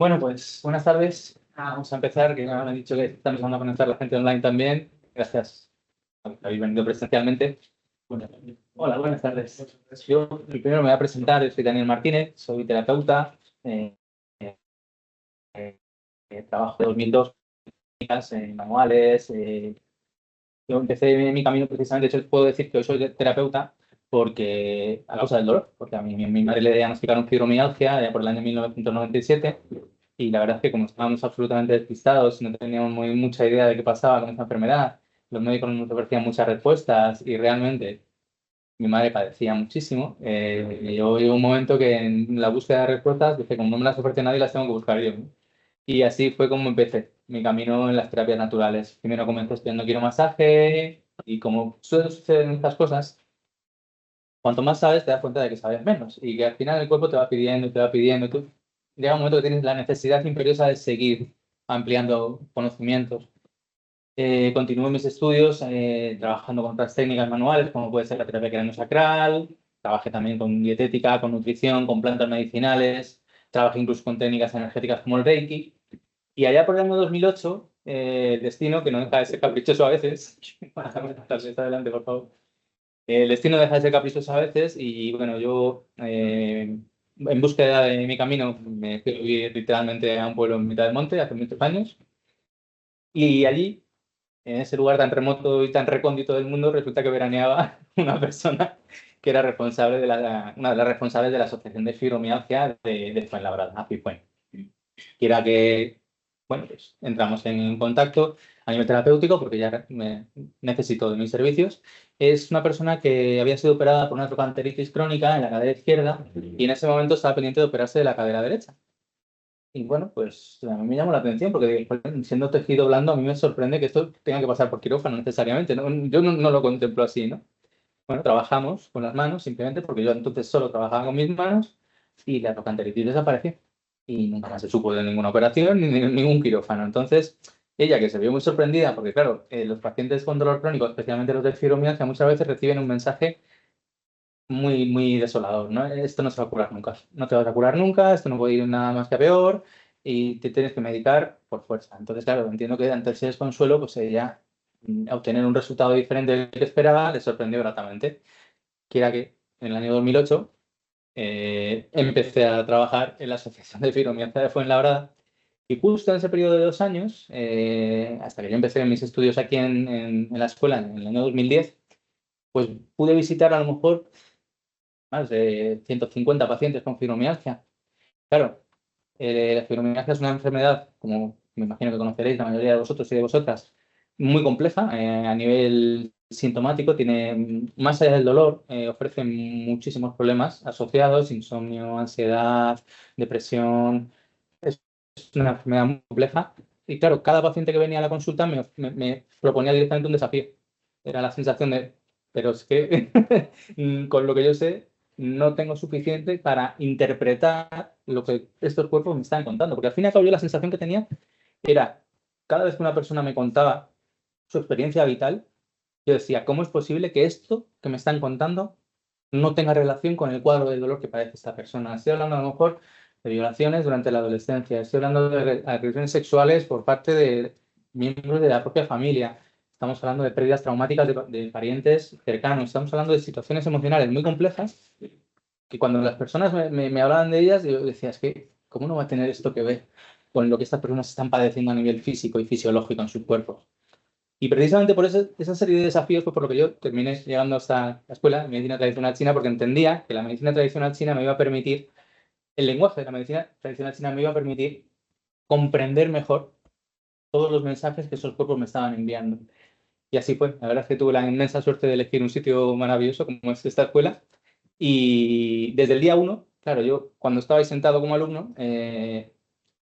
Bueno, pues buenas tardes. Vamos a empezar, que ya me han dicho que estamos empezando a conectar la gente online también. Gracias por haber venido presencialmente. Bueno, hola, buenas tardes. Yo primero me voy a presentar, yo soy Daniel Martínez, soy terapeuta, trabajo de 2002 en manuales. Yo empecé mi camino precisamente, de hecho puedo decir que hoy soy terapeuta porque a causa del dolor, porque a mi madre le diagnosticaron fibromialgia ya por el año 1997. Y la verdad es que como estábamos absolutamente despistados, no teníamos mucha idea de qué pasaba con esta enfermedad, los médicos nos ofrecían muchas respuestas y realmente mi madre padecía muchísimo. Yo llegó un momento que en la búsqueda de respuestas dije, como no me las ofrece nadie, las tengo que buscar yo, ¿no? Y así fue como empecé mi camino en las terapias naturales. Primero comencé estudiando quiromasaje y como suele suceder en estas cosas, cuanto más sabes, te das cuenta de que sabes menos y que al final el cuerpo te va pidiendo, te va pidiendo. Tú llega un momento que tienes la necesidad imperiosa de seguir ampliando conocimientos. Continúo mis estudios trabajando con otras técnicas manuales, como puede ser la terapia craniosacral. Trabajé también con dietética, con nutrición, con plantas medicinales. Trabajé incluso con técnicas energéticas como el Reiki. Y allá por el año 2008, el destino, que no deja de ser caprichoso a veces, adelante, por favor. El destino deja de ser caprichoso a veces y bueno, yo en búsqueda de mi camino me fui a vivir literalmente a un pueblo en mitad del monte hace muchos años y allí, en ese lugar tan remoto y tan recóndito del mundo, resulta que veraneaba una persona que era responsable una de las responsables de la Asociación de Fibromialgia de Fuenlabrada, AFIFUEN. Quiera que, bueno, pues entramos en contacto a nivel terapéutico porque ya necesito de mis servicios. Es una persona que había sido operada por una trochanteritis crónica en la cadera izquierda y en ese momento estaba pendiente de operarse de la cadera derecha. Y bueno, pues a mí me llamó la atención porque siendo tejido blando a mí me sorprende que esto tenga que pasar por quirófano necesariamente, ¿no? Yo no lo contemplo así, ¿no? Bueno, trabajamos con las manos simplemente porque yo entonces solo trabajaba con mis manos y la trochanteritis desapareció. Y nunca más se supo de ninguna operación ni de ningún quirófano. Entonces, ella que se vio muy sorprendida, porque claro, los pacientes con dolor crónico, especialmente los de fibromialgia, muchas veces reciben un mensaje muy desolador, ¿no? Esto no se va a curar nunca. No te vas a curar nunca, esto no puede ir nada más que a peor y te tienes que medicar por fuerza. Entonces, claro, entiendo que ante ese desconsuelo, pues ella, a obtener un resultado diferente del que esperaba, le sorprendió gratamente. Quiera que en el año 2008 empecé a trabajar en la Asociación de Fibromialgia de Fuenlabrada y justo en ese periodo de 2 años, hasta que yo empecé mis estudios aquí en la escuela en el año 2010, pues pude visitar a lo mejor más de 150 pacientes con fibromialgia. Claro, la fibromialgia es una enfermedad, como me imagino que conoceréis la mayoría de vosotros y de vosotras, muy compleja a nivel sintomático, tiene, más allá del dolor, ofrece muchísimos problemas asociados, insomnio, ansiedad, depresión. Es una enfermedad muy compleja. Y claro, cada paciente que venía a la consulta me proponía directamente un desafío. Era la sensación de, pero es que con lo que yo sé, no tengo suficiente para interpretar lo que estos cuerpos me están contando. Porque al fin y al cabo yo la sensación que tenía era, cada vez que una persona me contaba su experiencia vital, yo decía, ¿cómo es posible que esto que me están contando no tenga relación con el cuadro de dolor que padece esta persona? Estoy hablando a lo mejor de violaciones durante la adolescencia, estoy hablando de agresiones sexuales por parte de miembros de la propia familia, estamos hablando de pérdidas traumáticas de parientes cercanos, estamos hablando de situaciones emocionales muy complejas que cuando las personas me hablaban de ellas, yo decía, es que, ¿cómo no va a tener esto que ver con lo que estas personas están padeciendo a nivel físico y fisiológico en sus cuerpos? Y precisamente por esa serie de desafíos fue por lo que yo terminé llegando hasta la escuela de medicina tradicional china, porque entendía que la medicina tradicional china me iba a permitir, el lenguaje de la medicina tradicional china me iba a permitir comprender mejor todos los mensajes que esos cuerpos me estaban enviando. Y así fue. La verdad es que tuve la inmensa suerte de elegir un sitio maravilloso como es esta escuela. Y desde el día uno, claro, yo cuando estaba ahí sentado como alumno,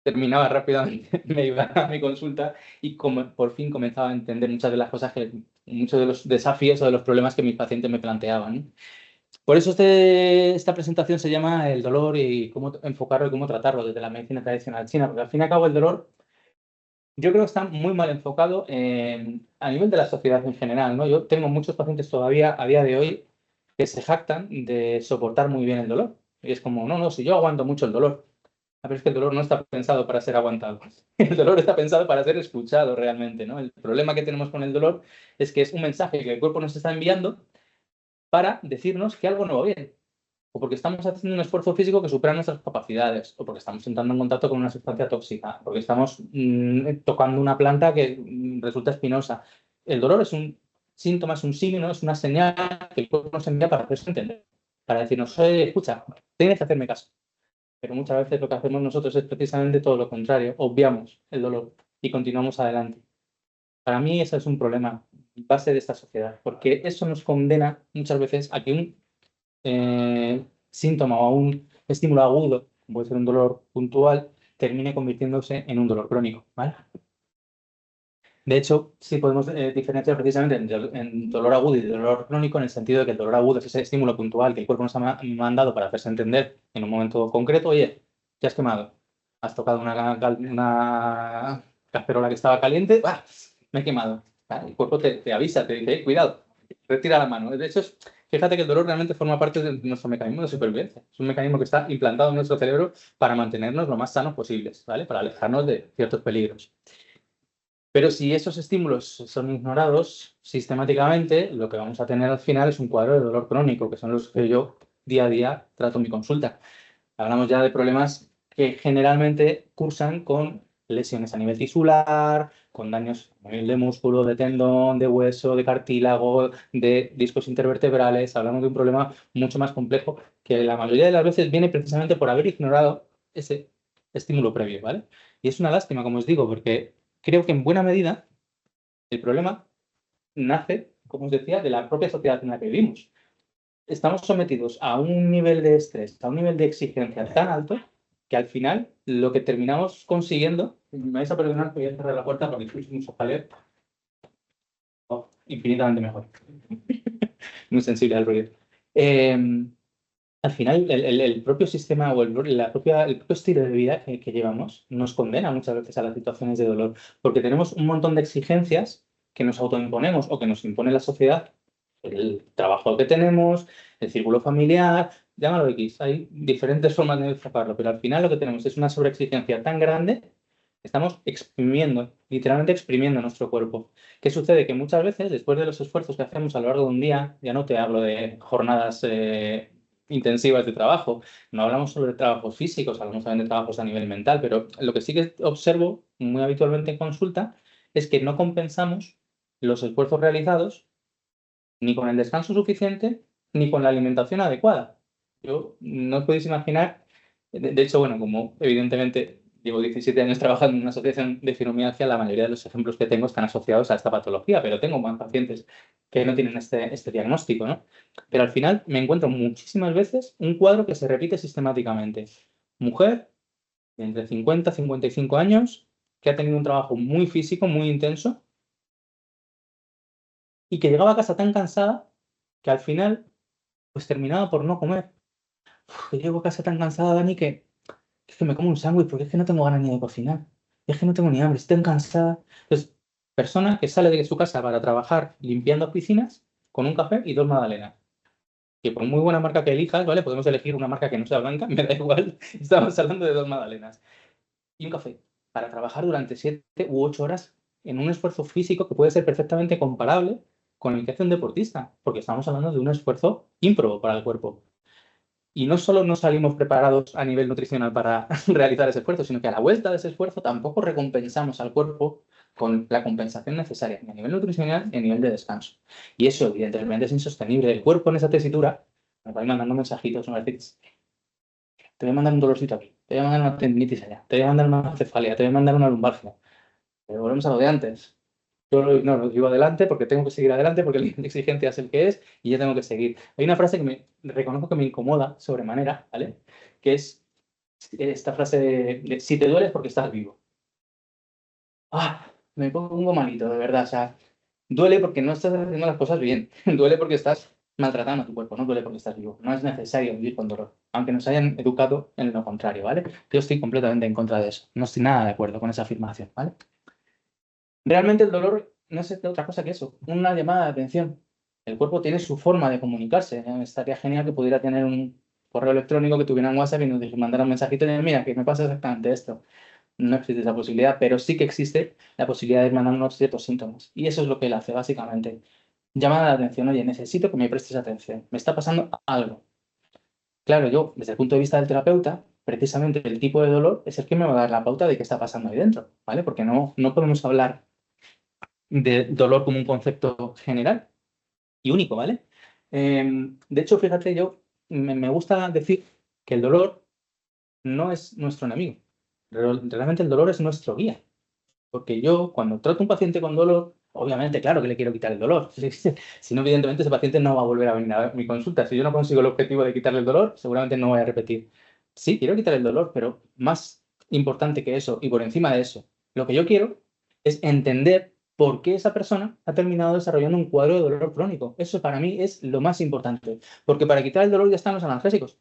terminaba rápidamente, me iba a mi consulta y como por fin comenzaba a entender muchas de las cosas muchos de los desafíos o de los problemas que mis pacientes me planteaban, ¿no? Por eso esta presentación se llama El dolor y cómo enfocarlo y cómo tratarlo desde la medicina tradicional china, porque al fin y al cabo el dolor yo creo que está muy mal enfocado a nivel de la sociedad en general, ¿no? Yo tengo muchos pacientes todavía a día de hoy que se jactan de soportar muy bien el dolor. Y es como, no, no, si yo aguanto mucho el dolor. A ver, es que el dolor no está pensado para ser aguantado. El dolor está pensado para ser escuchado realmente, ¿no? El problema que tenemos con el dolor es que es un mensaje que el cuerpo nos está enviando para decirnos que algo no va bien. O porque estamos haciendo un esfuerzo físico que supera nuestras capacidades, o porque estamos entrando en contacto con una sustancia tóxica, porque estamos tocando una planta que resulta espinosa. El dolor es un síntoma, es un signo, es una señal que el cuerpo nos envía para hacerse entender, para decirnos, oye, escucha, tienes que hacerme caso. Pero muchas veces lo que hacemos nosotros es precisamente todo lo contrario, obviamos el dolor y continuamos adelante. Para mí eso es un problema base de esta sociedad, porque eso nos condena muchas veces a que un síntoma o un estímulo agudo, como puede ser un dolor puntual, termine convirtiéndose en un dolor crónico, ¿vale? De hecho, sí podemos diferenciar precisamente en dolor agudo y dolor crónico en el sentido de que el dolor agudo es ese estímulo puntual que el cuerpo nos ha mandado para hacerse entender en un momento concreto, oye, te has quemado, has tocado una cacerola que estaba caliente, ¡bah! Me he quemado. ¿Vale? El cuerpo te avisa, te dice, cuidado, retira la mano. De hecho, fíjate que el dolor realmente forma parte de nuestro mecanismo de supervivencia. Es un mecanismo que está implantado en nuestro cerebro para mantenernos lo más sanos posibles, ¿vale? Para alejarnos de ciertos peligros. Pero si esos estímulos son ignorados sistemáticamente, lo que vamos a tener al final es un cuadro de dolor crónico, que son los que yo día a día trato en mi consulta. Hablamos ya de problemas que generalmente cursan con lesiones a nivel tisular, con daños a nivel de músculo, de tendón, de hueso, de cartílago, de discos intervertebrales. Hablamos de un problema mucho más complejo que la mayoría de las veces viene precisamente por haber ignorado ese estímulo previo, ¿vale? Y es una lástima, como os digo, porque creo que en buena medida el problema nace, como os decía, de la propia sociedad en la que vivimos. Estamos sometidos a un nivel de estrés, a un nivel de exigencia tan alto que al final lo que terminamos consiguiendo, me vais a perdonar que voy a cerrar la puerta porque es un jaleo infinitamente mejor, muy sensible al ruido. Eh, Al final, el propio sistema o el propio estilo de vida que llevamos nos condena muchas veces a las situaciones de dolor, porque tenemos un montón de exigencias que nos autoimponemos o que nos impone la sociedad, el trabajo que tenemos, el círculo familiar, llámalo X, hay diferentes formas de enfocarlo, pero al final lo que tenemos es una sobreexigencia tan grande que estamos exprimiendo, literalmente exprimiendo nuestro cuerpo. ¿Qué sucede? Que muchas veces, después de los esfuerzos que hacemos a lo largo de un día, ya no te hablo de jornadas intensivas de trabajo. No hablamos solo de trabajos físicos, hablamos también de trabajos a nivel mental, pero lo que sí que observo muy habitualmente en consulta es que no compensamos los esfuerzos realizados ni con el descanso suficiente ni con la alimentación adecuada. Yo no os podéis imaginar, de hecho, bueno, como evidentemente llevo 17 años trabajando en una asociación de fibromialgia, la mayoría de los ejemplos que tengo están asociados a esta patología, pero tengo más pacientes que no tienen este diagnóstico, ¿no? Pero al final me encuentro muchísimas veces un cuadro que se repite sistemáticamente. Mujer de entre 50 y 55 años que ha tenido un trabajo muy físico, muy intenso y que llegaba a casa tan cansada que al final pues terminaba por no comer. Que llego a casa tan cansada, Dani, que es que me como un sándwich porque es que no tengo ganas ni de cocinar. Es que no tengo ni hambre, estoy tan cansada. Entonces, persona que sale de su casa para trabajar limpiando piscinas con un café y dos magdalenas. Que por muy buena marca que elijas, ¿vale? Podemos elegir una marca que no sea blanca, me da igual. Estamos hablando de dos magdalenas. Y un café para trabajar durante 7 u 8 horas en un esfuerzo físico que puede ser perfectamente comparable con el que hace un deportista, porque estamos hablando de un esfuerzo ímprobo para el cuerpo. Y no solo no salimos preparados a nivel nutricional para realizar ese esfuerzo, sino que a la vuelta de ese esfuerzo tampoco recompensamos al cuerpo con la compensación necesaria, ni a nivel nutricional ni a nivel de descanso. Y eso, evidentemente, es insostenible. El cuerpo en esa tesitura nos va a ir mandando mensajitos, nos va a decir, te voy a mandar un dolorcito aquí, te voy a mandar una tendinitis allá, te voy a mandar una cefalia, te voy a mandar una lumbalgia. Pero volvemos a lo de antes. Yo no lo digo adelante porque tengo que seguir adelante, porque el de exigencia es el que es y yo tengo que seguir. Hay una frase que me reconozco que me incomoda sobremanera, ¿vale? Que es esta frase de si te duele es porque estás vivo. Ah, me pongo malito, de verdad. O sea, duele porque no estás haciendo las cosas bien. Duele porque estás maltratando a tu cuerpo, no duele porque estás vivo. No es necesario vivir con dolor, aunque nos hayan educado en lo contrario, ¿vale? Yo estoy completamente en contra de eso. No estoy nada de acuerdo con esa afirmación, ¿vale? Realmente el dolor no es otra cosa que eso, una llamada de atención. El cuerpo tiene su forma de comunicarse. Estaría genial que pudiera tener un correo electrónico, que tuvieran WhatsApp y nos mandaran un mensajito de, mira, que me pasa exactamente esto. No existe esa posibilidad, pero sí que existe la posibilidad de mandarnos ciertos síntomas. Y eso es lo que él hace, básicamente. Llama la atención, oye, necesito que me prestes atención. Me está pasando algo. Claro, yo, desde el punto de vista del terapeuta, precisamente el tipo de dolor es el que me va a dar la pauta de qué está pasando ahí dentro, ¿vale? Porque no podemos hablar de dolor como un concepto general y único, ¿vale? De hecho, fíjate, yo me gusta decir que el dolor no es nuestro enemigo. Realmente el dolor es nuestro guía. Porque yo, cuando trato a un paciente con dolor, obviamente, claro que le quiero quitar el dolor. Si no, evidentemente, ese paciente no va a volver a venir a mi consulta. Si yo no consigo el objetivo de quitarle el dolor, seguramente no voy a repetir. Sí, quiero quitar el dolor, pero más importante que eso y por encima de eso, lo que yo quiero es entender por qué esa persona ha terminado desarrollando un cuadro de dolor crónico. Eso para mí es lo más importante. Porque para quitar el dolor ya están los analgésicos,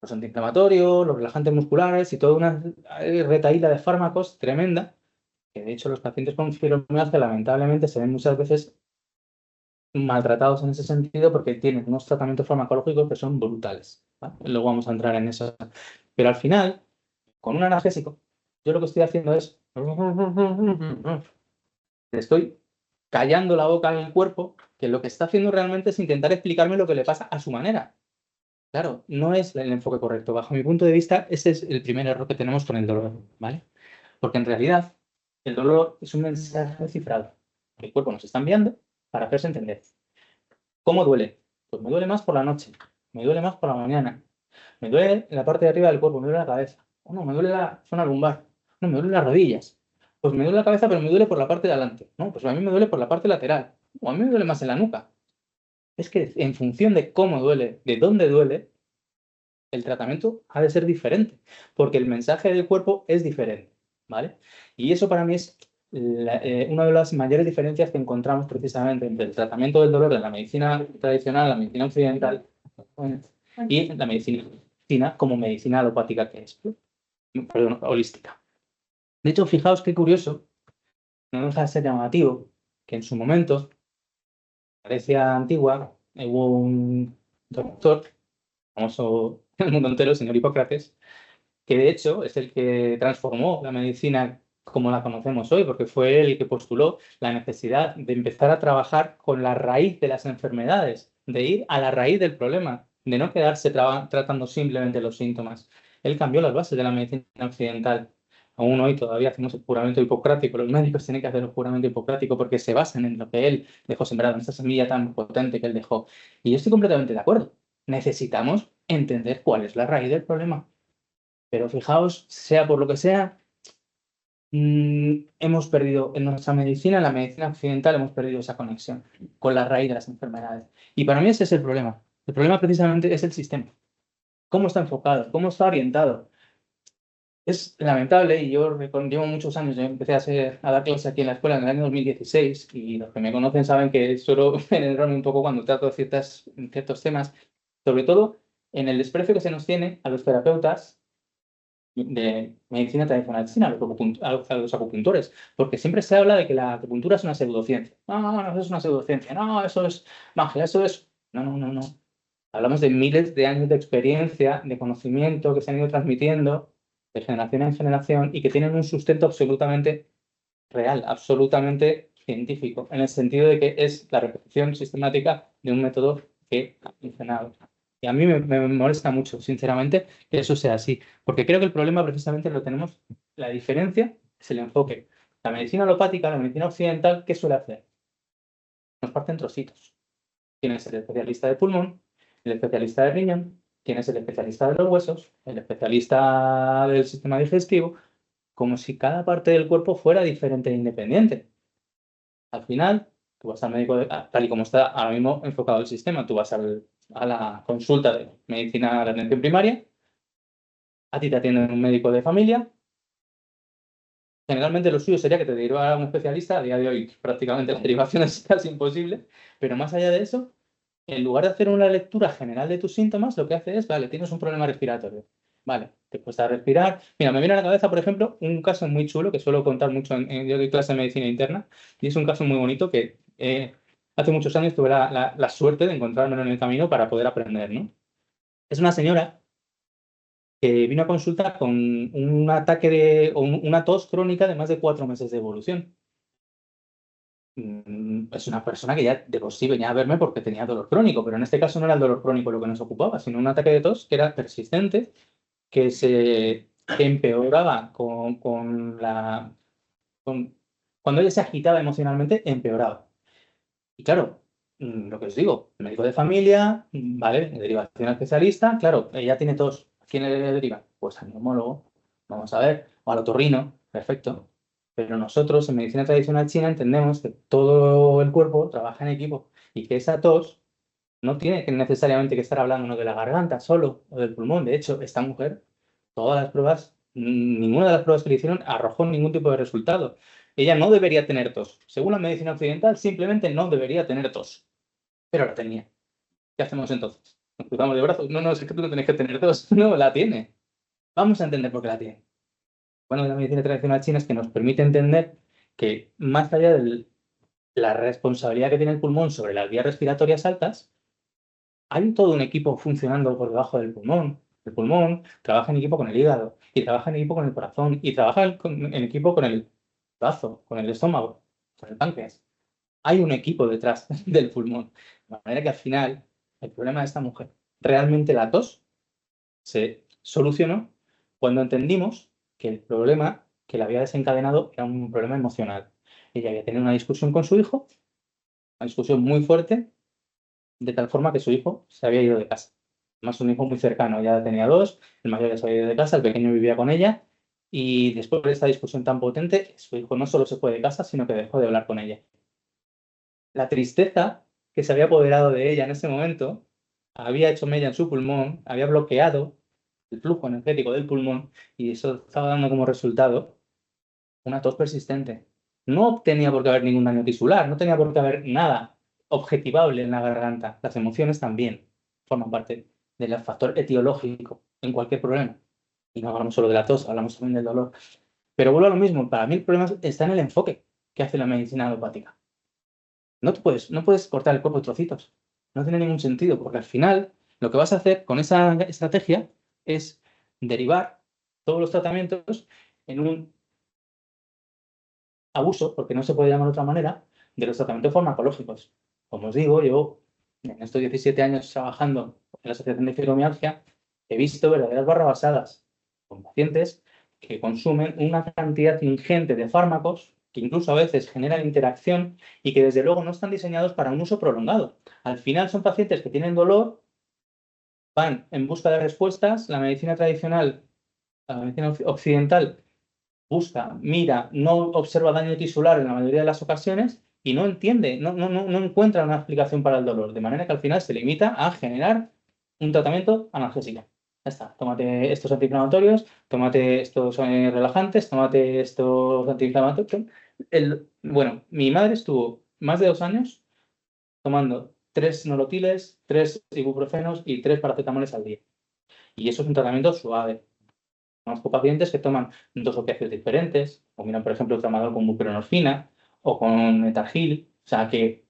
los antiinflamatorios, los relajantes musculares y toda una retahíla de fármacos tremenda que de hecho los pacientes con fibromialgia lamentablemente se ven muchas veces maltratados en ese sentido porque tienen unos tratamientos farmacológicos que son brutales, ¿vale? Luego vamos a entrar en eso. Pero al final, con un analgésico, yo lo que estoy haciendo es le estoy callando la boca al cuerpo, que lo que está haciendo realmente es intentar explicarme lo que le pasa a su manera. Claro, no es el enfoque correcto. Bajo mi punto de vista, ese es el primer error que tenemos con el dolor, ¿vale? Porque en realidad el dolor es un mensaje cifrado que el cuerpo nos está enviando para hacerse entender. ¿Cómo duele? Pues me duele más por la noche, me duele más por la mañana, me duele en la parte de arriba del cuerpo, me duele la cabeza, o no, me duele la zona lumbar, no, me duelen las rodillas. Pues me duele la cabeza, pero me duele por la parte de adelante. No, pues a mí me duele por la parte lateral, o a mí me duele más en la nuca. Es que en función de cómo duele, de dónde duele, el tratamiento ha de ser diferente, porque el mensaje del cuerpo es diferente, ¿vale? Y eso para mí es una de las mayores diferencias que encontramos precisamente entre el tratamiento del dolor de la medicina tradicional, la medicina occidental, y la medicina china como medicina alopática que es, perdón, holística. De hecho, fijaos qué curioso, no deja de ser llamativo, que en su momento, en Grecia antigua, hubo un doctor famoso en el mundo entero, el señor Hipócrates, que de hecho es el que transformó la medicina como la conocemos hoy, porque fue él el que postuló la necesidad de empezar a trabajar con la raíz de las enfermedades, de ir a la raíz del problema, de no quedarse tratando simplemente los síntomas. Él cambió las bases de la medicina occidental. Aún hoy todavía hacemos el juramento hipocrático. Los médicos tienen que hacer el juramento hipocrático porque se basan en lo que él dejó sembrado, en esa semilla tan potente que él dejó. Y yo estoy completamente de acuerdo. Necesitamos entender cuál es la raíz del problema. Pero fijaos, sea por lo que sea, hemos perdido en nuestra medicina, en la medicina occidental, hemos perdido esa conexión con la raíz de las enfermedades. Y para mí ese es el problema. El problema precisamente es el sistema. ¿Cómo está enfocado? ¿Cómo está orientado? Es lamentable y yo llevo muchos años, yo empecé a dar clases aquí en la escuela en el año 2016 y los que me conocen saben que suelo penetrarme un poco cuando trato ciertos temas, sobre todo en el desprecio que se nos tiene a los terapeutas de medicina tradicional china, a los acupuntores, porque siempre se habla de que la acupuntura es una pseudociencia. No, no, no, eso es una pseudociencia. No, eso es magia, eso es... No, no, no, no. Hablamos de miles de años de experiencia, de conocimiento que se han ido transmitiendo de generación en generación y que tienen un sustento absolutamente real, absolutamente científico, en el sentido de que es la repetición sistemática de un método que ha funcionado. Y a mí me molesta mucho, sinceramente, que eso sea así, porque creo que el problema precisamente lo tenemos, la diferencia es el enfoque. La medicina alopática, la medicina occidental, ¿qué suele hacer? Nos parte en trocitos. Tienes el especialista de pulmón, el especialista de riñón, tienes el especialista de los huesos, el especialista del sistema digestivo, como si cada parte del cuerpo fuera diferente e independiente. Al final, tú vas al médico, tal y como está ahora mismo enfocado el sistema, tú vas a la consulta de medicina de atención primaria, a ti te atiende un médico de familia. Generalmente lo suyo sería que te derivara a un especialista, a día de hoy prácticamente la derivación es casi imposible, pero más allá de eso, en lugar de hacer una lectura general de tus síntomas, lo que hace es, vale, tienes un problema respiratorio. Vale, te cuesta respirar. Mira, me viene a la cabeza, por ejemplo, un caso muy chulo que suelo contar mucho yo doy clase de medicina interna y es un caso muy bonito que hace muchos años tuve la suerte de encontrármelo en el camino para poder aprender, ¿no? Es una señora que vino a consulta con un ataque o una tos crónica de más de 4 meses de evolución. Es una persona que ya de por sí venía a verme porque tenía dolor crónico, pero en este caso no era el dolor crónico lo que nos ocupaba, sino un ataque de tos que era persistente, que empeoraba cuando ella se agitaba emocionalmente, empeoraba. Y claro, lo que os digo, el médico de familia, ¿vale? Derivación al especialista, claro, ella tiene tos. ¿A quién le deriva? Pues al neumólogo, vamos a ver, o al otorrino, perfecto. Pero nosotros en medicina tradicional china entendemos que todo el cuerpo trabaja en equipo y que esa tos no tiene que necesariamente que estar hablándonos de la garganta solo o del pulmón. De hecho, esta mujer, todas las pruebas, ninguna de las pruebas que le hicieron arrojó ningún tipo de resultado. Ella no debería tener tos. Según la medicina occidental, simplemente no debería tener tos. Pero la tenía. ¿Qué hacemos entonces? ¿Nos cruzamos de brazos? No, no, es que tú no tienes que tener tos. No, la tiene. Vamos a entender por qué la tiene. Bueno, de la medicina tradicional china es que nos permite entender que más allá de la responsabilidad que tiene el pulmón sobre las vías respiratorias altas, hay todo un equipo funcionando por debajo del pulmón. El pulmón trabaja en equipo con el hígado, y trabaja en equipo con el corazón, y trabaja en equipo con el bazo, con el estómago, con el páncreas. Hay un equipo detrás del pulmón. De manera que al final, el problema de esta mujer, realmente la tos, se solucionó cuando entendimos que el problema que la había desencadenado era un problema emocional. Ella había tenido una discusión con su hijo, una discusión muy fuerte, de tal forma que su hijo se había ido de casa. Además, un hijo muy cercano, ya tenía dos, el mayor ya se había ido de casa, el pequeño vivía con ella, y después de esta discusión tan potente, su hijo no solo se fue de casa, sino que dejó de hablar con ella. La tristeza que se había apoderado de ella en ese momento había hecho mella en su pulmón, había bloqueado el flujo energético del pulmón, y eso estaba dando como resultado una tos persistente. No tenía por qué haber ningún daño tisular, no tenía por qué haber nada objetivable en la garganta. Las emociones también forman parte del factor etiológico en cualquier problema. Y no hablamos solo de la tos, hablamos también del dolor. Pero vuelvo a lo mismo, para mí el problema está en el enfoque que hace la medicina alopática. No puedes cortar el cuerpo en trocitos. No tiene ningún sentido, porque al final lo que vas a hacer con esa estrategia es derivar todos los tratamientos en un abuso, porque no se puede llamar de otra manera, de los tratamientos farmacológicos. Como os digo, yo en estos 17 años trabajando en la Asociación de Fibromialgia, he visto verdaderas barrabasadas con pacientes que consumen una cantidad ingente de fármacos que incluso a veces generan interacción y que desde luego no están diseñados para un uso prolongado. Al final son pacientes que tienen dolor, van en busca de respuestas, la medicina tradicional, la medicina occidental busca, mira, no observa daño tisular en la mayoría de las ocasiones y no entiende, no encuentra una explicación para el dolor, de manera que al final se limita a generar un tratamiento analgésico. Ya está, tómate estos antiinflamatorios, tómate estos relajantes, tómate estos antiinflamatorios. Bueno, mi madre estuvo más de 2 años tomando 3 norotiles, 3 ibuprofenos y 3 paracetamoles al día. Y eso es un tratamiento suave. Conozco pacientes que toman 2 opiáceos diferentes, o miran, por ejemplo, el tramadol con buprenorfina o con etargil. O sea que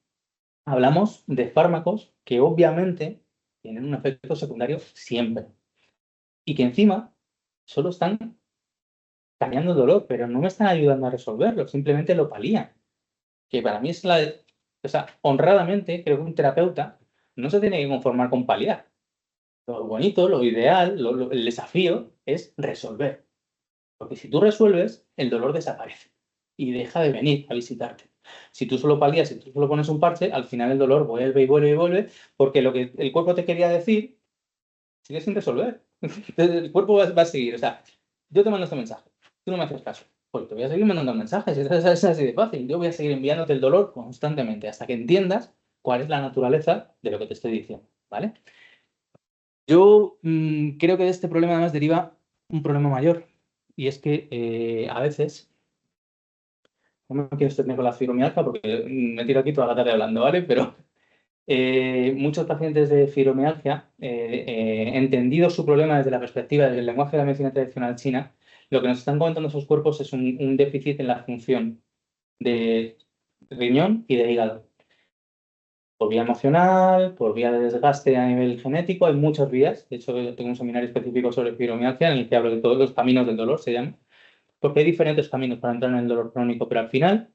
hablamos de fármacos que obviamente tienen un efecto secundario siempre. Y que encima solo están cambiando el dolor, pero no me están ayudando a resolverlo, simplemente lo palían. Que para mí es o sea, honradamente, creo que un terapeuta no se tiene que conformar con paliar. Lo bonito, lo ideal, el desafío es resolver. Porque si tú resuelves, el dolor desaparece y deja de venir a visitarte. Si tú solo palías, si tú solo pones un parche, al final el dolor vuelve y vuelve y vuelve, porque lo que el cuerpo te quería decir sigue sin resolver. Entonces, el cuerpo va a seguir. O sea, yo te mando este mensaje, tú no me haces caso. Pues te voy a seguir mandando mensajes, es así de fácil. Yo voy a seguir enviándote el dolor constantemente hasta que entiendas cuál es la naturaleza de lo que te estoy diciendo, ¿vale? Yo creo que de este problema además deriva un problema mayor, y es que a veces, no me quiero extender con la fibromialgia porque me tiro aquí toda la tarde hablando, ¿vale? Pero muchos pacientes de fibromialgia, entendido su problema desde la perspectiva del lenguaje de la medicina tradicional china, lo que nos están comentando esos cuerpos es un déficit en la función de riñón y de hígado. Por vía emocional, por vía de desgaste a nivel genético, hay muchas vías. De hecho, yo tengo un seminario específico sobre fibromialgia en el que hablo de todos los caminos del dolor, se llama, porque hay diferentes caminos para entrar en el dolor crónico, pero al final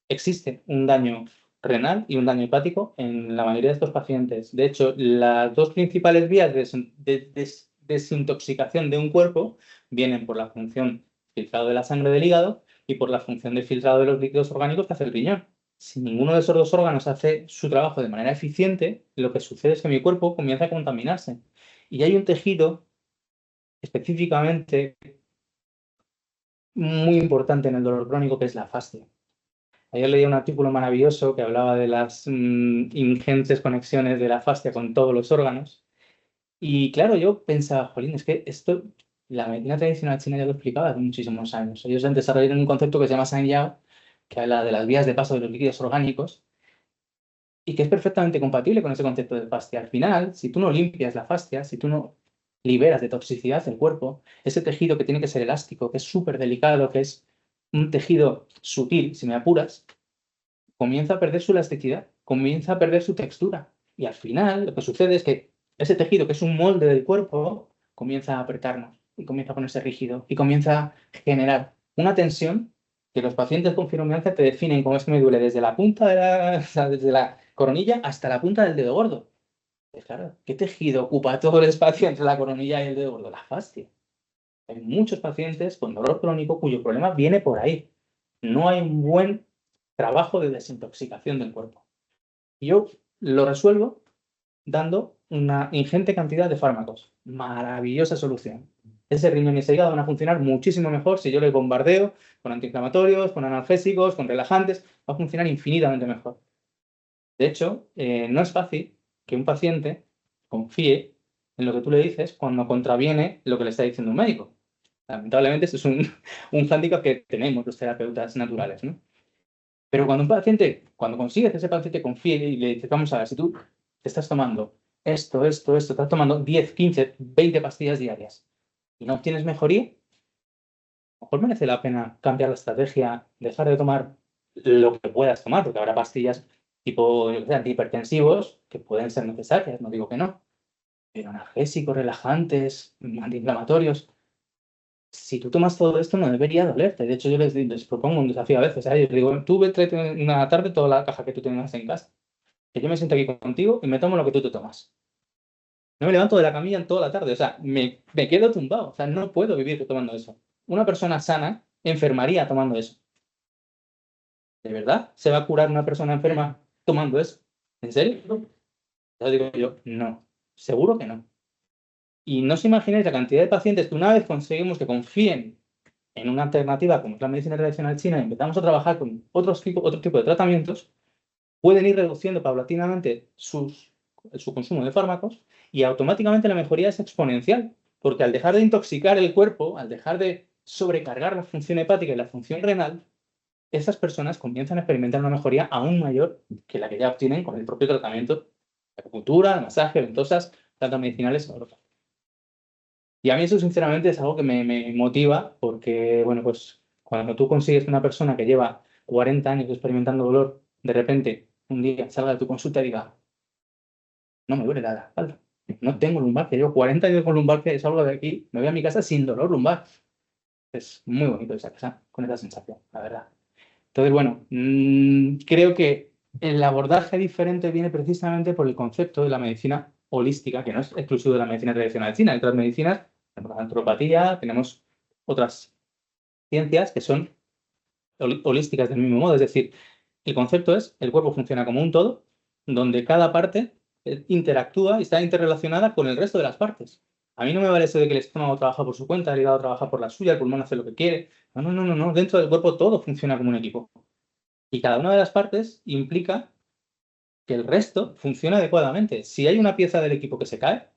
existe un daño renal y un daño hepático en la mayoría de estos pacientes. De hecho, las dos principales vías de desintoxicación de un cuerpo vienen por la función filtrado de la sangre del hígado y por la función de filtrado de los líquidos orgánicos que hace el riñón. Si ninguno de esos dos órganos hace su trabajo de manera eficiente, lo que sucede es que mi cuerpo comienza a contaminarse. Y hay un tejido específicamente muy importante en el dolor crónico que es la fascia. Ayer leí un artículo maravilloso que hablaba de las ingentes conexiones de la fascia con todos los órganos. Y claro, yo pensaba, jolín, es que esto, la medicina tradicional china ya lo explicaba hace muchísimos años. Ellos han desarrollado un concepto que se llama Sanyao, que habla de las vías de paso de los líquidos orgánicos y que es perfectamente compatible con ese concepto de fascia. Al final, si tú no limpias la fascia, si tú no liberas de toxicidad del cuerpo, ese tejido que tiene que ser elástico, que es súper delicado, que es un tejido sutil, si me apuras, comienza a perder su elasticidad, comienza a perder su textura. Y al final lo que sucede es que ese tejido, que es un molde del cuerpo, comienza a apretarnos y comienza a ponerse rígido y comienza a generar una tensión que los pacientes con fibromialgia te definen como es que me duele desde la punta de la, o sea, desde la coronilla hasta la punta del dedo gordo. Pues claro, ¿qué tejido ocupa todo el espacio entre la coronilla y el dedo gordo? La fascia. Hay muchos pacientes con dolor crónico cuyo problema viene por ahí. No hay un buen trabajo de desintoxicación del cuerpo. Y yo lo resuelvo dando una ingente cantidad de fármacos. Maravillosa solución. Ese riñón y ese hígado van a funcionar muchísimo mejor si yo les bombardeo con antiinflamatorios, con analgésicos, con relajantes. Va a funcionar infinitamente mejor. De hecho, no es fácil que un paciente confíe en lo que tú le dices cuando contraviene lo que le está diciendo un médico. Lamentablemente, eso es un hándicap que tenemos los terapeutas naturales, ¿no? Pero cuando un paciente, cuando consigues que ese paciente confíe y le dices, vamos a ver, si tú te estás tomando esto, estás tomando 10, 15, 20 pastillas diarias y no obtienes mejoría, a lo mejor merece la pena cambiar la estrategia, dejar de tomar lo que puedas tomar, porque habrá pastillas tipo yo qué sé, antihipertensivos que pueden ser necesarias, no digo que no, pero analgésicos, relajantes, antiinflamatorios. Si tú tomas todo esto, no debería dolerte. De hecho, yo les propongo un desafío a veces. ¿Eh? Yo les digo, tú tráete una tarde toda la caja que tú tengas en casa. Que yo me siento aquí contigo y me tomo lo que tú te tomas. No me levanto de la camilla en toda la tarde. O sea, me quedo tumbado. O sea, no puedo vivir tomando eso. Una persona sana enfermaría tomando eso. ¿De verdad se va a curar una persona enferma tomando eso? ¿En serio? Ya digo yo, no. Seguro que no. Y no os imagináis la cantidad de pacientes que una vez conseguimos que confíen en una alternativa como es la medicina tradicional china y empezamos a trabajar con otro tipo de tratamientos, pueden ir reduciendo paulatinamente su consumo de fármacos y automáticamente la mejoría es exponencial, porque al dejar de intoxicar el cuerpo, al dejar de sobrecargar la función hepática y la función renal, esas personas comienzan a experimentar una mejoría aún mayor que la que ya obtienen con el propio tratamiento de acupuntura, de masaje, ventosas, plantas medicinales. Y a mí eso sinceramente es algo que me motiva porque, bueno, pues cuando tú consigues que una persona que lleva 40 años experimentando dolor, de repente un día salga de tu consulta y diga, no me duele la espalda, no tengo lumbalgia, llevo 40 años con lumbalgia, salgo de aquí, me voy a mi casa sin dolor lumbar. Es muy bonito esa casa con esa sensación, la verdad. Entonces, bueno, creo que el abordaje diferente viene precisamente por el concepto de la medicina holística, que no es exclusivo de la medicina tradicional china. Hay otras medicinas, tenemos la naturopatía, tenemos otras ciencias que son holísticas del mismo modo. Es decir, el concepto es el cuerpo funciona como un todo, donde cada parte interactúa y está interrelacionada con el resto de las partes. A mí no me vale eso de que el estómago trabaja por su cuenta, el hígado trabaja por la suya, el pulmón hace lo que quiere. No, no, no, no, no. Dentro del cuerpo todo funciona como un equipo. Y cada una de las partes implica que el resto funcione adecuadamente. Si hay una pieza del equipo que se cae,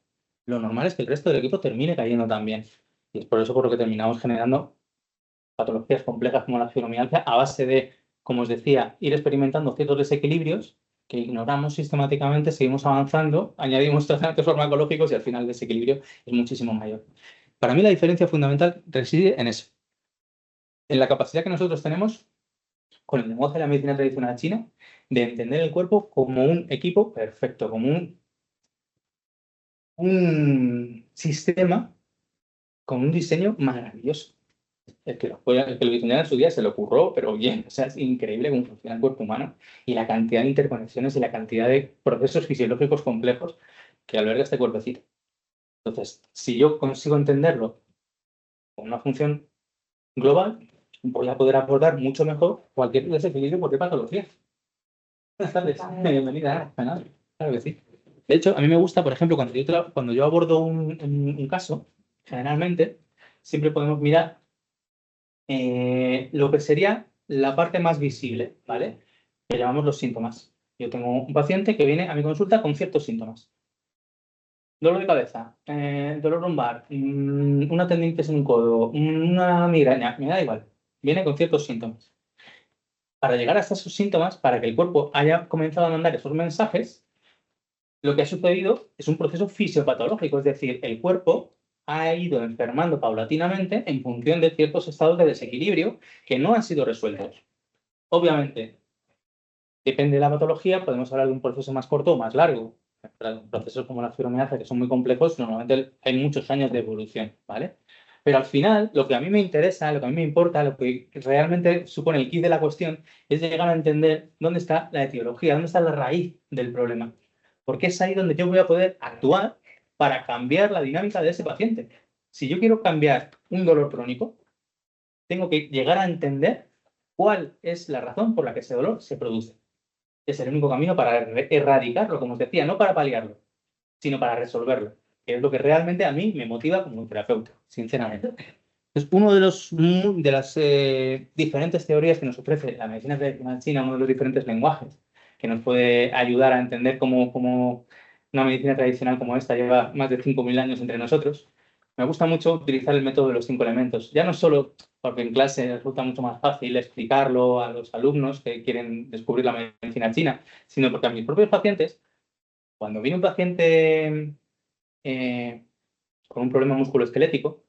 lo normal es que el resto del equipo termine cayendo también. Y es por eso por lo que terminamos generando patologías complejas como la fibromialgia a base de, como os decía, ir experimentando ciertos desequilibrios que ignoramos sistemáticamente, seguimos avanzando, añadimos tratamientos farmacológicos y al final el desequilibrio es muchísimo mayor. Para mí la diferencia fundamental reside en eso, en la capacidad que nosotros tenemos con el lenguaje de la medicina tradicional china, de entender el cuerpo como un equipo perfecto, como un sistema con un diseño maravilloso. El que lo diseñó en su día se lo ocurrió, pero bien, o sea, es increíble cómo funciona el cuerpo humano y la cantidad de interconexiones y la cantidad de procesos fisiológicos complejos que alberga este cuerpecito. Entonces, si yo consigo entenderlo con una función global, voy a poder abordar mucho mejor cualquier desequilibrio, cualquier patología. Buenas tardes, bienvenida. Claro que sí. De hecho, a mí me gusta, por ejemplo, cuando yo abordo un caso, generalmente, siempre podemos mirar lo que sería la parte más visible, ¿vale? Que llamamos los síntomas. Yo tengo un paciente que viene a mi consulta con ciertos síntomas. Dolor de cabeza, dolor lumbar, una tendinitis en un codo, una migraña, me da igual. Viene con ciertos síntomas. Para llegar hasta esos síntomas, para que el cuerpo haya comenzado a mandar esos mensajes, lo que ha sucedido es un proceso fisiopatológico, es decir, el cuerpo ha ido enfermando paulatinamente en función de ciertos estados de desequilibrio que no han sido resueltos. Obviamente, depende de la patología, podemos hablar de un proceso más corto o más largo. Procesos como la fibromialgia, que son muy complejos, normalmente hay muchos años de evolución, ¿vale? Pero al final, lo que a mí me interesa, lo que a mí me importa, lo que realmente supone el kit de la cuestión, es llegar a entender dónde está la etiología, dónde está la raíz del problema. Porque es ahí donde yo voy a poder actuar para cambiar la dinámica de ese paciente. Si yo quiero cambiar un dolor crónico, tengo que llegar a entender cuál es la razón por la que ese dolor se produce. Es el único camino para erradicarlo, como os decía, no para paliarlo, sino para resolverlo, que es lo que realmente a mí me motiva como terapeuta, sinceramente. Es uno de las diferentes teorías que nos ofrece la medicina tradicional china, uno de los diferentes lenguajes que nos puede ayudar a entender cómo una medicina tradicional como esta lleva más de 5.000 años entre nosotros. Me gusta mucho utilizar el método de los 5 elementos, ya no solo porque en clase resulta mucho más fácil explicarlo a los alumnos que quieren descubrir la medicina china, sino porque a mis propios pacientes, cuando viene un paciente eh, con un problema musculoesquelético,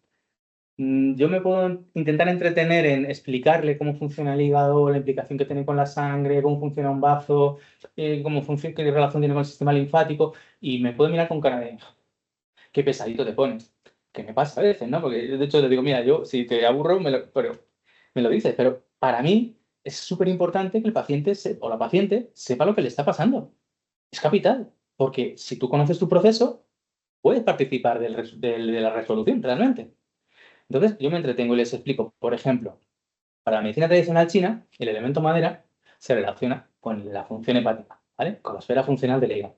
yo me puedo intentar entretener en explicarle cómo funciona el hígado, la implicación que tiene con la sangre, cómo funciona un bazo, qué relación tiene con el sistema linfático, y me puede mirar con cara de qué pesadito te pones. Que me pasa a veces, ¿no? Porque de hecho le digo, mira, yo si te aburro, pero me lo dices, pero para mí es súper importante que el paciente o la paciente sepa lo que le está pasando. Es capital, porque si tú conoces tu proceso, puedes participar de la resolución realmente. Entonces, yo me entretengo y les explico, por ejemplo, para la medicina tradicional china, el elemento madera se relaciona con la función hepática, ¿vale? Con la esfera funcional del hígado.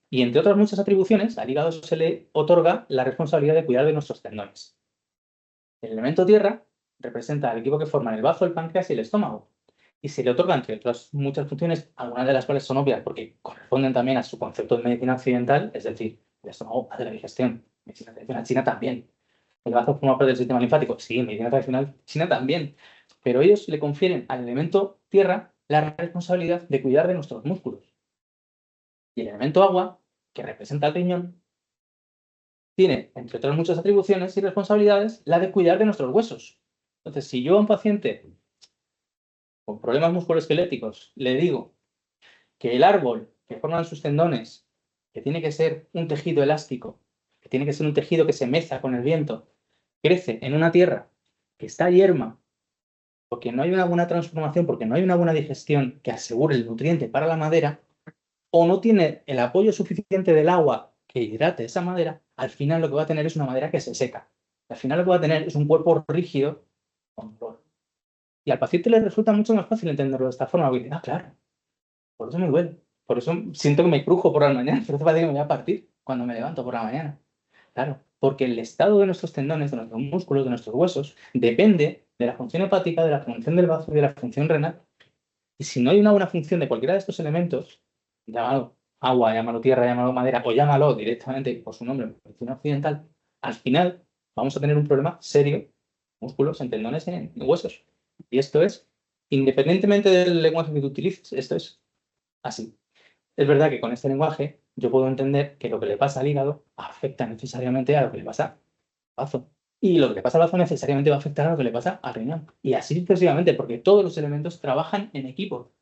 Y entre otras muchas atribuciones, al hígado se le otorga la responsabilidad de cuidar de nuestros tendones. El elemento tierra representa al equipo que forman el bazo, el páncreas y el estómago. Y se le otorga, entre otras muchas funciones, algunas de las cuales son obvias porque corresponden también a su concepto de medicina occidental, es decir, el estómago hace la digestión. Medicina tradicional china también. ¿El bazo forma parte del sistema linfático? Sí, en medicina tradicional china también. Pero ellos le confieren al elemento tierra la responsabilidad de cuidar de nuestros músculos. Y el elemento agua, que representa el riñón, tiene, entre otras muchas atribuciones y responsabilidades, la de cuidar de nuestros huesos. Entonces, si yo a un paciente con problemas musculoesqueléticos le digo que el árbol que forman sus tendones, que tiene que ser un tejido elástico, que tiene que ser un tejido que se meza con el viento, crece en una tierra que está yerma, porque no hay una buena transformación, porque no hay una buena digestión que asegure el nutriente para la madera, o no tiene el apoyo suficiente del agua que hidrate esa madera, al final lo que va a tener es una madera que se seca. Al final lo que va a tener es un cuerpo rígido con dolor. Y al paciente le resulta mucho más fácil entenderlo de esta forma, porque dice, ah, claro, por eso me duele. Por eso siento que me crujo por las mañanas, por eso parece que me voy a partir cuando me levanto por la mañana. Claro, porque el estado de nuestros tendones, de nuestros músculos, de nuestros huesos, depende de la función hepática, de la función del bazo y de la función renal. Y si no hay una buena función de cualquiera de estos elementos, llámalo agua, llámalo tierra, llámalo madera, o llámalo directamente por su nombre, medicina occidental, al final vamos a tener un problema serio, músculos, en tendones, en huesos. Y esto es, independientemente del lenguaje que tú utilices, esto es así. Es verdad que con este lenguaje yo puedo entender que lo que le pasa al hígado afecta necesariamente a lo que le pasa al bazo. Y lo que le pasa al bazo necesariamente va a afectar a lo que le pasa al riñón. Y así sucesivamente, porque todos los elementos trabajan en equipo.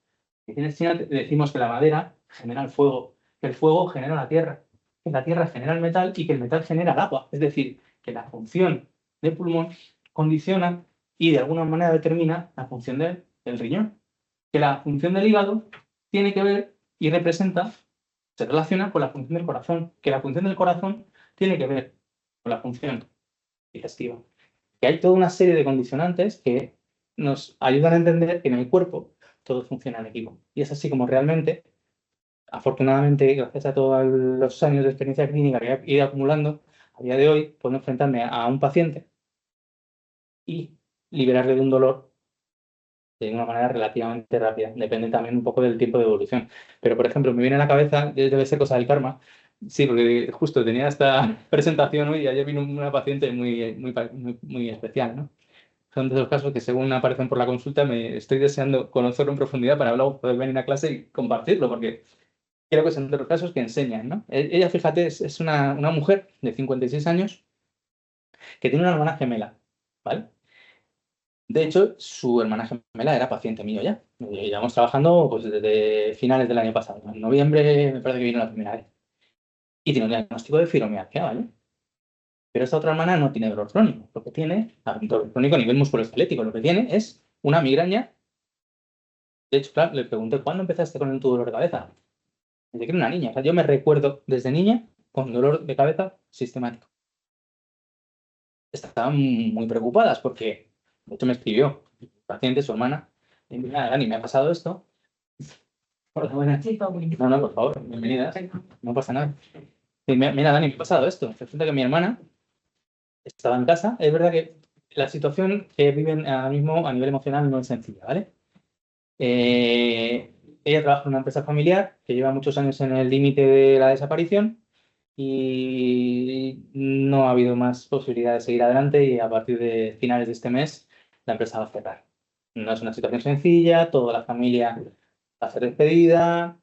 En China decimos que la madera genera el fuego, que el fuego genera la tierra, que la tierra genera el metal y que el metal genera el agua. Es decir, que la función del pulmón condiciona y de alguna manera determina la función del riñón. Que la función del hígado tiene que ver y representa, se relaciona con la función del corazón. Que la función del corazón tiene que ver con la función digestiva. Que hay toda una serie de condicionantes que nos ayudan a entender que en el cuerpo todo funciona en equipo. Y es así como realmente, afortunadamente, gracias a todos los años de experiencia clínica que he ido acumulando, a día de hoy puedo enfrentarme a un paciente y liberarle de un dolor de una manera relativamente rápida. Depende también un poco del tiempo de evolución. Pero, por ejemplo, me viene a la cabeza, debe ser cosa del karma, sí, porque justo tenía esta presentación hoy y ayer vino una paciente muy especial, ¿no? Son de esos casos que según aparecen por la consulta me estoy deseando conocerlo en profundidad para luego poder venir a clase y compartirlo, porque creo que son de los casos que enseñan, ¿no? Ella, fíjate, es una mujer de 56 años que tiene una hermana gemela, ¿vale? De hecho, su hermana gemela era paciente mío ya. Llevamos trabajando pues, desde finales del año pasado. En noviembre me parece que vino la primera vez. Y tiene un diagnóstico de fibromialgia, ¿vale? Pero esta otra hermana no tiene dolor crónico. Lo que tiene, dolor crónico a nivel musculoesquelético, lo que tiene es una migraña. De hecho, claro, le pregunté, ¿cuándo empezaste con tu dolor de cabeza? Desde que era una niña. O sea, yo me recuerdo desde niña con dolor de cabeza sistemático. Estaban muy preocupadas porque, de hecho, me escribió el paciente, su hermana, y mira, Dani, me ha pasado esto. Hola, buenas. No, no, por favor, bienvenida. No pasa nada. Y mira, Dani, me ha pasado esto. Resulta que mi hermana estaba en casa. Es verdad que la situación que viven ahora mismo a nivel emocional no es sencilla, ¿vale? Ella trabaja en una empresa familiar que lleva muchos años en el límite de la desaparición y no ha habido más posibilidad de seguir adelante y a partir de finales de este mes la empresa va a cerrar. No es una situación sencilla, toda la familia va a ser despedida,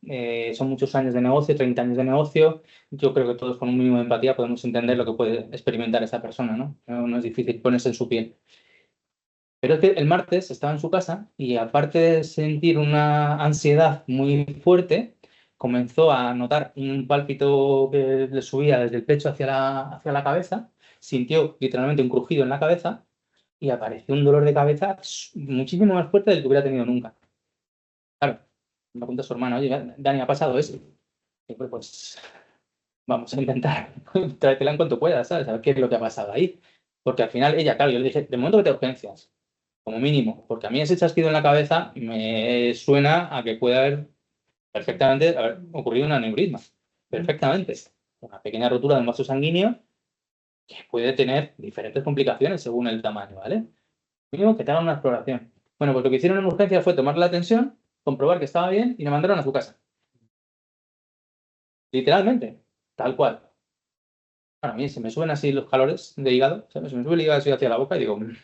son muchos años de negocio, 30 años de negocio. Yo creo que todos con un mínimo de empatía podemos entender lo que puede experimentar esa persona, ¿no? No es difícil ponerse en su piel. Pero es que el martes estaba en su casa y aparte de sentir una ansiedad muy fuerte, comenzó a notar un pálpito que le subía desde el pecho hacia la cabeza, sintió literalmente un crujido en la cabeza y apareció un dolor de cabeza muchísimo más fuerte del que hubiera tenido nunca. Claro, me pregunta su hermano, oye, Dani, ¿ha pasado eso? Y pues vamos a intentar tráetela en cuanto puedas, ¿sabes? A ver qué es lo que ha pasado ahí. Porque al final ella, claro, yo le dije, de momento que te urgencias como mínimo, porque a mí ese chasquido en la cabeza me suena a que puede haber ocurrido un aneurisma. Perfectamente. Una pequeña rotura de un vaso sanguíneo que puede tener diferentes complicaciones según el tamaño, ¿vale? Mínimo que te hagan una exploración. Bueno, pues lo que hicieron en urgencia fue tomar la tensión, comprobar que estaba bien y la mandaron a su casa. Literalmente, tal cual. Para mí se me suben así los calores de hígado, ¿sabes? Se me sube el hígado así hacia la boca y digo, me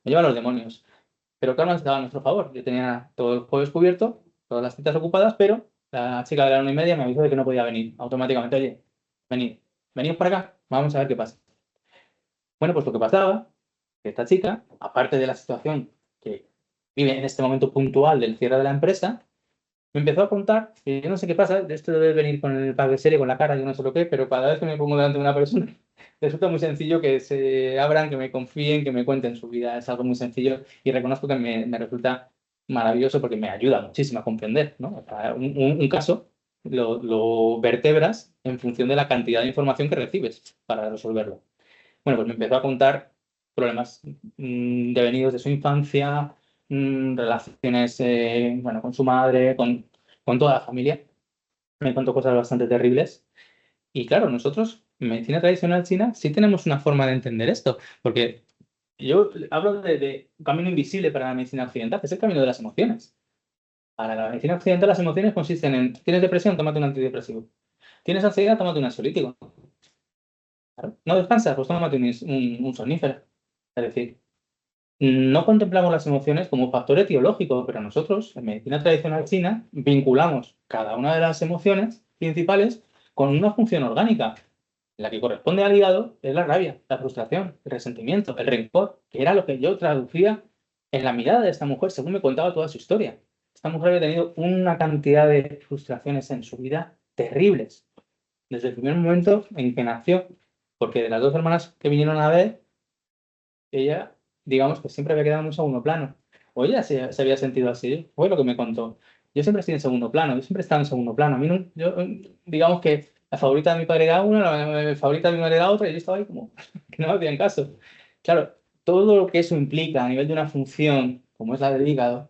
llevan los demonios. Pero Karma estaba a nuestro favor. Yo tenía todo el jueves cubierto, todas las citas ocupadas, pero la chica de la 1:30 me avisó de que no podía venir automáticamente. Oye, venid para acá, vamos a ver qué pasa. Bueno, pues lo que pasaba, que esta chica, aparte de la situación que vive en este momento puntual del cierre de la empresa, me empezó a contar que yo no sé qué pasa, de esto debe venir con el pack de serie, con la cara, yo no sé lo que, pero cada vez que me pongo delante de una persona, resulta muy sencillo que se abran, que me confíen, que me cuenten su vida. Es algo muy sencillo y reconozco que me resulta maravilloso porque me ayuda muchísimo a comprender, ¿no? O sea, un caso lo vertebras en función de la cantidad de información que recibes para resolverlo. Bueno, pues me empezó a contar problemas devenidos de su infancia, relaciones bueno, con su madre, con toda la familia. Me contó cosas bastante terribles. Y claro, nosotros, en medicina tradicional china, sí tenemos una forma de entender esto, porque yo hablo de un camino invisible para la medicina occidental, que es el camino de las emociones. Para la medicina occidental, las emociones consisten en, ¿tienes depresión? Tómate un antidepresivo. ¿Tienes ansiedad? Tómate un ansiolítico. Claro. ¿No descansas? Pues tómate un somnífero. Es decir, no contemplamos las emociones como factor etiológico, pero nosotros, en medicina tradicional china, vinculamos cada una de las emociones principales con una función orgánica. La que corresponde al hígado es la rabia, la frustración, el resentimiento, el rencor, que era lo que yo traducía en la mirada de esta mujer, según me contaba toda su historia. Esta mujer había tenido una cantidad de frustraciones en su vida terribles, desde el primer momento en que nació, porque de las dos hermanas que vinieron a ver, ella, digamos que siempre había quedado en un segundo plano. O ella se había sentido así, fue lo que me contó. Yo siempre estoy en segundo plano, yo siempre he estado en segundo plano. A mí digamos que la favorita de mi padre era una, la favorita de mi madre era otra, y yo estaba ahí como que no me hacían caso. Claro, todo lo que eso implica a nivel de una función, como es la del hígado,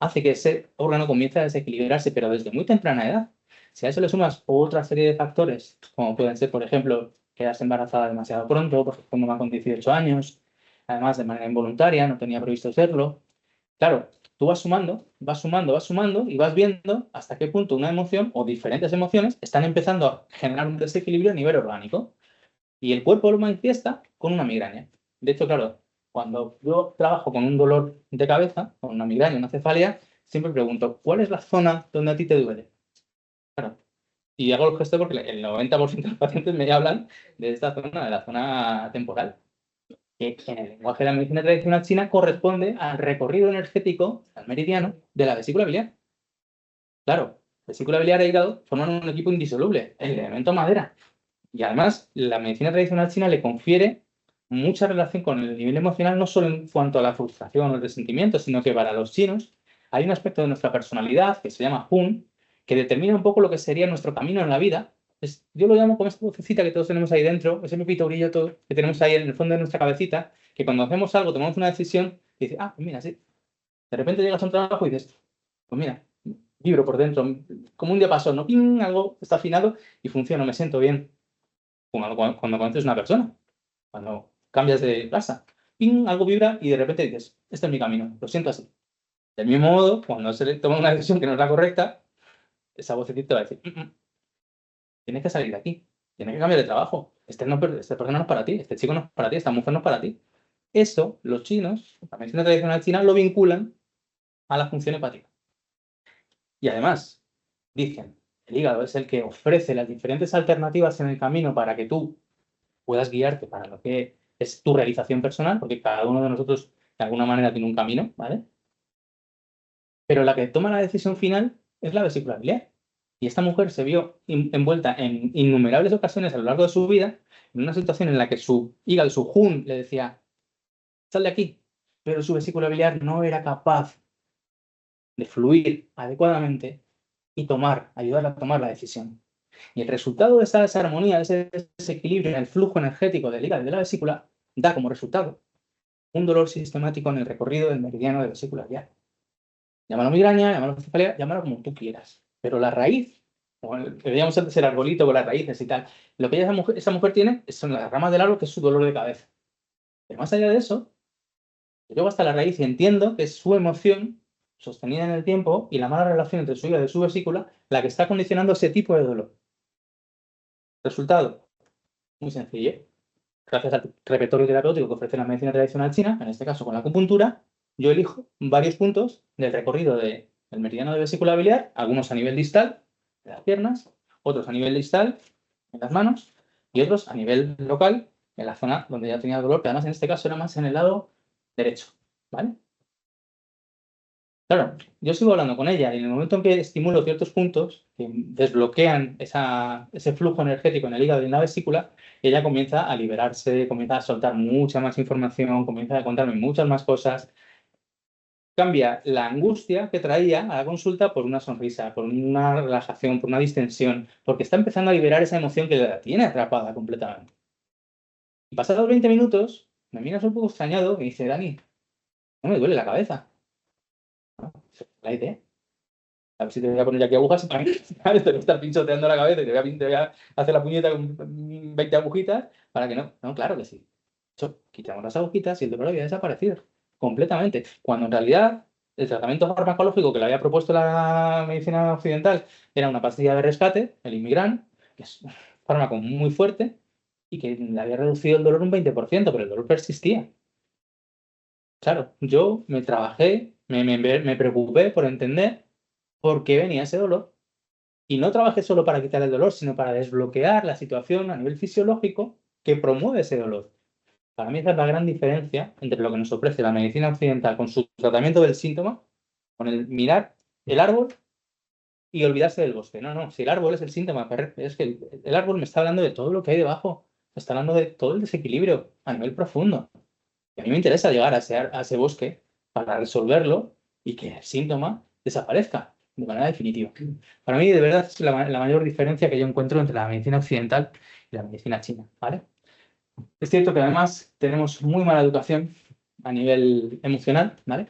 hace que ese órgano comience a desequilibrarse, pero desde muy temprana edad. Si a eso le sumas otra serie de factores, como pueden ser, por ejemplo, quedarse embarazada demasiado pronto, porque fue mamá con 18 años, además de manera involuntaria, no tenía previsto serlo. Claro, tú vas sumando, vas sumando, vas sumando y vas viendo hasta qué punto una emoción o diferentes emociones están empezando a generar un desequilibrio a nivel orgánico. Y el cuerpo lo manifiesta con una migraña. De hecho, claro, cuando yo trabajo con un dolor de cabeza, con una migraña, una cefalea, siempre pregunto, ¿cuál es la zona donde a ti te duele? Claro. Y hago el gesto porque el 90% de los pacientes me hablan de esta zona, de la zona temporal, que en el lenguaje de la medicina tradicional china corresponde al recorrido energético, al meridiano, de la vesícula biliar. Claro, vesícula biliar e hígado forman un equipo indisoluble, el elemento madera. Y además, la medicina tradicional china le confiere mucha relación con el nivel emocional, no solo en cuanto a la frustración o el resentimiento, sino que para los chinos hay un aspecto de nuestra personalidad que se llama Hun, que determina un poco lo que sería nuestro camino en la vida. Yo lo llamo como esa vocecita que todos tenemos ahí dentro, ese pepito brillo todo, que tenemos ahí en el fondo de nuestra cabecita, que cuando hacemos algo, tomamos una decisión, y dices, ah, pues mira, sí. De repente llegas a un trabajo y dices, pues mira, vibro por dentro, como un día pasó, ¿no? ¡Ping! Algo está afinado y funciona, me siento bien cuando conoces a una persona, cuando cambias de casa, ¡ping! Algo vibra y de repente dices, este es mi camino, lo siento así. Del mismo modo, cuando se toma una decisión que no es la correcta, esa vocecita te va a decir, tienes que salir de aquí, tienes que cambiar de trabajo, esta persona no es para ti, este chico no es para ti, esta mujer no es para ti. Eso, los chinos, la medicina tradicional china, lo vinculan a la función hepática. Y además, dicen, el hígado es el que ofrece las diferentes alternativas en el camino para que tú puedas guiarte para lo que es tu realización personal, porque cada uno de nosotros de alguna manera tiene un camino, ¿vale? Pero la que toma la decisión final es la vesícula biliar. Y esta mujer se vio envuelta en innumerables ocasiones a lo largo de su vida en una situación en la que su hígado, su Hun, le decía, sal de aquí, pero su vesícula biliar no era capaz de fluir adecuadamente y ayudarla a tomar la decisión. Y el resultado de esa desarmonía, de ese desequilibrio en el flujo energético del hígado y de la vesícula, da como resultado un dolor sistemático en el recorrido del meridiano de vesícula biliar. Llámalo migraña, llámalo cefalea, llámalo como tú quieras. Pero la raíz, como veíamos antes el arbolito con las raíces y tal, lo que esa mujer tiene son las ramas del árbol, que es su dolor de cabeza. Pero más allá de eso, yo llego hasta la raíz y entiendo que es su emoción sostenida en el tiempo y la mala relación entre su hígado y su vesícula la que está condicionando ese tipo de dolor. Resultado, muy sencillo. Gracias al repertorio terapéutico que ofrece la medicina tradicional china, en este caso con la acupuntura, yo elijo varios puntos del recorrido del meridiano de vesícula biliar, algunos a nivel distal, de las piernas, otros a nivel distal, en las manos, y otros a nivel local, en la zona donde ya tenía dolor, que además en este caso era más en el lado derecho. ¿Vale? Claro, yo sigo hablando con ella y en el momento en que estimulo ciertos puntos que desbloquean ese flujo energético en el hígado y en la vesícula, ella comienza a liberarse, comienza a soltar mucha más información, comienza a contarme muchas más cosas. Cambia la angustia que traía a la consulta por una sonrisa, por una relajación, por una distensión, porque está empezando a liberar esa emoción que la tiene atrapada completamente. Y pasados 20 minutos, me miras un poco extrañado y me dice, Dani, no me duele la cabeza. ¿No? La idea. A ver si te voy a poner aquí agujas para que ¿sabes? Te voy a estar pinchoteando la cabeza y te voy a hacer la puñeta con 20 agujitas para que no. No, claro que sí. De hecho, quitamos las agujitas y el dolor había desaparecido completamente. Cuando en realidad el tratamiento farmacológico que le había propuesto la medicina occidental era una pastilla de rescate, el Imigran, que es un fármaco muy fuerte y que le había reducido el dolor un 20%, pero el dolor persistía. Claro, yo me trabajé, me preocupé por entender por qué venía ese dolor. Y no trabajes solo para quitar el dolor, sino para desbloquear la situación a nivel fisiológico que promueve ese dolor. Para mí esa es la gran diferencia entre lo que nos ofrece la medicina occidental con su tratamiento del síntoma, con el mirar el árbol y olvidarse del bosque. No, no, si el árbol es el síntoma, es que el árbol me está hablando de todo lo que hay debajo, me está hablando de todo el desequilibrio a nivel profundo. Y a mí me interesa llegar a ese bosque para resolverlo y que el síntoma desaparezca de manera definitiva. Para mí, de verdad, es la mayor diferencia que yo encuentro entre la medicina occidental y la medicina china, ¿vale? Es cierto que además tenemos muy mala educación a nivel emocional, ¿vale?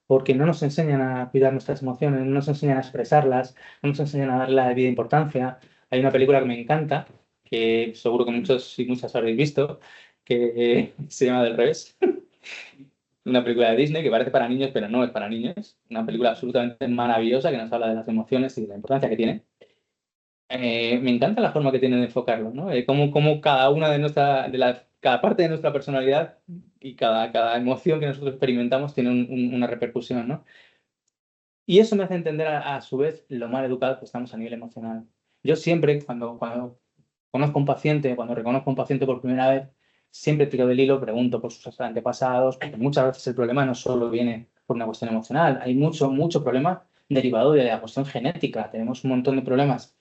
Porque no nos enseñan a cuidar nuestras emociones, no nos enseñan a expresarlas, no nos enseñan a darle la debida importancia. Hay una película que me encanta, que seguro que muchos y muchas habréis visto, que se llama Del revés. Una película de Disney que parece para niños, pero no es para niños. Una película absolutamente maravillosa que nos habla de las emociones y de la importancia que tiene. Me encanta la forma que tienen de enfocarlo, ¿no? Cómo cada una cada parte de nuestra personalidad y cada emoción que nosotros experimentamos tiene una repercusión, ¿no? Y eso me hace entender a su vez lo mal educados que estamos a nivel emocional. Yo siempre, cuando conozco a un paciente, cuando reconozco a un paciente por primera vez, siempre tiro del hilo, pregunto por sus antepasados, porque muchas veces el problema no solo viene por una cuestión emocional, hay mucho problema derivado de la cuestión genética. Tenemos un montón de problemas.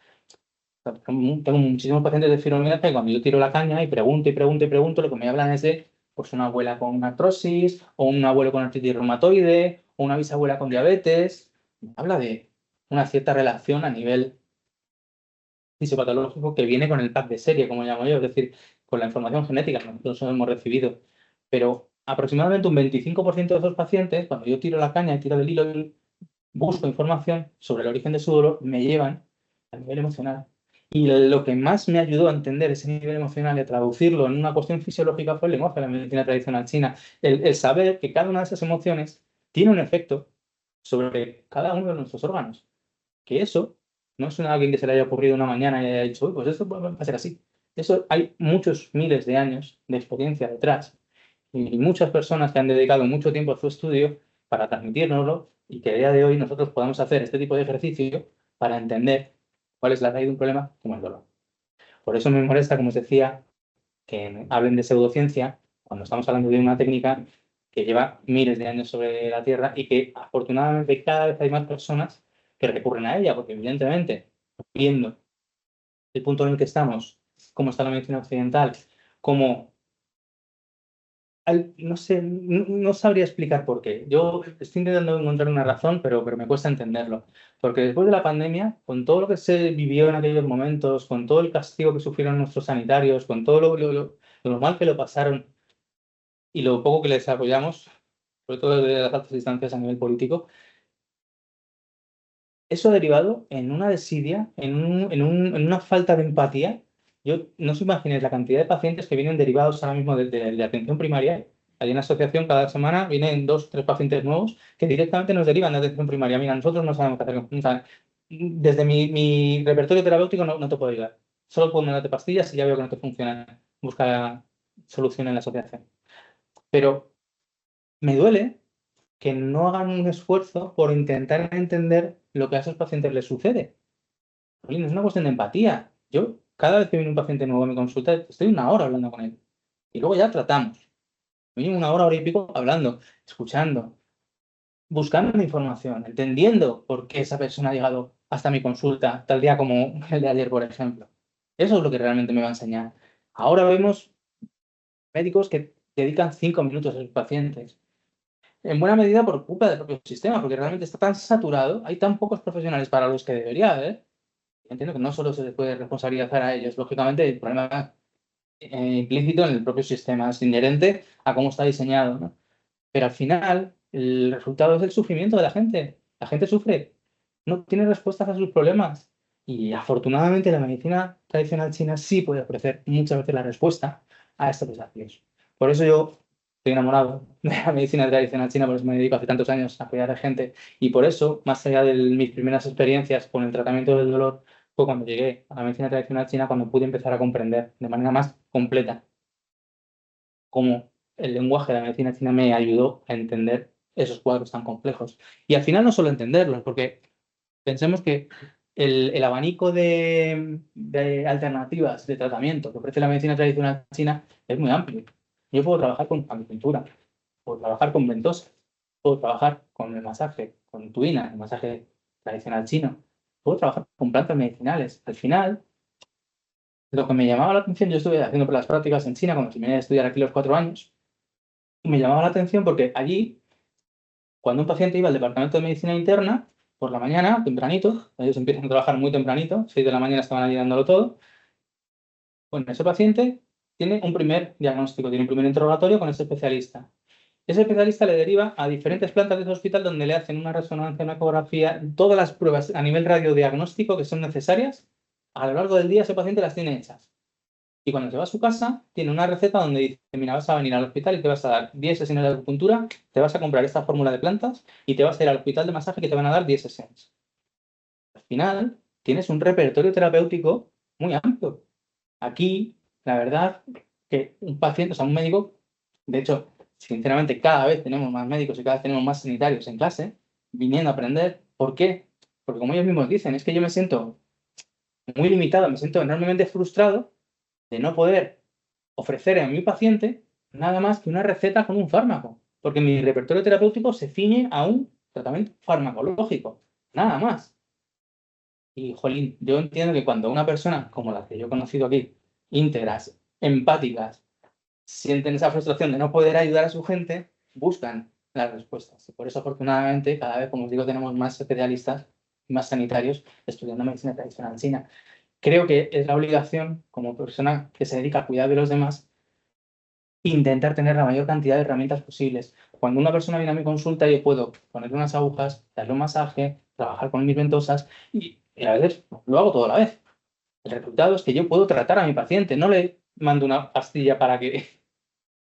Tengo muchísimos pacientes de fibromialgia y cuando yo tiro la caña y pregunto y pregunto y pregunto, lo que me hablan es de pues, una abuela con artrosis, o un abuelo con artritis reumatoide, o una bisabuela con diabetes. Me habla de una cierta relación a nivel fisiopatológico que viene con el pack de serie, como llamo yo, es decir, con la información genética que nosotros hemos recibido. Pero aproximadamente un 25% de esos pacientes, cuando yo tiro la caña y tiro del hilo y busco información sobre el origen de su dolor, me llevan a nivel emocional. Y lo que más me ayudó a entender ese nivel emocional y a traducirlo en una cuestión fisiológica fue el lenguaje de la medicina tradicional china. El saber que cada una de esas emociones tiene un efecto sobre cada uno de nuestros órganos. Que eso no es alguien que se le haya ocurrido una mañana y haya dicho, "Uy, pues esto va a ser así". Eso hay muchos miles de años de experiencia detrás y muchas personas que han dedicado mucho tiempo a su estudio para transmitírnoslo y que a día de hoy nosotros podamos hacer este tipo de ejercicio para entender cuál es la raíz de un problema como el dolor. Por eso me molesta, como os decía, que hablen de pseudociencia cuando estamos hablando de una técnica que lleva miles de años sobre la Tierra y que afortunadamente cada vez hay más personas que recurren a ella, porque evidentemente, viendo el punto en el que estamos, cómo está la medicina occidental, cómo no sé, no sabría explicar por qué. Yo estoy intentando encontrar una razón, pero me cuesta entenderlo. Porque después de la pandemia, con todo lo que se vivió en aquellos momentos, con todo el castigo que sufrieron nuestros sanitarios, con todo lo mal que lo pasaron y lo poco que les apoyamos, sobre todo desde las altas distancias a nivel político, eso ha derivado en una desidia, en una falta de empatía. Yo no os imaginéis la cantidad de pacientes que vienen derivados ahora mismo de atención primaria. Hay una asociación, cada semana vienen 2, 3 pacientes nuevos que directamente nos derivan de atención primaria. Mira, nosotros no sabemos qué hacer. O sea, desde mi repertorio terapéutico no te puedo ayudar. Solo puedo mandarte pastillas y ya veo que no te funciona. Busca solución en la asociación. Pero me duele que no hagan un esfuerzo por intentar entender lo que a esos pacientes les sucede. Jolín, es una cuestión de empatía. Yo, cada vez que viene un paciente nuevo a mi consulta, estoy una hora hablando con él. Y luego ya tratamos. Mínimo una hora, hora y pico hablando, escuchando, buscando información, entendiendo por qué esa persona ha llegado hasta mi consulta, tal día como el de ayer, por ejemplo. Eso es lo que realmente me va a enseñar. Ahora vemos médicos que dedican 5 minutos a sus pacientes. En buena medida por culpa del propio sistema, porque realmente está tan saturado, hay tan pocos profesionales para los que debería haber. Entiendo que no solo se les puede responsabilizar a ellos, lógicamente el problema implícito en el propio sistema, es inherente a cómo está diseñado, ¿no? Pero al final el resultado es el sufrimiento de la gente. La gente sufre, no tiene respuestas a sus problemas. Y afortunadamente la medicina tradicional china sí puede ofrecer muchas veces la respuesta a estos desafíos. Por eso yo estoy enamorado de la medicina tradicional china, por eso me dedico hace tantos años a apoyar a gente. Y por eso, más allá de mis primeras experiencias con el tratamiento del dolor, fue cuando llegué a la medicina tradicional china, cuando pude empezar a comprender de manera más completa cómo el lenguaje de la medicina china me ayudó a entender esos cuadros tan complejos. Y al final no solo entenderlos, porque pensemos que el abanico de alternativas de tratamiento que ofrece la medicina tradicional china es muy amplio. Yo puedo trabajar con acupuntura, puedo trabajar con ventosas, puedo trabajar con el masaje, con tuina, el masaje tradicional chino, puedo trabajar con plantas medicinales. Al final, lo que me llamaba la atención, yo estuve haciendo las prácticas en China cuando terminé de estudiar aquí los 4 años, y me llamaba la atención porque allí, cuando un paciente iba al departamento de medicina interna, por la mañana, tempranito, ellos empiezan a trabajar muy tempranito, 6 de la mañana estaban allí dándolo todo. Bueno, ese paciente tiene un primer diagnóstico, tiene un primer interrogatorio con ese especialista. Ese especialista le deriva a diferentes plantas de ese hospital donde le hacen una resonancia, una ecografía, todas las pruebas a nivel radiodiagnóstico que son necesarias. A lo largo del día ese paciente las tiene hechas. Y cuando se va a su casa, tiene una receta donde dice, mira, vas a venir al hospital y te vas a dar 10 sesiones de acupuntura, te vas a comprar esta fórmula de plantas y te vas a ir al hospital de masaje que te van a dar 10 sesiones. Al final, tienes un repertorio terapéutico muy amplio. Aquí, la verdad, que un paciente, o sea, un médico, de hecho, sinceramente, cada vez tenemos más médicos y cada vez tenemos más sanitarios en clase, viniendo a aprender. ¿Por qué? Porque como ellos mismos dicen, es que yo me siento muy limitado, me siento enormemente frustrado de no poder ofrecer a mi paciente nada más que una receta con un fármaco, porque mi repertorio terapéutico se ciñe a un tratamiento farmacológico, nada más. Y, jolín, yo entiendo que cuando una persona como la que yo he conocido aquí, íntegras, empáticas, sienten esa frustración de no poder ayudar a su gente, buscan las respuestas. Y por eso, afortunadamente, cada vez, como os digo, tenemos más especialistas, más sanitarios estudiando medicina tradicional china. Creo que es la obligación, como persona que se dedica a cuidar de los demás, intentar tener la mayor cantidad de herramientas posibles. Cuando una persona viene a mi consulta, yo puedo ponerle unas agujas, darle un masaje, trabajar con mis ventosas y a veces lo hago todo a la vez. El resultado es que yo puedo tratar a mi paciente, no le mando una pastilla para que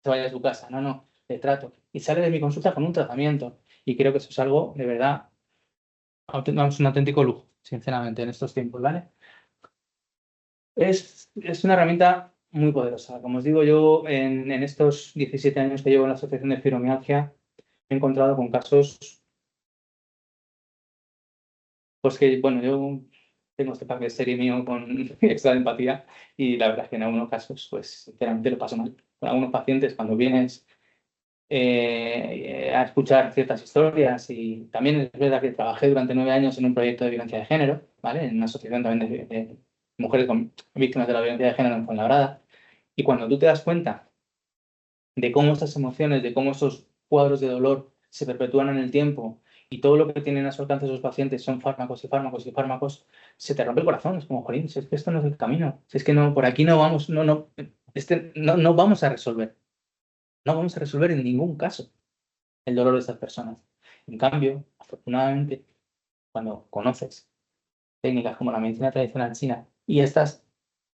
se vaya a su casa, no, no, le trato. Y sale de mi consulta con un tratamiento. Y creo que eso es algo de verdad, vamos, un auténtico lujo, sinceramente, en estos tiempos, ¿vale? Es una herramienta muy poderosa. Como os digo, yo en estos 17 años que llevo en la Asociación de Fibromialgia, me he encontrado con casos, pues que, bueno, yo tengo este pack de serie mío con extra de empatía y la verdad es que en algunos casos, pues, sinceramente lo paso mal. Con algunos pacientes, cuando vienes a escuchar ciertas historias y también es verdad que trabajé durante 9 años en un proyecto de violencia de género, ¿vale? En una asociación también de mujeres víctimas de la violencia de género en Fuenlabrada. Y cuando tú te das cuenta de cómo estas emociones, de cómo esos cuadros de dolor se perpetúan en el tiempo y todo lo que tienen a su alcance esos pacientes son fármacos y fármacos y fármacos, se te rompe el corazón. Es como, jolín, si es que esto no es el camino, si es que no, por aquí no vamos, no vamos a resolver, no vamos a resolver en ningún caso el dolor de estas personas. En cambio, afortunadamente, cuando conoces técnicas como la medicina tradicional china y estás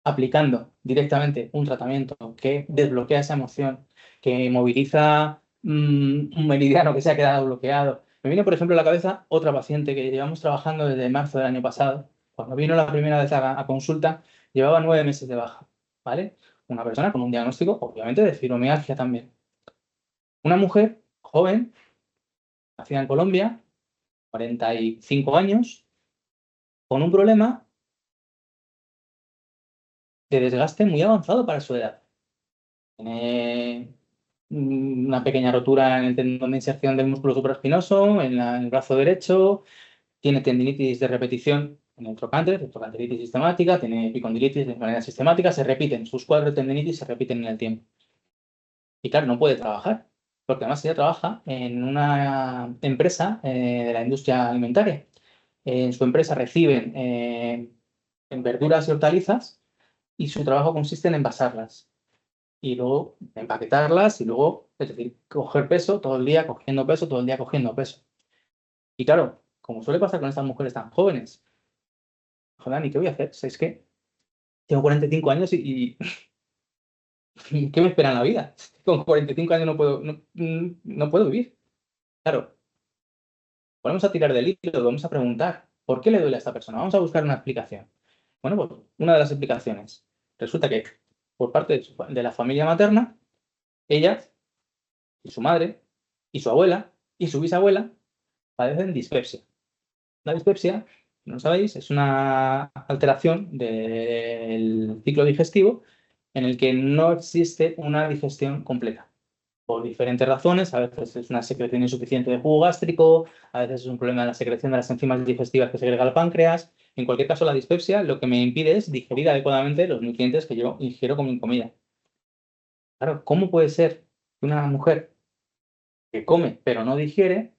aplicando directamente un tratamiento que desbloquea esa emoción, que moviliza un meridiano que se ha quedado bloqueado. Me viene, por ejemplo, a la cabeza otra paciente que llevamos trabajando desde marzo del año pasado. Cuando vino la primera vez a consulta, llevaba 9 meses de baja, ¿vale? Una persona con un diagnóstico, obviamente, de fibromialgia también. Una mujer joven, nacida en Colombia, 45 años, con un problema de desgaste muy avanzado para su edad. Tiene una pequeña rotura en el tendón de inserción del músculo supraespinoso, en el brazo derecho, tiene tendinitis de repetición en el trocánter, trochanteritis sistemática, tiene epicondilitis de manera sistemática, se repiten, sus cuadros de tendinitis se repiten en el tiempo. Y claro, no puede trabajar, porque además ella trabaja en una empresa de la industria alimentaria. En su empresa reciben en verduras y hortalizas y su trabajo consiste en envasarlas y luego empaquetarlas y luego, es decir, coger peso todo el día, cogiendo peso, todo el día cogiendo peso. Y claro, como suele pasar con estas mujeres tan jóvenes, joder, ¿y qué voy a hacer? Si es que tengo 45 años y ¿qué me espera en la vida? Con 45 años no puedo vivir. Claro, ponemos a tirar del hilo, vamos a preguntar, ¿por qué le duele a esta persona? Vamos a buscar una explicación. Bueno, pues una de las explicaciones. Resulta que por parte de la familia materna, ella y su madre y su abuela y su bisabuela padecen dispepsia. La dispepsia no lo sabéis, es una alteración del ciclo digestivo en el que no existe una digestión completa. Por diferentes razones, a veces es una secreción insuficiente de jugo gástrico, a veces es un problema de la secreción de las enzimas digestivas que segrega el páncreas. En cualquier caso, la dispepsia lo que me impide es digerir adecuadamente los nutrientes que yo ingiero con mi comida. Claro, ¿cómo puede ser que una mujer que come pero no digiere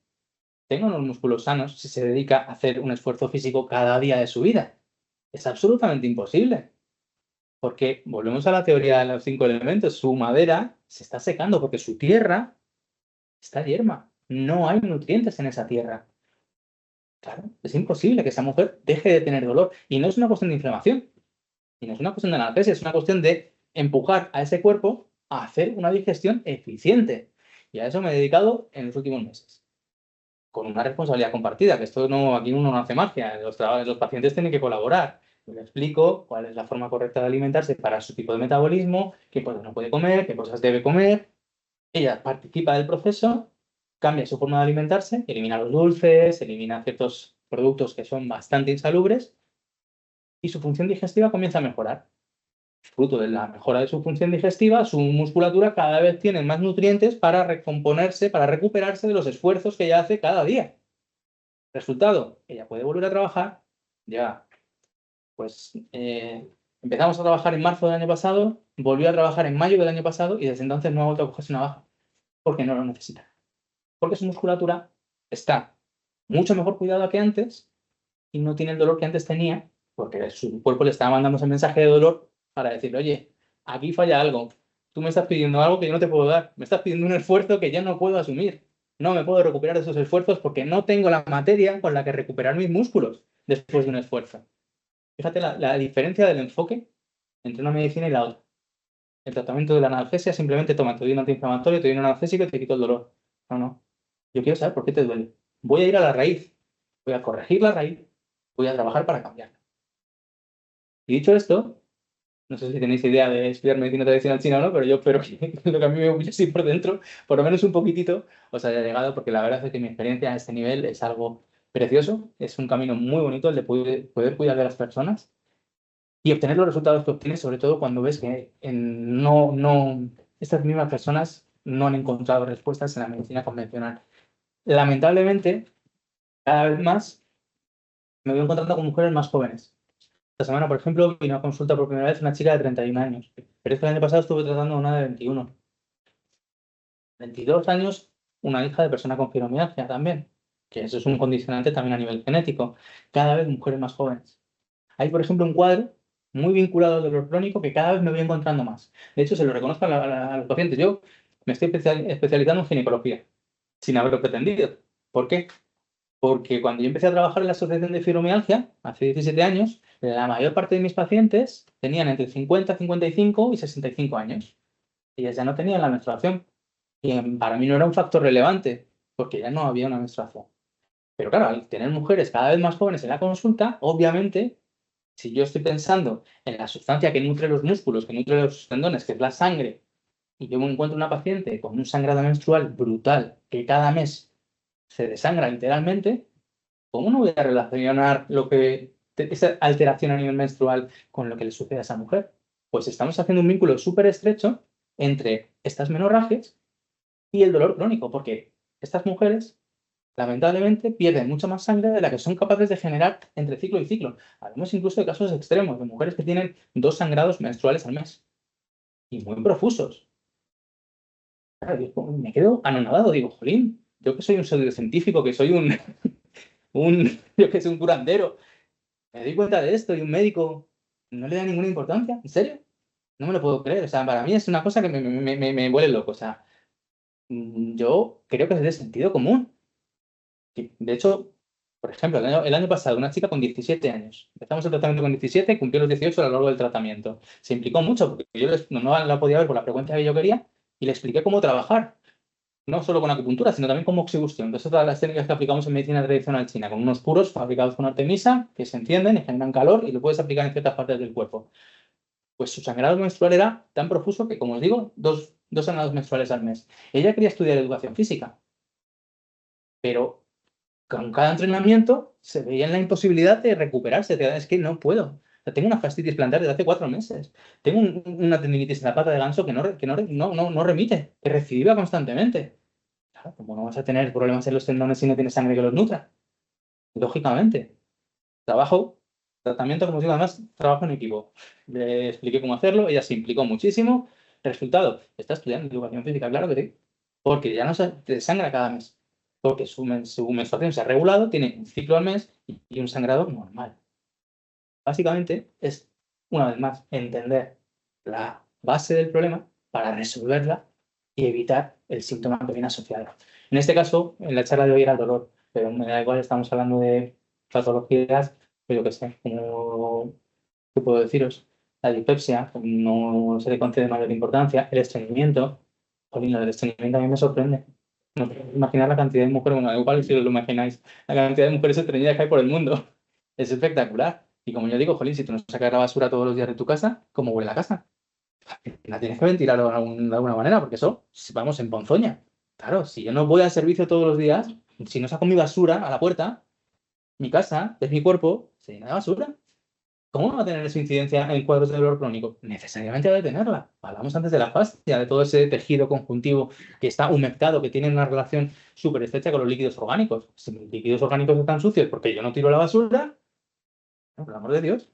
tenga unos músculos sanos si se dedica a hacer un esfuerzo físico cada día de su vida? Es absolutamente imposible, porque volvemos a la teoría de los 5 elementos. Su madera se está secando porque su tierra está yerma. No hay nutrientes en esa tierra. Claro, es imposible que esa mujer deje de tener dolor. Y no es una cuestión de inflamación, y no es una cuestión de analgesia, es una cuestión de empujar a ese cuerpo a hacer una digestión eficiente. Y a eso me he dedicado en los últimos meses, con una responsabilidad compartida, que esto no, aquí uno no hace magia, los pacientes tienen que colaborar. Yo le explico cuál es la forma correcta de alimentarse para su tipo de metabolismo, qué cosas no puede comer, qué cosas debe comer. Ella participa del proceso, cambia su forma de alimentarse, elimina los dulces, elimina ciertos productos que son bastante insalubres y su función digestiva comienza a mejorar. Fruto de la mejora de su función digestiva, su musculatura cada vez tiene más nutrientes para recomponerse, para recuperarse de los esfuerzos que ella hace cada día. Resultado, ella puede volver a trabajar. Ya, pues empezamos a trabajar en marzo del año pasado, volvió a trabajar en mayo del año pasado y desde entonces no ha vuelto a cogerse una baja, porque no lo necesita. Porque su musculatura está mucho mejor cuidada que antes y no tiene el dolor que antes tenía, porque su cuerpo le estaba mandando ese mensaje de dolor para decirle, oye, aquí falla algo, tú me estás pidiendo algo que yo no te puedo dar, me estás pidiendo un esfuerzo que ya no puedo asumir, no me puedo recuperar de esos esfuerzos porque no tengo la materia con la que recuperar mis músculos después de un esfuerzo. Fíjate la diferencia del enfoque entre una medicina y la otra. El tratamiento de la analgesia simplemente toma, te doy un antiinflamatorio, te doy un analgésico y te quito el dolor. No, no. Yo quiero saber por qué te duele. Voy a ir a la raíz. Voy a corregir la raíz. Voy a trabajar para cambiarla. Y dicho esto, no sé si tenéis idea de estudiar medicina tradicional china o no, pero yo espero que lo que a mí me gusta así por dentro, por lo menos un poquitito, os haya llegado, porque la verdad es que mi experiencia a este nivel es algo precioso. Es un camino muy bonito el de poder cuidar de las personas y obtener los resultados que obtienes, sobre todo cuando ves que estas mismas personas no han encontrado respuestas en la medicina convencional. Lamentablemente, cada vez más me voy encontrando con mujeres más jóvenes. Esta semana, por ejemplo, vino a consulta por primera vez una chica de 31 años, pero es que el año pasado estuve tratando a una de 21. 22 años, una hija de persona con fibromialgia también, que eso es un condicionante también a nivel genético. Cada vez mujeres más jóvenes. Hay, por ejemplo, un cuadro muy vinculado al dolor crónico que cada vez me voy encontrando más. De hecho, se lo reconozco a los pacientes. Yo me estoy especializando en ginecología, sin haberlo pretendido. ¿Por qué? Porque cuando yo empecé a trabajar en la Asociación de Fibromialgia, hace 17 años, la mayor parte de mis pacientes tenían entre 50, 55 y 65 años. Ellas ya no tenían la menstruación. Y para mí no era un factor relevante, porque ya no había una menstruación. Pero claro, al tener mujeres cada vez más jóvenes en la consulta, obviamente si yo estoy pensando en la sustancia que nutre los músculos, que nutre los tendones, que es la sangre, y yo me encuentro una paciente con un sangrado menstrual brutal, que cada mes se desangra literalmente, ¿cómo no voy a relacionar esa alteración a nivel menstrual con lo que le sucede a esa mujer? Pues estamos haciendo un vínculo súper estrecho entre estas menorragias y el dolor crónico, porque estas mujeres lamentablemente pierden mucha más sangre de la que son capaces de generar entre ciclo y ciclo. Hablamos incluso de casos extremos, de mujeres que tienen 2 sangrados menstruales al mes y muy profusos. Claro, yo me quedo anonadado, digo, jolín, yo que soy un pseudocientífico, que soy yo que soy un curandero, me doy cuenta de esto y un médico no le da ninguna importancia, ¿en serio? No me lo puedo creer, o sea, para mí es una cosa que me vuelve loco, o sea, yo creo que es de sentido común. Sí, de hecho, por ejemplo, el año pasado, una chica con 17 años. Empezamos el tratamiento con 17, cumplió los 18 a lo largo del tratamiento. Se implicó mucho porque yo no la podía ver por la frecuencia que yo quería y le expliqué cómo trabajar, no solo con acupuntura, sino también con moxibustión. Entonces, todas las técnicas que aplicamos en medicina tradicional china, con unos puros fabricados con artemisa que se encienden y generan calor y lo puedes aplicar en ciertas partes del cuerpo. Pues su sangrado menstrual era tan profuso que, como os digo, dos sangrados menstruales al mes. Ella quería estudiar educación física, pero con cada entrenamiento se veía en la imposibilidad de recuperarse. Es que no puedo. O sea, tengo una fascitis plantar desde hace 4 meses. Tengo una tendinitis en la pata de ganso que no remite, que recidiva constantemente. Claro, ¿cómo no vas a tener problemas en los tendones si no tienes sangre que los nutra? Lógicamente. Tratamiento, como os digo, además, trabajo en equipo. Le expliqué cómo hacerlo, ella se implicó muchísimo. Resultado, está estudiando educación física, claro que sí. Porque ya no se desangra cada mes. Porque su menstruación se ha regulado, tiene un ciclo al mes y un sangrado normal. Básicamente es, una vez más, entender la base del problema para resolverla y evitar el síntoma que viene asociado. En este caso, en la charla de hoy era el dolor, pero me da igual, estamos hablando de patologías, pues yo qué sé, como, ¿qué puedo deciros? La dispepsia, no se le concede mayor importancia, el estreñimiento, jolín, lo del estreñimiento a mí me sorprende. No puedo imaginar la cantidad de mujeres, bueno, igual si os lo imagináis, la cantidad de mujeres estreñidas que hay por el mundo. Es espectacular. Y como yo digo, jolín, si tú no sacas la basura todos los días de tu casa, ¿cómo huele la casa? La tienes que ventilar de alguna manera, porque eso, vamos, en ponzoña. Claro, si yo no voy al servicio todos los días, si no saco mi basura a la puerta, mi casa, es mi cuerpo, se llena de basura. ¿Cómo va a tener esa incidencia en cuadros de dolor crónico? Necesariamente ha de tenerla. Hablamos antes de la fascia, de todo ese tejido conjuntivo que está humectado, que tiene una relación súper estrecha con los líquidos orgánicos. Si mis líquidos orgánicos están sucios porque yo no tiro la basura, por el amor de Dios.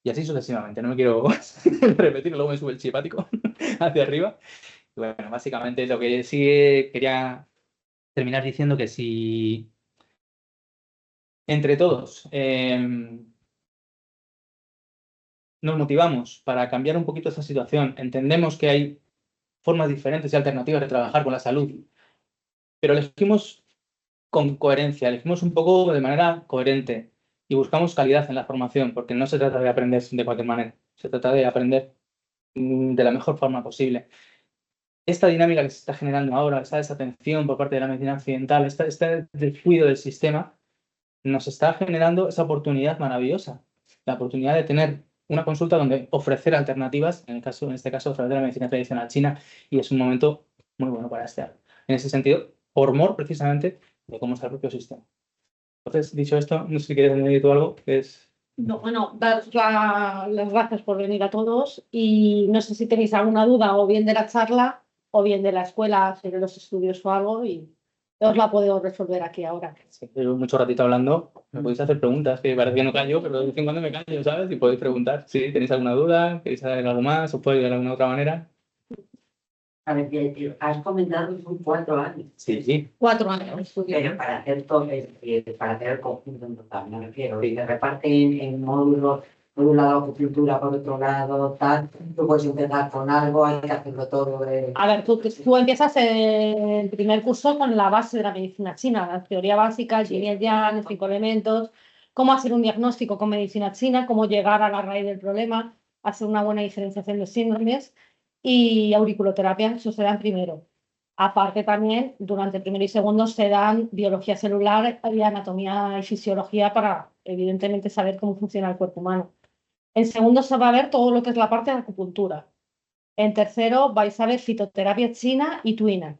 Y así sucesivamente. No me quiero repetir, luego me sube el chipático hacia arriba. Y bueno, básicamente lo que sí quería terminar diciendo que si entre todos nos motivamos para cambiar un poquito esa situación, entendemos que hay formas diferentes y alternativas de trabajar con la salud, pero elegimos con coherencia, elegimos un poco de manera coherente y buscamos calidad en la formación, porque no se trata de aprender de cualquier manera, se trata de aprender de la mejor forma posible. Esta dinámica que se está generando ahora, esta desatención por parte de la medicina occidental, este descuido del sistema, nos está generando esa oportunidad maravillosa, la oportunidad de tener una consulta donde ofrecer alternativas, en este caso, a través de la medicina tradicional china, y es un momento muy bueno para estar. En ese sentido, por mor precisamente de cómo está el propio sistema. Entonces, dicho esto, no sé si quieres añadir tú algo, que es... No, bueno, daros las gracias por venir a todos y no sé si tenéis alguna duda o bien de la charla o bien de la escuela sobre los estudios o algo y os la puedo resolver aquí ahora. Sí, llevo mucho ratito hablando, me podéis hacer preguntas, que parece que no callo, pero de vez en cuando me callo, ¿sabes? Y podéis preguntar si tenéis alguna duda, queréis saber algo más, os puedo ayudar de alguna otra manera. A ver, has comentado que son 4 años. Sí, sí. 4 años de estudio. Pero para hacer todo, para hacer el conjunto en total, me refiero. Y se reparten en módulos, por un lado acupuntura, por otro lado tal. Tú puedes empezar con algo, hay que hacerlo todo. A ver, tú empiezas el primer curso con la base de la medicina china, la teoría básica, el yin y el yang, los 5 elementos, cómo hacer un diagnóstico con medicina china, cómo llegar a la raíz del problema, hacer una buena diferenciación de síndromes y auriculoterapia, eso se dan primero. Aparte también, durante el primero y segundo se dan biología celular y anatomía y fisiología para, evidentemente, saber cómo funciona el cuerpo humano. En segundo se va a ver todo lo que es la parte de acupuntura. En tercero vais a ver fitoterapia china y tuina.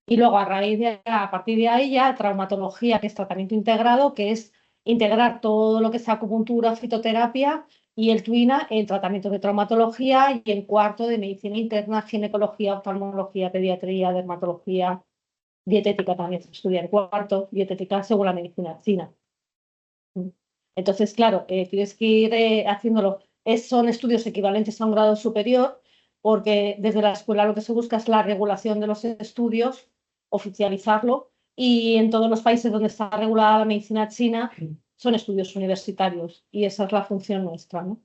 Y luego a partir de ahí ya traumatología, que es tratamiento integrado, que es integrar todo lo que es acupuntura, fitoterapia y el tuina en tratamiento de traumatología y en cuarto de medicina interna, ginecología, oftalmología, pediatría, dermatología, dietética también se estudia en cuarto, dietética según la medicina china. Entonces, claro, tienes que ir haciéndolo. Son estudios equivalentes a un grado superior porque desde la escuela lo que se busca es la regulación de los estudios, oficializarlo, y en todos los países donde está regulada la medicina china son estudios universitarios y esa es la función nuestra, ¿no?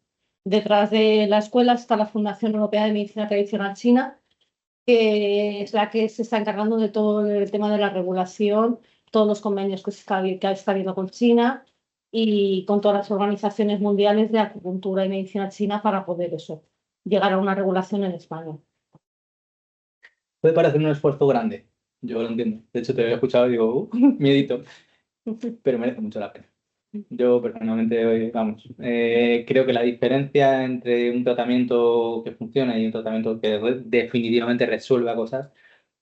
Detrás de la escuela está la Fundación Europea de Medicina Tradicional China, que es la que se está encargando de todo el tema de la regulación, todos los convenios que está habiendo con China y con todas las organizaciones mundiales de acupuntura y medicina china para poder eso, llegar a una regulación en España. Puede parecer un esfuerzo grande, yo lo entiendo. De hecho, te había escuchado y digo, miedito, pero merece mucho la pena. Yo personalmente, vamos, creo que la diferencia entre un tratamiento que funciona y un tratamiento que definitivamente resuelva cosas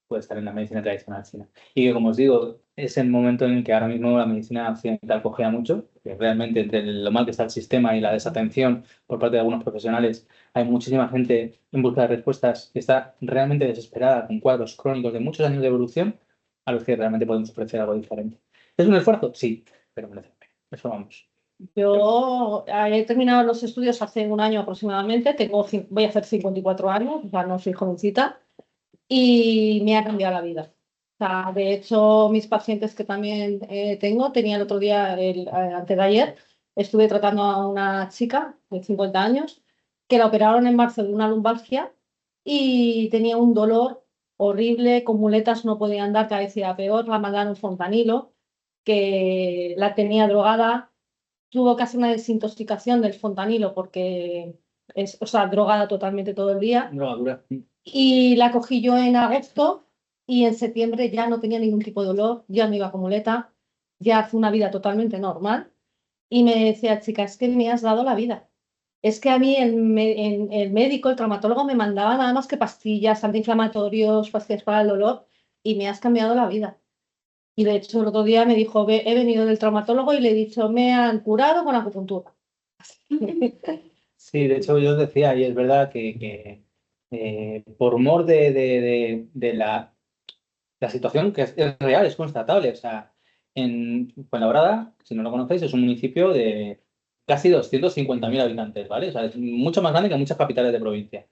puede estar en la medicina tradicional china. Y que, como os digo, es el momento en el que ahora mismo la medicina occidental cogea mucho, que realmente entre lo mal que está el sistema y la desatención por parte de algunos profesionales, hay muchísima gente en busca de respuestas que está realmente desesperada con cuadros crónicos de muchos años de evolución a los que realmente podemos ofrecer algo diferente. ¿Es un esfuerzo? Sí, pero merece la pena. Eso vamos. Yo he terminado los estudios hace un año aproximadamente, voy a hacer 54 años, o sea, no soy jovencita, y me ha cambiado la vida. O sea, de hecho, mis pacientes que también tenía el otro día, antes de ayer, estuve tratando a una chica de 50 años que la operaron en marzo de una lumbalgia y tenía un dolor horrible, con muletas no podía andar, cada vez era peor, la mandaron fontanilo, que la tenía drogada, tuvo que hacer una desintoxicación del fontanilo porque es, o sea, drogada totalmente todo el día. Drogadura. Y la cogí yo en agosto y en septiembre ya no tenía ningún tipo de dolor, ya no iba con muleta, ya hace una vida totalmente normal. Y me decía, chica, es que me has dado la vida. Es que a mí el médico, el traumatólogo, me mandaba nada más que pastillas, antiinflamatorios, pastillas para el dolor y me has cambiado la vida. Y de hecho el otro día me dijo, he venido del traumatólogo y le he dicho, me han curado con acupuntura. Sí, de hecho yo os decía, y es verdad que por mor de la situación que es real, es constatable. O sea, en Fuenlabrada, si no lo conocéis, es un municipio de casi 250.000 habitantes, ¿vale? O sea, es mucho más grande que muchas capitales de provincia.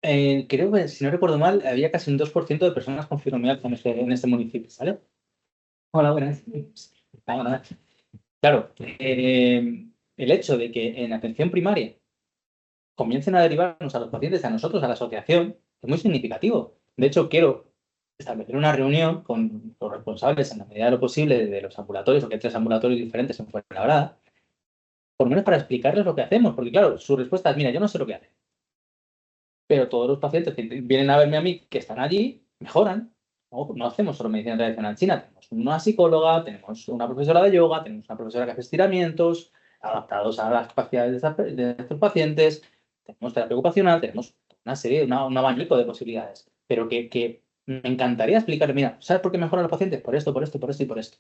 Creo que, si no recuerdo mal, había casi un 2% de personas con fibromialgia en este municipio, ¿vale? Hola, buenas. Hola. Claro, el hecho de que en atención primaria comiencen a derivarnos a los pacientes, a nosotros, a la asociación, es muy significativo. De hecho, quiero establecer una reunión con los responsables, en la medida de lo posible, de los ambulatorios, porque hay 3 ambulatorios diferentes en Fuenlabrada, por lo menos para explicarles lo que hacemos, porque claro, su respuesta es, mira, yo no sé lo que hace, pero todos los pacientes que vienen a verme a mí, que están allí, mejoran. No hacemos solo medicina tradicional china, tenemos una psicóloga, tenemos una profesora de yoga, tenemos una profesora que hace estiramientos adaptados a las capacidades de estos pacientes, tenemos terapia ocupacional, tenemos una serie, un abanico de posibilidades, pero que me encantaría explicarle, mira, ¿sabes por qué mejoran los pacientes? Por esto, por esto, por esto y por esto.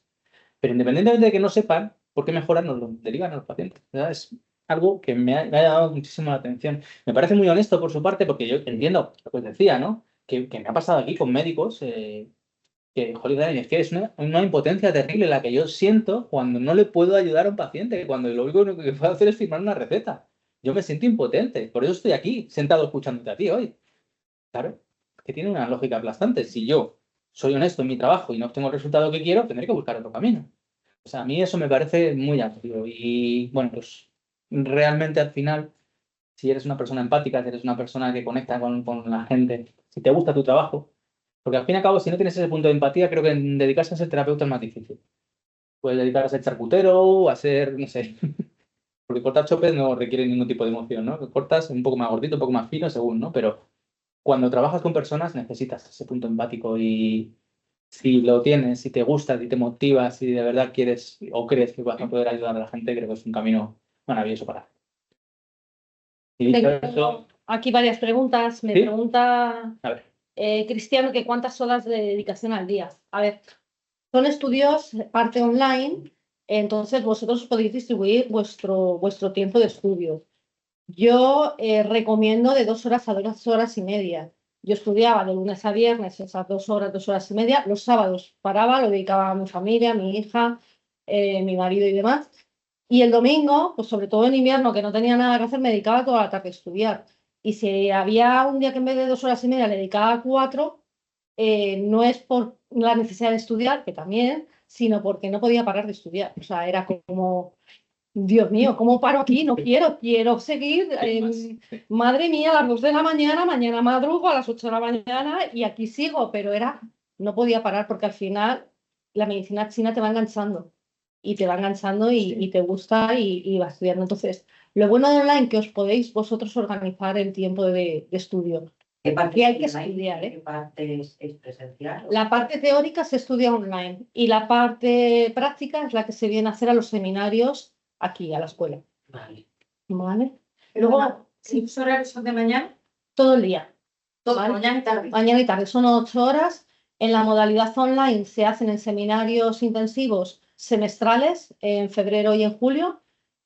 Pero independientemente de que no sepan por qué mejoran, nos lo derivan a los pacientes. ¿Verdad? Es algo que me ha llamado muchísimo la atención. Me parece muy honesto por su parte, porque yo entiendo lo que os decía, ¿no? Que me ha pasado aquí con médicos, que, joder, Dani, es que es una impotencia terrible la que yo siento cuando no le puedo ayudar a un paciente, cuando lo único que puedo hacer es firmar una receta. Yo me siento impotente, por eso estoy aquí, sentado escuchándote a ti hoy. Claro, que tiene una lógica aplastante. Si yo soy honesto en mi trabajo y no obtengo el resultado que quiero, tendré que buscar otro camino. O sea, a mí eso me parece muy amplio. Y bueno, pues realmente al final, si eres una persona empática, si eres una persona que conecta con la gente, si te gusta tu trabajo, porque al fin y al cabo, si no tienes ese punto de empatía, creo que dedicarse a ser terapeuta es más difícil. Puedes dedicar a ser charcutero, a ser, no sé, porque cortar chopes no requiere ningún tipo de emoción, ¿no? Cortas un poco más gordito, un poco más fino, según, ¿no? Pero cuando trabajas con personas necesitas ese punto empático y si lo tienes, si te gusta, si te motiva, si de verdad quieres o crees que vas a poder ayudar a la gente, creo que es un camino maravilloso para hacer. Y dicho Tengo eso, aquí varias preguntas. Me ¿sí? pregunta A ver, Cristiano que cuántas horas de dedicación al día. A ver, son estudios parte online, entonces vosotros podéis distribuir vuestro tiempo de estudio. Yo recomiendo de 2 horas a 2 horas y media. Yo estudiaba de lunes a viernes esas 2 horas, 2 horas y media. Los sábados paraba, lo dedicaba a mi familia, a mi hija, mi marido y demás. Y el domingo, pues sobre todo en invierno, que no tenía nada que hacer, me dedicaba toda la tarde a estudiar. Y si había un día que en vez de 2 horas y media le dedicaba 4, no es por la necesidad de estudiar, que también, sino porque no podía parar de estudiar. O sea, era como, Dios mío, ¿cómo paro aquí? No quiero seguir. Madre mía, a las 2 de la mañana, mañana madrugo a las 8 de la mañana y aquí sigo, pero no podía parar porque al final la medicina china te va enganchando y te va enganchando y te gusta y vas estudiando. Entonces, lo bueno de online que os podéis vosotros organizar el tiempo de estudio. ¿Qué parte Aquí hay que es online? estudiar, ¿eh? ¿Qué parte es presencial? La parte teórica se estudia online y la parte práctica es la que se viene a hacer a los seminarios aquí, a la escuela. Vale. ¿Vale? Luego, Luego, si los horarios son de mañana, todo el día. todo ¿vale? mañana y tarde. Mañana y tarde son 8 horas En la modalidad online se hacen en seminarios intensivos semestrales en febrero y en julio,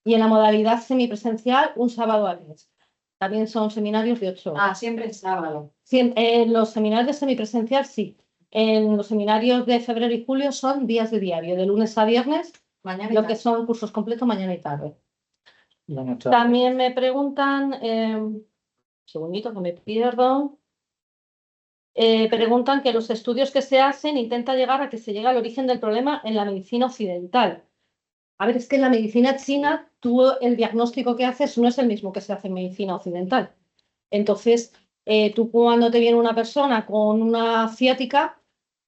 y en la modalidad semipresencial un sábado al mes. También son seminarios de 8 horas. Siempre el sábado. En los seminarios de semipresencial sí. En los seminarios de febrero y julio son días de diario, de lunes a viernes, Mañana y lo que tarde. son cursos completos mañana y tarde. La noche. También me preguntan, un segundito que me pierdo. Preguntan que los estudios que se hacen intenta llegar a que se llegue al origen del problema en la medicina occidental. A ver, es que en la medicina china tú el diagnóstico que haces no es el mismo que se hace en medicina occidental. Entonces, tú cuando te viene una persona con una ciática,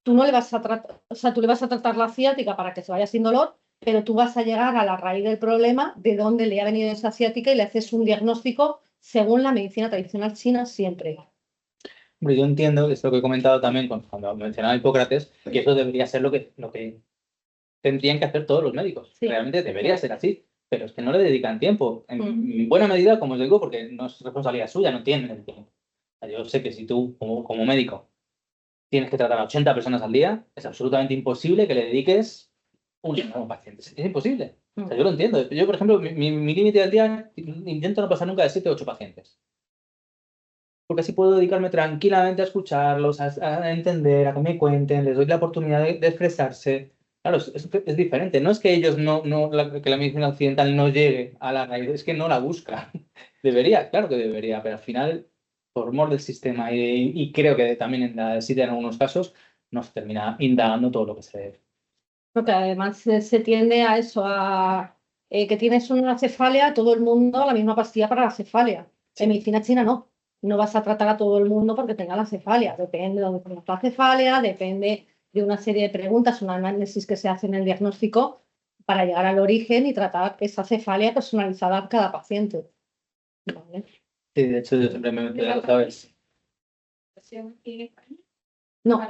tú no le vas a tratar, o sea, tú le vas a tratar la ciática para que se vaya sin dolor, pero tú vas a llegar a la raíz del problema, de dónde le ha venido esa ciática y le haces un diagnóstico según la medicina tradicional china siempre. Hombre, yo entiendo, que es lo que he comentado también cuando mencionaba a Hipócrates, que eso debería ser lo que tendrían que hacer todos los médicos. Sí. Realmente debería ser así, pero es que no le dedican tiempo. Mm. En buena medida, como os digo, porque no es responsabilidad suya, no tienen el tiempo. O sea, yo sé que si tú, como médico, tienes que tratar a 80 personas al día, es absolutamente imposible que le dediques un día a un paciente. Es imposible. O sea, yo lo entiendo. Yo, por ejemplo, mi límite al día, intento no pasar nunca de 7 o 8 pacientes. Porque así puedo dedicarme tranquilamente a escucharlos, a entender, a que me cuenten, les doy la oportunidad de expresarse. Claro, es diferente. No es que ellos que la medicina occidental no llegue a la raíz, es que no la busca. Debería, claro que debería, pero al final, por mor del sistema y creo que también en la SIDA en algunos casos, no se termina indagando todo lo que se debe. Porque además se tiende a eso, a que tienes una cefalia, todo el mundo la misma pastilla para la cefalia. Sí. En medicina china no. No vas a tratar a todo el mundo porque tenga la cefalia. Depende de dónde tengas la cefalia, depende de una serie de preguntas, un análisis que se hace en el diagnóstico para llegar al origen y tratar esa cefalia personalizada a cada paciente. ¿Vale? Sí, de hecho, yo siempre me meto, ya lo sabes. No,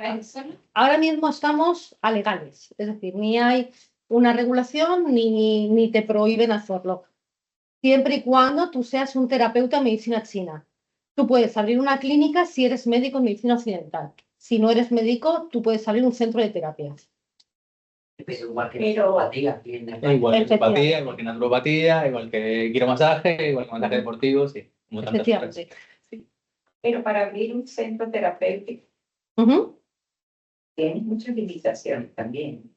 ahora mismo estamos a legales, es decir, ni hay una regulación ni te prohíben hacerlo. Siempre y cuando tú seas un terapeuta en medicina china. Tú puedes abrir una clínica si eres médico en medicina occidental. Si no eres médico, tú puedes abrir un centro de terapias. Pues igual que naturopatía. Igual que osteopatía, igual que naturopatía, igual que quiromasaje, igual que masaje deportivo, sí, como tantas otras. Efectivamente. Sí. Pero para abrir un centro terapéutico Ujú. tienes muchas limitaciones también.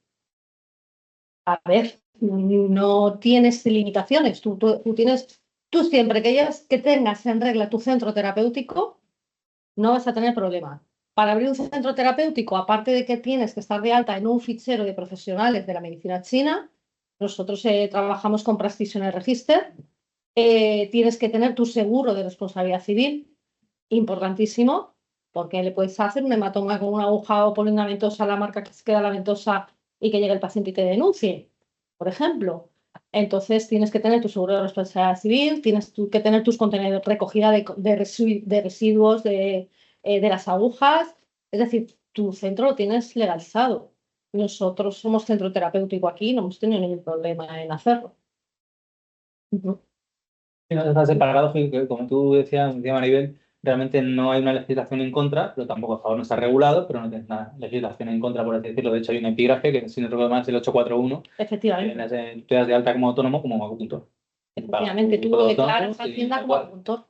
A ver, no tienes limitaciones. Tú siempre que tengas en regla tu centro terapéutico, no vas a tener problema. Para abrir un centro terapéutico, aparte de que tienes que estar de alta en un fichero de profesionales de la medicina china, nosotros trabajamos con Practitioner Register, tienes que tener tu seguro de responsabilidad civil, importantísimo, porque le puedes hacer un hematoma con una aguja o poner una ventosa a la marca que se queda la ventosa y que llegue el paciente y te denuncie, por ejemplo. Entonces tienes que tener tu seguro de responsabilidad civil, tienes que tener tus contenedores, recogida de residuos de las agujas, es decir, tu centro lo tienes legalizado. Nosotros somos centro terapéutico aquí, no hemos tenido ningún problema en hacerlo. Ujú. Sí, no está separado, que como tú decías, Maribel, realmente no hay una legislación en contra, pero tampoco a favor no está regulado, pero no tienes una legislación en contra, por así decirlo. De hecho, hay un epígrafe que, si no recuerdo mal, es el 841, que Efectivamente. te das de alta como autónomo, como acupuntor. Efectivamente, tú lo declaras a Hacienda como acupuntor.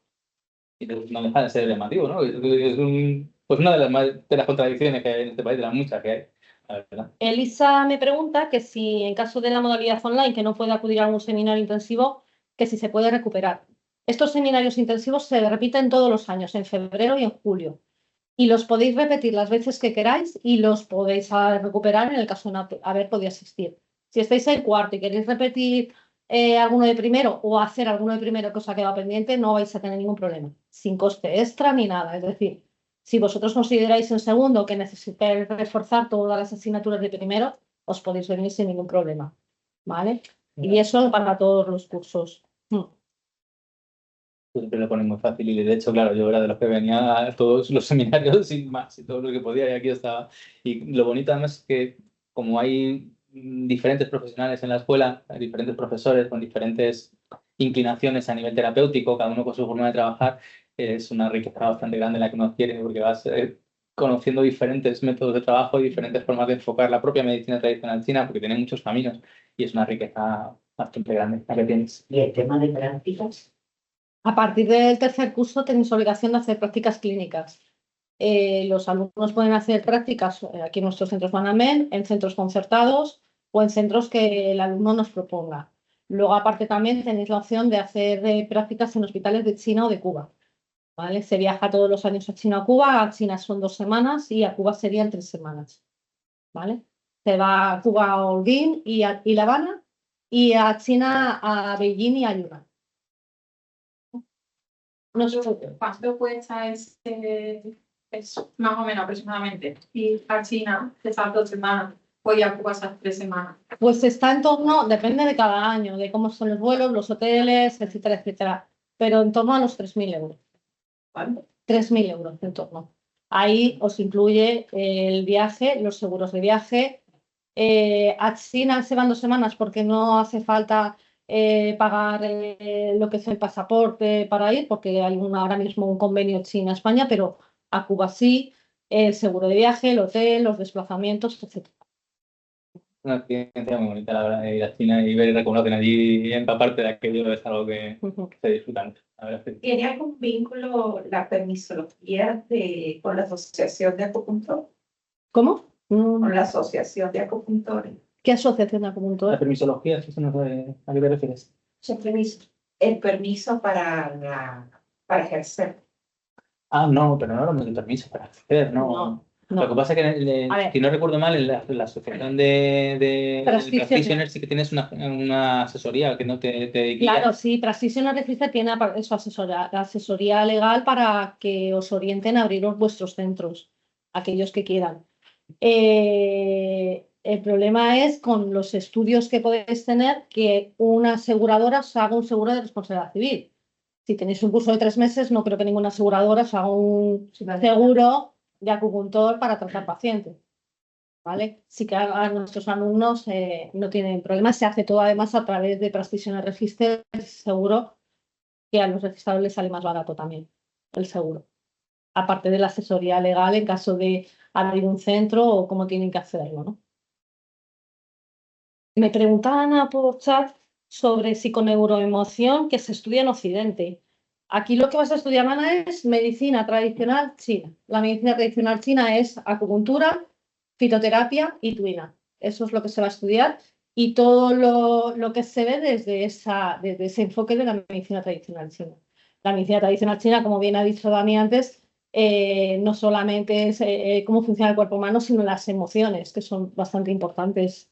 Y no deja de ser llamativo, ¿no? Pues una de las contradicciones que hay en este país, de las muchas que hay, la verdad. Elisa me pregunta que si en caso de la modalidad online, que no puede acudir a un seminario intensivo, que si se puede recuperar. Estos seminarios intensivos se repiten todos los años, en febrero y en julio. Y los podéis repetir las veces que queráis y los podéis recuperar en el caso de no haber podido asistir. Si estáis en cuarto y queréis repetir alguno de primero o hacer alguno de primero que os ha quedado pendiente, no vais a tener ningún problema, sin coste extra ni nada. Es decir, si vosotros consideráis en segundo que necesitáis reforzar todas las asignaturas de primero, os podéis venir sin ningún problema, ¿vale? Y eso para todos los cursos. Siempre lo ponen muy fácil y de hecho, claro, yo era de los que venía a todos los seminarios sin más y todo lo que podía y aquí estaba. Y lo bonito además es que como hay diferentes profesionales en la escuela, hay diferentes profesores con diferentes inclinaciones a nivel terapéutico, cada uno con su forma de trabajar, es una riqueza bastante grande la que nos quiere porque vas conociendo diferentes métodos de trabajo y diferentes formas de enfocar la propia medicina tradicional china, porque tiene muchos caminos y es una riqueza bastante grande la que tienes. Y el tema de prácticas, A partir del tercer curso tenéis obligación de hacer prácticas clínicas. Los alumnos pueden hacer prácticas aquí en nuestros centros Manamen, en centros concertados o en centros que el alumno nos proponga. Luego, aparte, también tenéis la opción de hacer prácticas en hospitales de China o de Cuba. ¿Vale? Se viaja todos los años a China o a Cuba. A China son 2 semanas y a Cuba serían 3 semanas. ¿Vale? Se va a Cuba a Holguín y La Habana, y a China a Beijing y a Yunnan. No sé. ¿Cuánto cuesta más o menos aproximadamente? Y a China esas 2 semanas, o a Cuba esas 3 semanas. Pues está en torno, depende de cada año, de cómo son los vuelos, los hoteles, etcétera, etcétera, pero en torno a los 3.000 euros. ¿Vale? 3.000 euros en torno. Ahí os incluye el viaje, los seguros de viaje. A China se van 2 semanas porque no hace falta pagar lo que es el pasaporte para ir, porque hay ahora mismo un convenio China-España, pero a Cuba sí, el seguro de viaje, el hotel, los desplazamientos, etcétera. Una experiencia muy bonita, la verdad, de ir a China y ver cómo lo hacen allí y empaparte de aquello es algo que se disfruta mucho, la verdad. Sí. ¿Tiene algún vínculo la permisología con la Asociación de Acupuntor? ¿Cómo? Con la Asociación de Acupuntores. ¿Qué asociación de La acupuntura? permisología, eso no sé a qué te refieres. El permiso para ejercer. Ah, no, pero no hablamos de permiso para hacer, no. No. Lo que pasa es A ver. que, si no recuerdo mal, en la asociación de practitioners sí que tienes una asesoría que no te guía. Claro, sí, Practitioner Register tiene su asesoría legal para que os orienten a abriros vuestros centros, aquellos que quieran. El problema es con los estudios que podéis tener que una aseguradora os haga un seguro de responsabilidad civil. Si tenéis un curso de 3 meses, no creo que ninguna aseguradora os haga un seguro de acupuntor para tratar pacientes. ¿Vale? Sí que a nuestros alumnos no tienen problemas. Se hace todo además a través de Practitioner Register. Seguro que a los registradores les sale más barato también el seguro. Aparte de la asesoría legal en caso de abrir un centro o cómo tienen que hacerlo, ¿no? Me preguntaban por chat sobre psiconeuroemoción que se estudia en Occidente. Aquí lo que vas a estudiar, Ana, es medicina tradicional china. La medicina tradicional china es acupuntura, fitoterapia y tuina. Eso es lo que se va a estudiar y todo lo que se ve desde ese enfoque de la medicina tradicional china. La medicina tradicional china, como bien ha dicho Dani antes, no solamente es cómo funciona el cuerpo humano, sino las emociones, que son bastante importantes.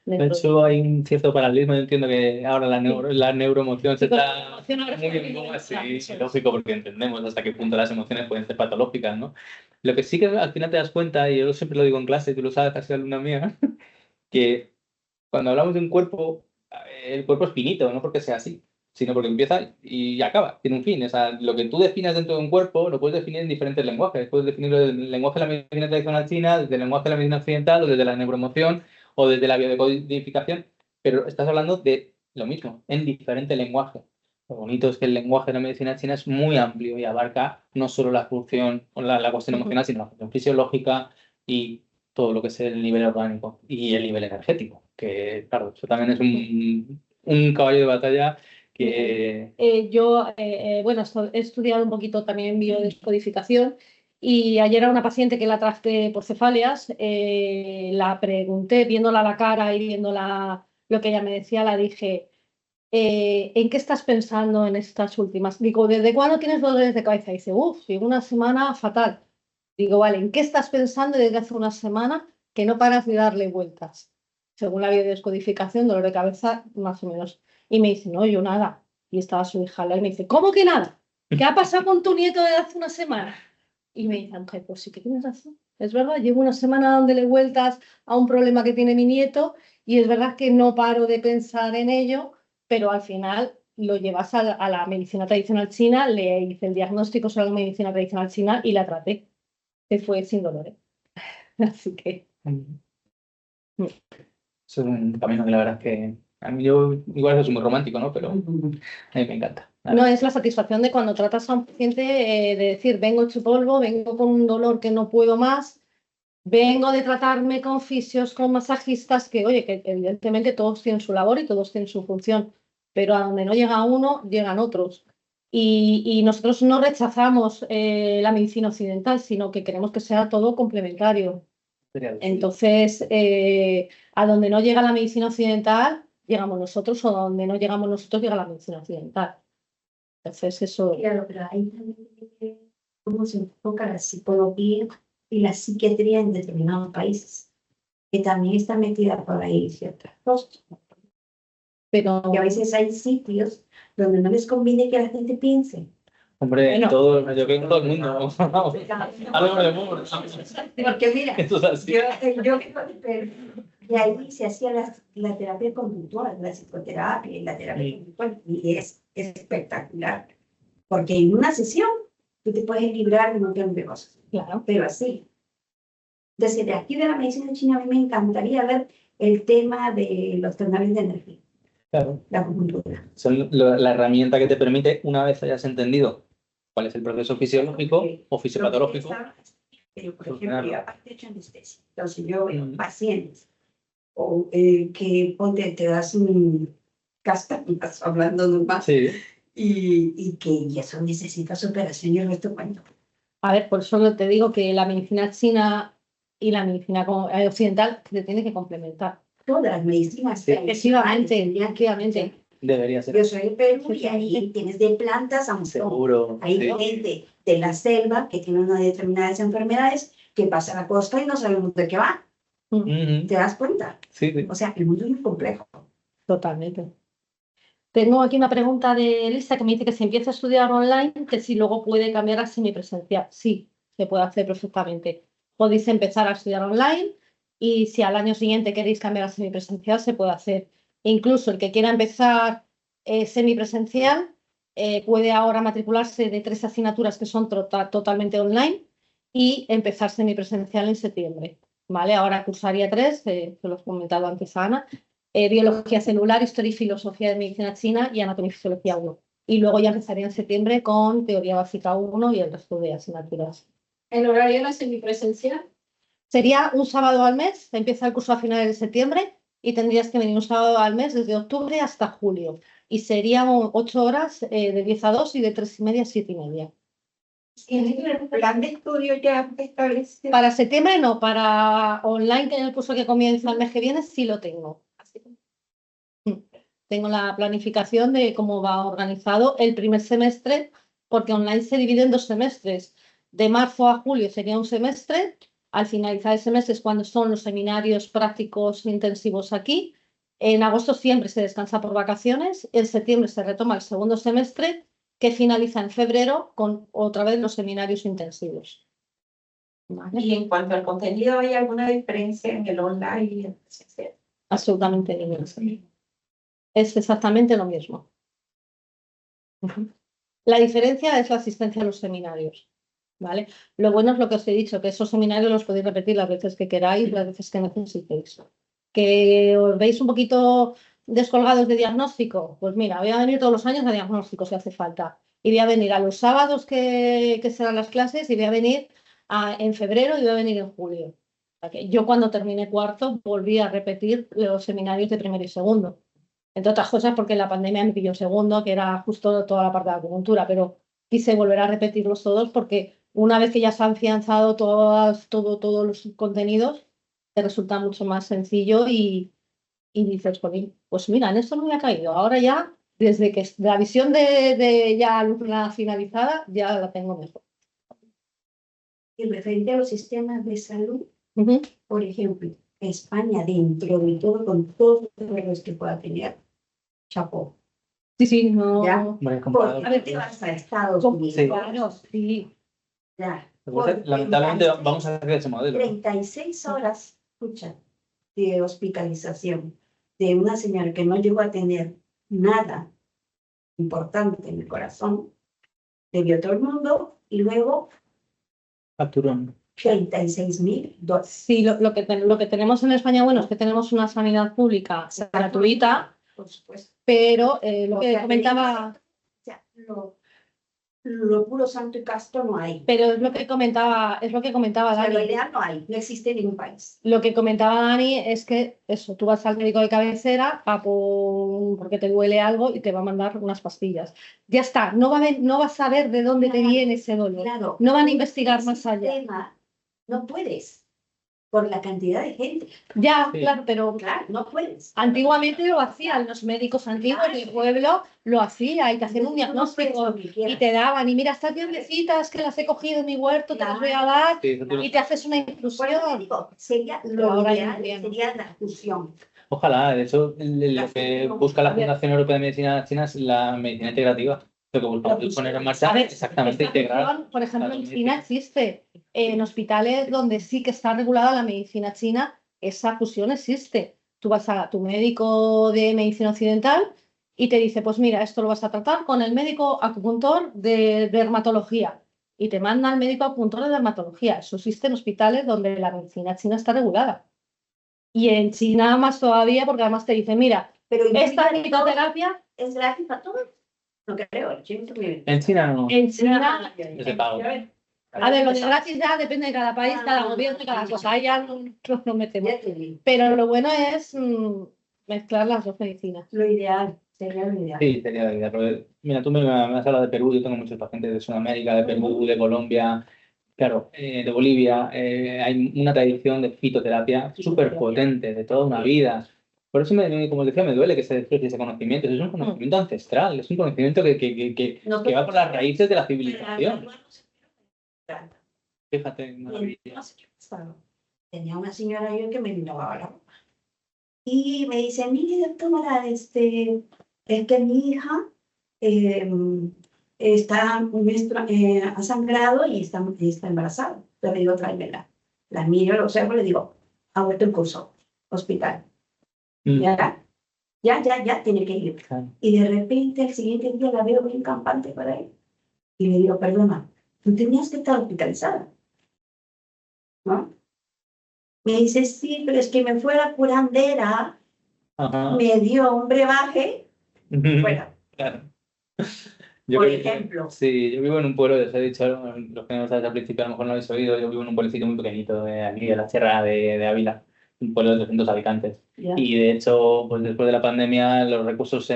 De hecho, hay un cierto paralelismo. Yo entiendo que ahora la neuroemoción se está muy en boga, sí, lógico, porque entendemos hasta qué punto las emociones pueden ser patológicas, ¿no? Lo que sí que al final te das cuenta, y yo siempre lo digo en clase, y tú lo sabes, casi alumna mía, que cuando hablamos de un cuerpo, el cuerpo es finito, no porque sea así, sino porque empieza y acaba, tiene un fin. O sea, lo que tú definas dentro de un cuerpo lo puedes definir en diferentes lenguajes. Puedes definirlo desde el lenguaje de la medicina tradicional china, desde el lenguaje de la medicina occidental, o desde la neuroemoción, o desde la biodecodificación, pero estás hablando de lo mismo, en diferente lenguaje. Lo bonito es que el lenguaje de la medicina china es muy amplio y abarca no solo la función o la cuestión emocional, sino la función fisiológica y todo lo que es el nivel orgánico y el nivel energético, que claro, eso también es un caballo de batalla que... Yo, bueno, he estudiado un poquito también biodescodificación y ayer a una paciente que la traté por cefalias, la pregunté, viéndola a la cara y viéndola lo que ella me decía, la dije, ¿en qué estás pensando en estas últimas? Digo, ¿desde cuándo tienes dolores de cabeza? Y dice, llevo una semana fatal. Digo, vale, ¿en qué estás pensando desde hace una semana que no paras de darle vueltas? Según la biodescodificación, dolor de cabeza, más o menos. Y me dice, no, yo nada. Y estaba su hija al lado y me dice, ¿cómo que nada? ¿Qué ha pasado con tu nieto desde hace una semana? Y me dice, Ángel, pues sí que tienes razón. Es verdad, llevo una semana dándole vueltas a un problema que tiene mi nieto y es verdad que no paro de pensar en ello, pero al final lo llevas a la medicina tradicional china, le hice el diagnóstico sobre la medicina tradicional china y la traté, que fue sin dolores. Así que... Es un camino que la verdad es que a mí yo igual soy muy romántico, ¿no? Pero a mí me encanta. No es la satisfacción de cuando tratas a un paciente de decir, vengo hecho polvo, vengo con un dolor que no puedo más, vengo de tratarme con fisios, con masajistas, que oye, que evidentemente todos tienen su labor y todos tienen su función, pero a donde no llega uno, llegan otros. Y nosotros no rechazamos la medicina occidental, sino que queremos que sea todo complementario. Entonces, a donde no llega la medicina occidental, llegamos nosotros, o donde no llegamos nosotros, llega la medicina occidental. Entonces, eso. Claro, pero ahí también cómo se enfoca la psicología y la psiquiatría en determinados países, que también está metida por ahí ciertas cosas. Pero Que a veces hay sitios donde no les conviene que la gente piense. Hombre, Bueno. yo creo que en todo el mundo. Algo de humor. Porque mira, Esto es así. yo y ahí se hacía la terapia conductual, la psicoterapia y la terapia conductual, y es espectacular, porque en una sesión tú te puedes librar de un montón de cosas, claro, pero así. Desde aquí de la medicina china a mí me encantaría ver el tema de los canales de energía, Claro. la acupuntura. Son la herramienta que te permite, una vez hayas entendido cuál es el proceso fisiológico o fisiopatológico. Pero, por Solucionarlo. ejemplo, yo aparte he hecho anestesia. Entonces, yo veo pacientes o, que ponte, te das un castañas hablando normal Sí. y que ya eso necesitas operación y el resto cuento. a ver, por eso te digo que la medicina china y la medicina occidental se tienen que complementar. Todas las medicinas. Sí. Efectivamente. Debería ser. Yo soy de Perú y ahí tienes de plantas a un montón. Seguro. Hay Sí. gente de la selva que tiene unas determinadas enfermedades que pasa a la costa y no sabemos de qué va. Ujú. ¿Te das cuenta? Sí, sí. O sea, el mundo es muy complejo. Totalmente. Tengo aquí una pregunta de Lisa que me dice que si empieza a estudiar online, que si luego puede cambiar a semipresencial. Sí, se puede hacer perfectamente. Podéis empezar a estudiar online y si al año siguiente queréis cambiar a semipresencial, se puede hacer. Incluso el que quiera empezar semipresencial puede ahora matricularse de 3 asignaturas que son totalmente online y empezar semipresencial en septiembre. ¿Vale? Ahora cursaría 3, que lo he comentado antes a Ana. Biología celular, historia y filosofía de medicina china y anatomía y fisiología 1. Y luego ya empezaría en septiembre con teoría básica 1 y el resto de asignaturas. ¿El horario no es semipresencial? Sería un sábado al mes, empieza el curso a finales de septiembre y tendrías que venir un sábado al mes desde octubre hasta julio. Y serían 8 horas de 10 a 2 y de 3:30 a 7:30. ¿Tienen el plan de estudio ya establecido? Para septiembre no, para online, que en el curso que comienza el mes que viene, sí lo tengo. Tengo la planificación de cómo va organizado el primer semestre, porque online se divide en 2 semestres. De marzo a julio sería un semestre. Al finalizar el semestre es cuando son los seminarios prácticos intensivos aquí. En agosto siempre se descansa por vacaciones. En septiembre se retoma el segundo semestre, que finaliza en febrero con otra vez los seminarios intensivos. ¿Vale? Y en cuanto al contenido, ¿hay alguna diferencia en el online y el presencial? Absolutamente ninguna. Es exactamente lo mismo. La diferencia es la asistencia a los seminarios. ¿Vale? Lo bueno es lo que os he dicho, que esos seminarios los podéis repetir las veces que queráis, las veces que necesitéis. ¿Que os veis un poquito descolgados de diagnóstico? Pues mira, voy a venir todos los años a diagnóstico si hace falta. Y voy a venir a los sábados que serán las clases y voy a venir en febrero y voy a venir en julio. O sea que yo cuando terminé cuarto volví a repetir los seminarios de primero y segundo. Entre otras cosas porque la pandemia me pilló en segundo, que era justo toda la parte de acupuntura, pero quise volver a repetirlos todos porque una vez que ya se han afianzado todos los contenidos, te resulta mucho más sencillo y dices, pues mira, en esto no me ha caído. Ahora ya, desde que la visión de ya alumna finalizada, ya la tengo mejor. Y referente a los sistemas de salud, Ujú. por ejemplo, España, dentro de todo, con todos los errores que pueda tener, chapó. Sí, no. Ya. Hombre, Porque comparado. a ver, te vas a Estados Unidos. Sí. Claro, sí. Ya. Lamentablemente vamos a hacer ese modelo. 36 horas, escucha, de hospitalización de una señora que no llegó a tener nada importante en el corazón, le vio todo el mundo y luego Facturón. 36.000 Sí, lo que tenemos en España, bueno, es que tenemos una sanidad pública gratuita, por supuesto. pero lo O que sea, comentaba... O sea, lo puro, santo y casto no hay. Pero es lo que comentaba O sea, lo Dani. ideal no hay, no existe en ningún país. Lo que comentaba Dani es que eso, tú vas al médico de cabecera porque te duele algo y te va a mandar unas pastillas. Ya está, no vas a ver de dónde te Claro, viene ese dolor. Claro. No van a investigar más allá. Sistema, no puedes, por la cantidad de gente. Ya, Sí. claro, pero Claro, no puedes. antiguamente lo hacían, los médicos antiguos del pueblo lo hacían y te hacían un diagnóstico y te daban, y mira, estas piedrecitas que las he cogido en mi huerto, te las voy a dar Sí, eso y te haces una Por eso te infusión. digo, sería Pero lo ahora ideal, ya no. sería la fusión. Ojalá, de hecho, lo La que fusión. busca la A ver. Fundación Europea de Medicina China es la medicina integrativa. Lo que buscamos es poner en marcha A ver, exactamente esta integrar. fusión, por ejemplo, la en China medicina. existe. En hospitales donde sí que está regulada la medicina china, esa fusión existe. Tú vas a tu médico de medicina occidental y te dice, pues mira, esto lo vas a tratar con el médico acupuntor de dermatología. Y te manda al médico acupuntor de dermatología. Eso existe en hospitales donde la medicina china está regulada. Y en China más todavía, porque además te dice, mira, Pero esta incluye fitoterapia ¿es gratis para todos? No creo, el chino muy bien. En China no, en China es de pago. a ver, lo de gratis ya depende de cada país, cada gobierno, cada cosa. Ahí ya no metemos. Ya te digo, Pero lo bueno es mezclar las dos medicinas. lo ideal, sería lo ideal. Sí, sería la idea. Pero, mira, tú me has hablado de Perú, yo tengo muchos pacientes de Sudamérica, de Perú, de Colombia, claro, de Bolivia. Hay una tradición de fitoterapia súper potente, de toda una vida. Por eso, como os decía, me duele que se desprecie ese conocimiento. Es un conocimiento ancestral, es un conocimiento que va por las raíces de la civilización. Fíjate, maravilla. No sé qué pasaba. Tenía una señora yo que me lavaba la ropa. Y me dice, mire, doctora, es que mi hija ha sangrado y está embarazada. Entonces le digo, tráemela. La miro, lo observo, le digo, ha vuelto el curso, hospital. Ya, tiene que ir. Claro. Y de repente, el siguiente día la veo bien campante por ahí. Y le digo, perdona, tú tenías que estar hospitalizada, ¿no? Me dice, sí, pero es que me fue la curandera, Ajá. me dio un brebaje, fuera, Claro. por ejemplo. Sí, yo vivo en un pueblo, os he dicho, los que no sabéis al principio a lo mejor no lo habéis oído, yo vivo en un pueblecito muy pequeñito de aquí, de la Sierra de Ávila, un pueblo de 300 habitantes. Ya. Y de hecho, pues después de la pandemia, los recursos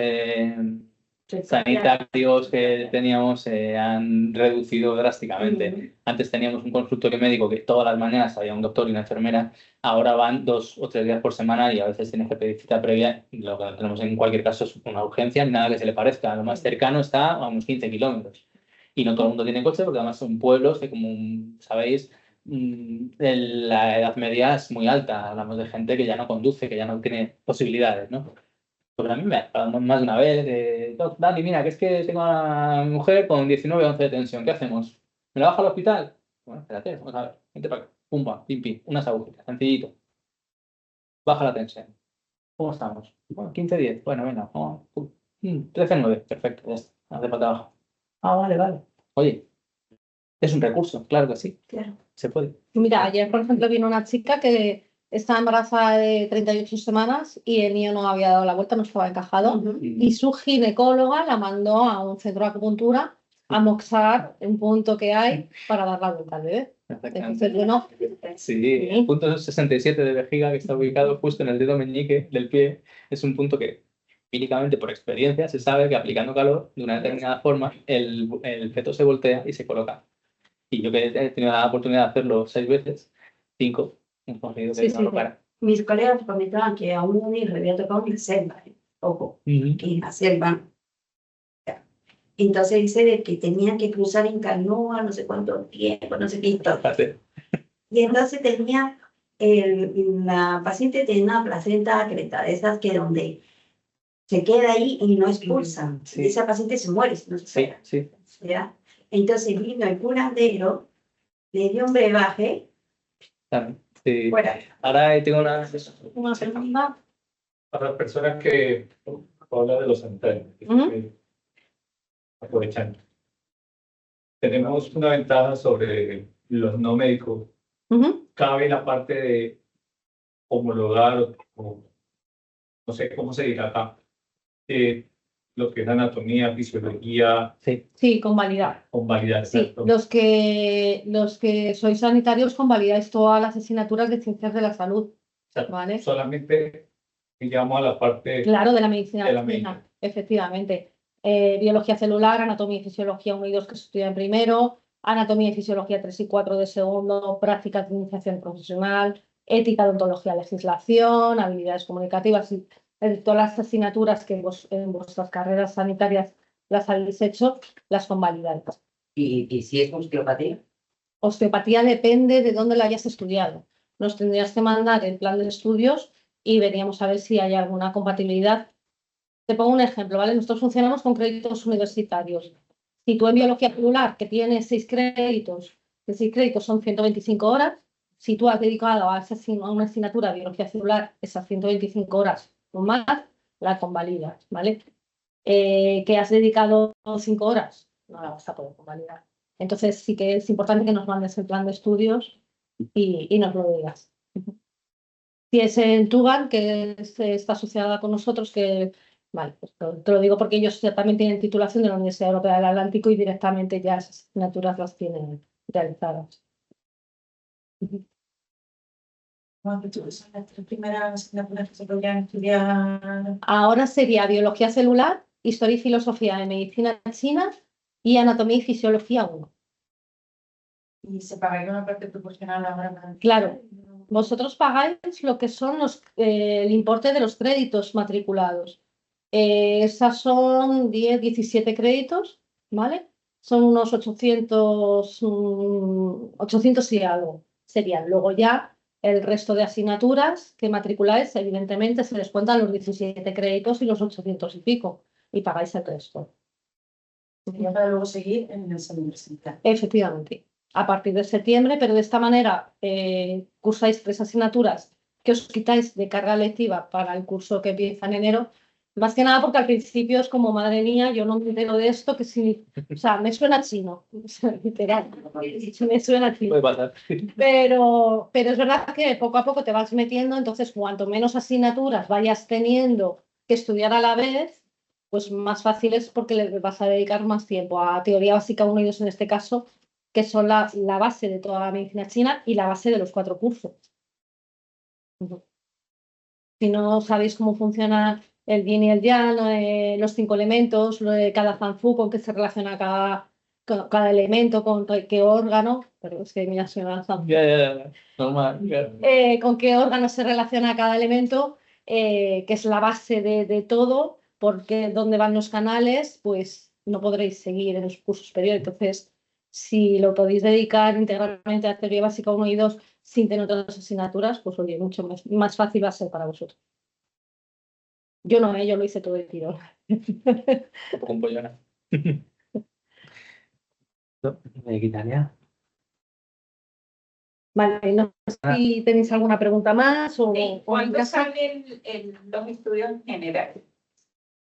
sanitarios que teníamos se han reducido drásticamente. Antes teníamos un consultorio médico que todas las mañanas había un doctor y una enfermera, ahora van 2 o 3 días por semana y a veces tienes que pedir cita previa. Lo que tenemos en cualquier caso es una urgencia, ni nada que se le parezca. Lo más cercano está a unos 15 kilómetros. Y no todo el mundo tiene coche porque además son pueblos que, como sabéis, la edad media es muy alta. Hablamos de gente que ya no conduce, que ya no tiene posibilidades, ¿no? Pues a mí me ha pasado más de una vez, Dani, mira, que es que tengo a mi mujer con 19 o 11 de tensión, ¿qué hacemos? ¿Me la bajo al hospital? Bueno, espérate, vamos a ver, vente para acá, pumba, pim, pim, unas agujitas, sencillito. Baja la tensión. ¿Cómo estamos? Bueno, 15-10, bueno, venga, 13-9, perfecto, ya está, haz de pata abajo. Ah, vale. Oye, es un recurso, claro que sí, Claro. se puede. Mira, ayer, por ejemplo, vino una chica que estaba embarazada de 38 semanas y el niño no había dado la vuelta, no estaba encajado. Ujú. Y su ginecóloga la mandó a un centro de acupuntura a moxar un punto que hay para dar la vuelta al bebé. Entonces, bueno, Sí, el punto 67 de vejiga, que está ubicado justo en el dedo meñique del pie, es un punto que, empíricamente por experiencia, se sabe que aplicando calor de una determinada forma, el feto se voltea y se coloca. Y yo que he tenido la oportunidad de hacerlo 6 veces, 5, hemos conseguido que Sí, se sí. colocara. Mis colegas comentaban que a un hijo le había tocado en la selva, ojo, en la selva. Entonces dice de que tenían que cruzar en canoa, no sé cuánto tiempo, no sé qué historia. Y entonces la paciente tenía una placenta creta, de esas que donde se queda ahí y no expulsa. Sí. Y esa paciente se muere si no se Sí, espera. sí. ¿Ya? Entonces vino el curandero, le dio un brebaje, Claro, sí. fuera. Ahora tengo una pregunta. Para las personas que hablan de los enfermos, aprovechando. Tenemos una ventaja sobre los no médicos. Cabe la parte de homologar, o no sé cómo se dirá acá, lo que es anatomía, fisiología, Sí, convalidar. convalidar, Sí, ¿cierto? los que sois sanitarios convalidáis todas las asignaturas de ciencias de la salud, O sea, ¿vale? solamente digamos a la parte Claro, de la medicina de la china, medicina. efectivamente. Biología celular, anatomía y fisiología 1 y 2 que se estudian primero, anatomía y fisiología 3 y 4 de segundo, prácticas de iniciación profesional, ética, odontología, legislación, habilidades comunicativas, y todas las asignaturas que en vuestras carreras sanitarias las habéis hecho, las convalidáis. ¿Y si es osteopatía? Osteopatía depende de dónde la hayas estudiado. Nos tendrías que mandar el plan de estudios y veríamos a ver si hay alguna compatibilidad. Te pongo un ejemplo, ¿vale? Nosotros funcionamos con créditos universitarios. Si tú en biología celular, que tienes 6 créditos, que 6 créditos son 125 horas, si tú has dedicado a una asignatura de biología celular esas 125 horas o más, la convalidas, ¿vale? Que has dedicado 5 horas, no la vas a poder convalidar. Entonces sí que es importante que nos mandes el plan de estudios y nos lo digas. Si es en Tugan, que está asociada con nosotros, que, vale, pues te lo digo porque ellos ya también tienen titulación de la Universidad Europea del Atlántico y directamente ya esas asignaturas las tienen realizadas. Son las 3 primeras asignaturas que se podrían estudiar. Ahora sería biología celular, historia y filosofía de medicina china y anatomía y fisiología 1. Y se pagaría una parte proporcional ahora para el Claro. Vosotros pagáis lo que son el importe de los créditos matriculados. Esas son 10, 17 créditos, ¿vale? Son unos 800, 800 y algo serían. Luego ya el resto de asignaturas que matriculáis, evidentemente se les cuentan los 17 créditos y los 800 y pico y pagáis el resto. Sería para luego seguir en esa universidad. Efectivamente, a partir de septiembre, pero de esta manera cursáis 3 asignaturas que os quitáis de carga lectiva para el curso que empieza en enero. Más que nada porque al principio es como, madre mía, yo no me entero de esto, que sí, o sea, me suena chino, literal, me suena chino. Puede pasar. Pero es verdad que poco a poco te vas metiendo, entonces cuanto menos asignaturas vayas teniendo que estudiar a la vez, pues más fácil es porque le vas a dedicar más tiempo a teoría básica 1 y 2 en este caso, que son la base de toda la medicina china y la base de los 4 cursos. Si no sabéis cómo funciona el yin y el yang, los 5 elementos, lo de cada zanfu, con qué se relaciona cada elemento, con qué órgano, pero es que mira, suena zanfu. Ya, normal. Ya. Con qué órgano se relaciona cada elemento, que es la base de todo, porque dónde van los canales, pues no podréis seguir en los cursos superiores. Entonces, si lo podéis dedicar íntegramente a teoría básica 1 y 2 sin tener otras asignaturas, pues oye, mucho más fácil va a ser para vosotros. Yo no, yo lo hice todo de tirón. Un poco empollona. Italia. Vale, no sé si tenéis alguna pregunta más o Sí, en ¿cuándo casa. salen los estudios generales?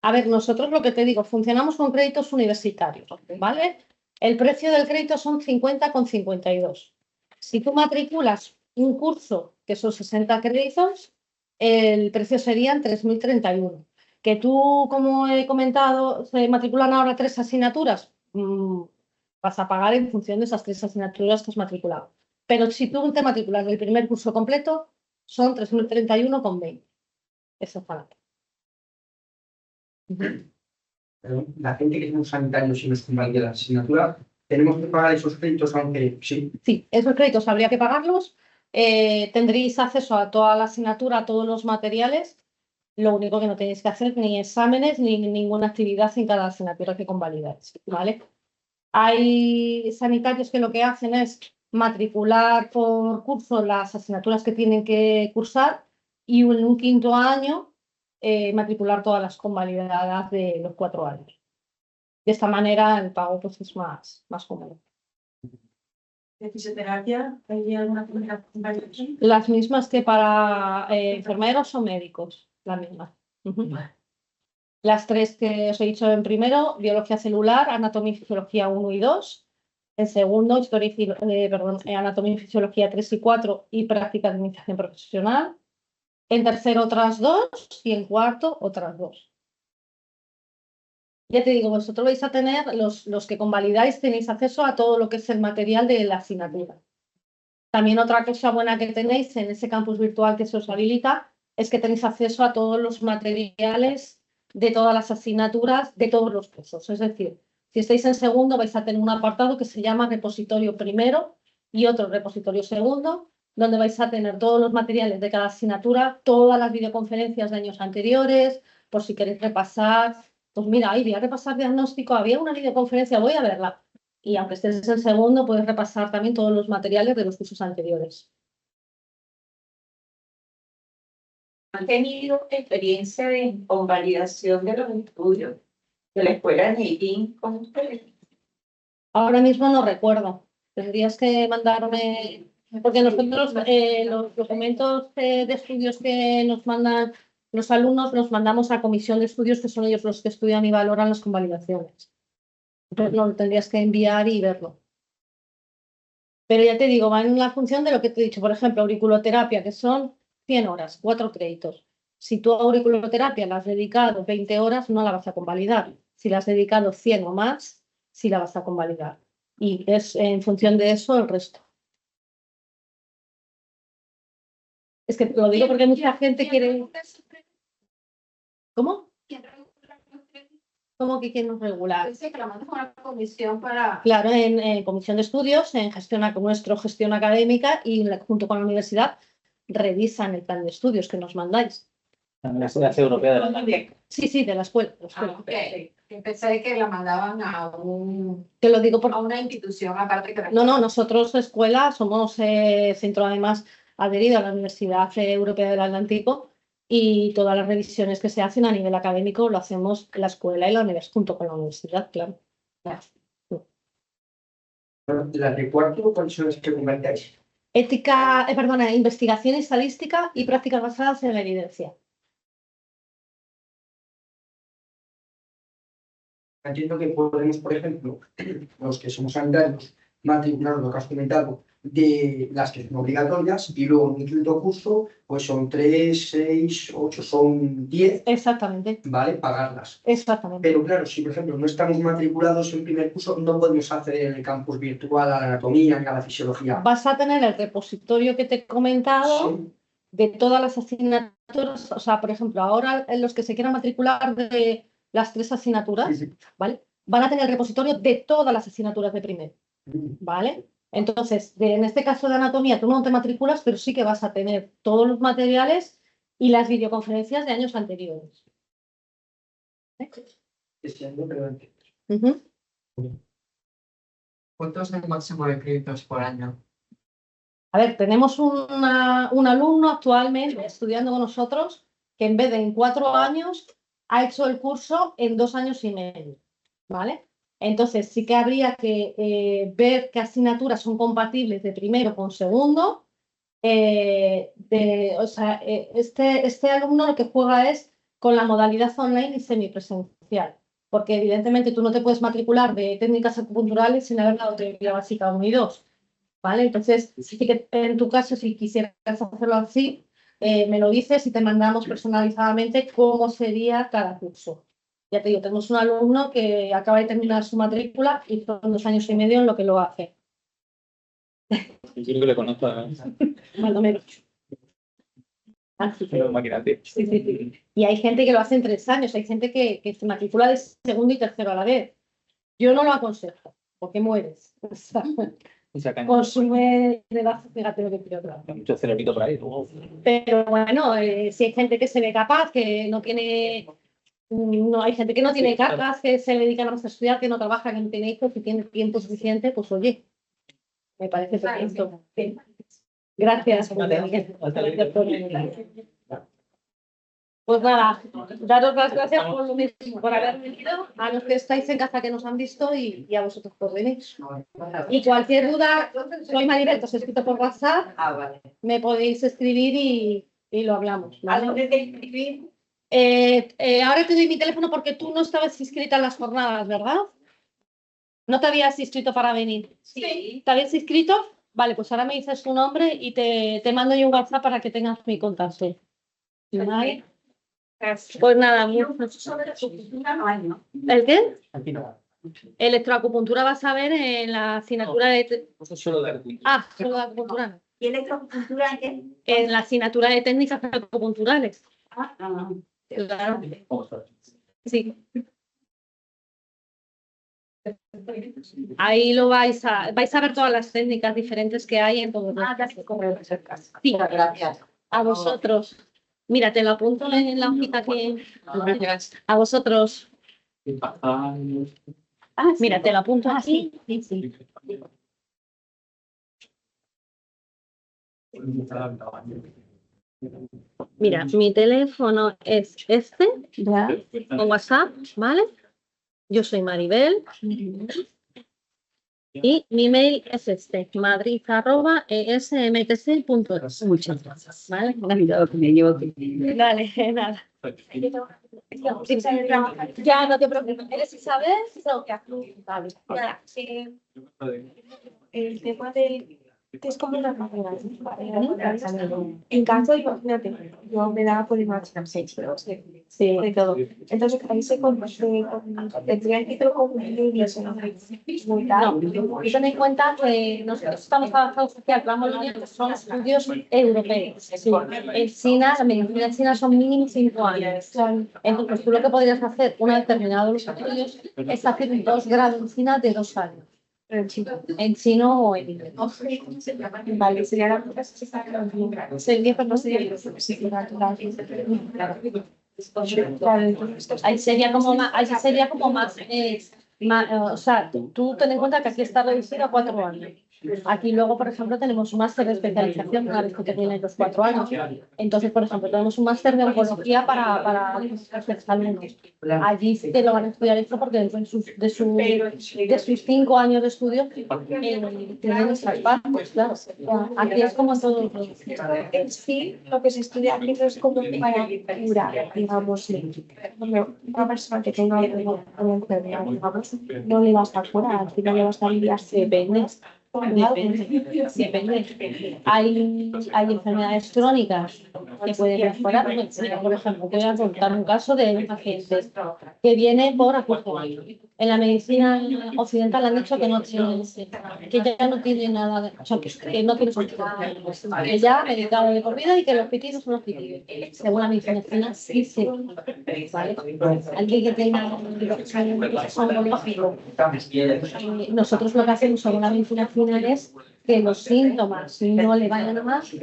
A ver, nosotros lo que te digo, funcionamos con créditos universitarios, ¿vale? El precio del crédito son 50,52. Si tú matriculas un curso que son 60 créditos, el precio serían 3.031. Que tú, como he comentado, se matriculan ahora 3 asignaturas, vas a pagar en función de esas 3 asignaturas que has matriculado. Pero si tú te matriculas el primer curso completo, son 3.031,20. Eso es para ti. Pero la gente que somos sanitarios y nos convalida la asignatura, ¿tenemos que pagar esos créditos aunque sí? Sí, esos créditos habría que pagarlos. Tendréis acceso a toda la asignatura, a todos los materiales. Lo único que no tenéis que hacer ni exámenes ni ninguna actividad en cada asignatura que convalidáis, ¿vale? Hay sanitarios que lo que hacen es matricular por curso las asignaturas que tienen que cursar y en un 5.º año matricular todas las convalidadas de los 4 años. De esta manera el pago pues, es más cómodo. ¿De fisioterapia? ¿Hay alguna combinación? Las mismas que para enfermeros o médicos, las mismas. Las 3 que os he dicho en primero, biología celular, anatomía y fisiología 1 y 2. En segundo, anatomía y fisiología 3 y 4 y práctica de iniciación profesional. En tercero, otras 2 y en cuarto, otras 2. Ya te digo, vosotros vais a tener, los que convalidáis tenéis acceso a todo lo que es el material de la asignatura. También otra cosa buena que tenéis en ese campus virtual que se os habilita es que tenéis acceso a todos los materiales de todas las asignaturas de todos los cursos. Es decir, si estáis en segundo vais a tener un apartado que se llama repositorio primero y otro repositorio segundo, donde vais a tener todos los materiales de cada asignatura, todas las videoconferencias de años anteriores, por si queréis repasar. Pues mira, ahí voy a repasar diagnóstico, había una videoconferencia, voy a verla. Y aunque estés en segundo, puedes repasar también todos los materiales de los cursos anteriores. ¿Han tenido experiencia de convalidación de los estudios de la escuela Neidín con ustedes? Ahora mismo no recuerdo. Tendrías que mandarme, porque nosotros los documentos de estudios que nos mandan los alumnos los mandamos a comisión de estudios, que son ellos los que estudian y valoran las convalidaciones. Entonces lo tendrías que enviar y verlo. Pero ya te digo, va en la función de lo que te he dicho. Por ejemplo, auriculoterapia, que son 100 horas, 4 créditos. Si tú a auriculoterapia la has dedicado 20 horas, no la vas a convalidar. Si la has dedicado 100 o más, sí la vas a convalidar. Y es en función de eso el resto. Es que te lo digo porque mucha gente quiere... ¿Cómo? ¿Cómo que quién nos regula? Dice que la mandas a una comisión para... Claro, en comisión de estudios, en nuestra gestión académica y junto con la universidad revisan el plan de estudios que nos mandáis. La Universidad Europea de la Sí, de la escuela. De la escuela. Ah, ok. Pensé que la mandaban Te lo digo a una institución aparte que... No, nosotros escuela somos centro además adherido a la Universidad Europea del Atlántico y todas las revisiones que se hacen a nivel académico lo hacemos la escuela y la universidad junto con la universidad, claro. Las de cuarto, ¿cuáles son las que convertáis? Investigación estadística y prácticas basadas en la evidencia. Entiendo que podemos, por ejemplo, los que somos sanitarios, matricular lo que has comentado, de las que son obligatorias y luego en un quinto curso, pues son 3, 6, 8, son 10. Exactamente. ¿Vale? Pagarlas. Exactamente. Pero claro, si por ejemplo no estamos matriculados en primer curso, no podemos acceder en el campus virtual a la anatomía ni a la fisiología. Vas a tener el repositorio que te he comentado. Sí. De todas las asignaturas, o sea, por ejemplo, ahora los que se quieran matricular de las 3 asignaturas, Sí. ¿vale? Van a tener el repositorio de todas las asignaturas de primero, ¿vale? Entonces, en este caso de anatomía, tú no te matriculas, pero sí que vas a tener todos los materiales y las videoconferencias de años anteriores. ¿Cuánto es el máximo de créditos por año? A ver, tenemos un alumno actualmente estudiando con nosotros que en vez de en 4 años ha hecho el curso en 2 años y medio, ¿vale? Entonces sí que habría que ver qué asignaturas son compatibles de primero con segundo. Este alumno lo que juega es con la modalidad online y semipresencial, porque evidentemente tú no te puedes matricular de técnicas acupunturales sin haber dado teoría básica 1 y 2. ¿Vale? Entonces, sí que en tu caso, si quisieras hacerlo así, me lo dices y te mandamos personalizadamente cómo sería cada curso. Ya te digo, tenemos un alumno que acaba de terminar su matrícula y son 2 años y medio en lo que lo hace. Yo creo que le conozco además. Más o menos. Así que, Pero imagínate. sí. Y hay gente que lo hace en 3 años, hay gente que se matricula de segundo y tercero a la vez. Yo no lo aconsejo, porque mueres. Consume de bajo, fíjate lo que quiero. Hay mucho cerebrito por ahí. Pero bueno, si hay gente que se ve capaz, que no tiene... No, hay gente que no tiene capas, que se dedican a estudiar, que no trabaja, que no tiene hijos, que tiene tiempo suficiente, pues oye, me parece perfecto. Gracias. Pues nada, daros las gracias por lo mismo, por haber venido, a los que estáis en casa que nos han visto y a vosotros por venir. Y cualquier duda, soy Maribel, os he escrito por WhatsApp, Vale. me podéis escribir y lo hablamos. ¿A dónde te escribí? Ahora te doy mi teléfono porque tú no estabas inscrita en las jornadas, ¿verdad? ¿No te habías inscrito para venir? Sí. ¿Te habías inscrito? Vale, pues ahora me dices tu nombre y te mando yo un WhatsApp para que tengas mi contacto. ¿Vale? Pues nada, Sobre la acupuntura no hay, ¿no? ¿el qué? Aquí no. Electroacupuntura vas a ver en la asignatura de... Eso es solo de acupuntura. Ah, solo de acupuntura. ¿Y electroacupuntura en qué? En la asignatura de técnicas acupunturales. Ah, Claro. Vamos a ver. Sí. Ahí lo vais a ver todas las técnicas diferentes que hay en todos los Sí, Gracias. a vosotros. Mira, te lo apunto en la hojita que... A vosotros. Mira, te lo apunto aquí. sí. Mira, mi teléfono es este, Ya. con WhatsApp, ¿vale? Yo soy Maribel. Y mi email es este, madrid@esmtc.es. Muchas gracias. ¿Vale? Dale, nada. Ya, no te preocupes. ¿Eres Isabel? No, ya. Vale. Ya, el tema de es como una máquina. En caso, imagínate, yo me daba por imaginar 6 kilos de todo. Entonces, ahí se tendría que ir con un eso, ¿no? Muy No, y ten en cuenta que nosotros estamos trabajando social, que son estudios europeos. Sí. En China, la medicina china son mínimo 5 años. Entonces, tú lo que podrías hacer, una vez terminados los estudios, es hacer un 2 grados en China de 2 años. En chino o en inglés. Vale, sería la cosa que está sería pero no sería Ahí sería como más, o sea, tú ten en cuenta que aquí está reducido a 4 años. Aquí luego, por ejemplo, tenemos un máster de especialización una vez que terminen los 4 años. Entonces, por ejemplo, tenemos un máster de oncología para los alumnos. Allí sí que lo van a estudiar esto porque de sus 5 años de estudio tienen esas partes, claro. Aquí es como todo. En sí, lo que se estudia aquí no es como para curar, digamos, una persona que tenga una enfermedad, digamos, no le vas a curar, al final le vas a aliviar. Depende. Hay enfermedades crónicas que pueden mejorar. Por ejemplo, voy a contar un caso de un paciente que viene por acupuntura. En la medicina occidental han dicho que ya no tiene nada, o sea, que no tiene sentido, que ya medicado de por vida y que los pitidos son los pitidos. Según la medicina china, sí se ¿vale? Alguien que tenga oncológico, nosotros lo que hacemos según la medicina china es que los síntomas no le vayan a más,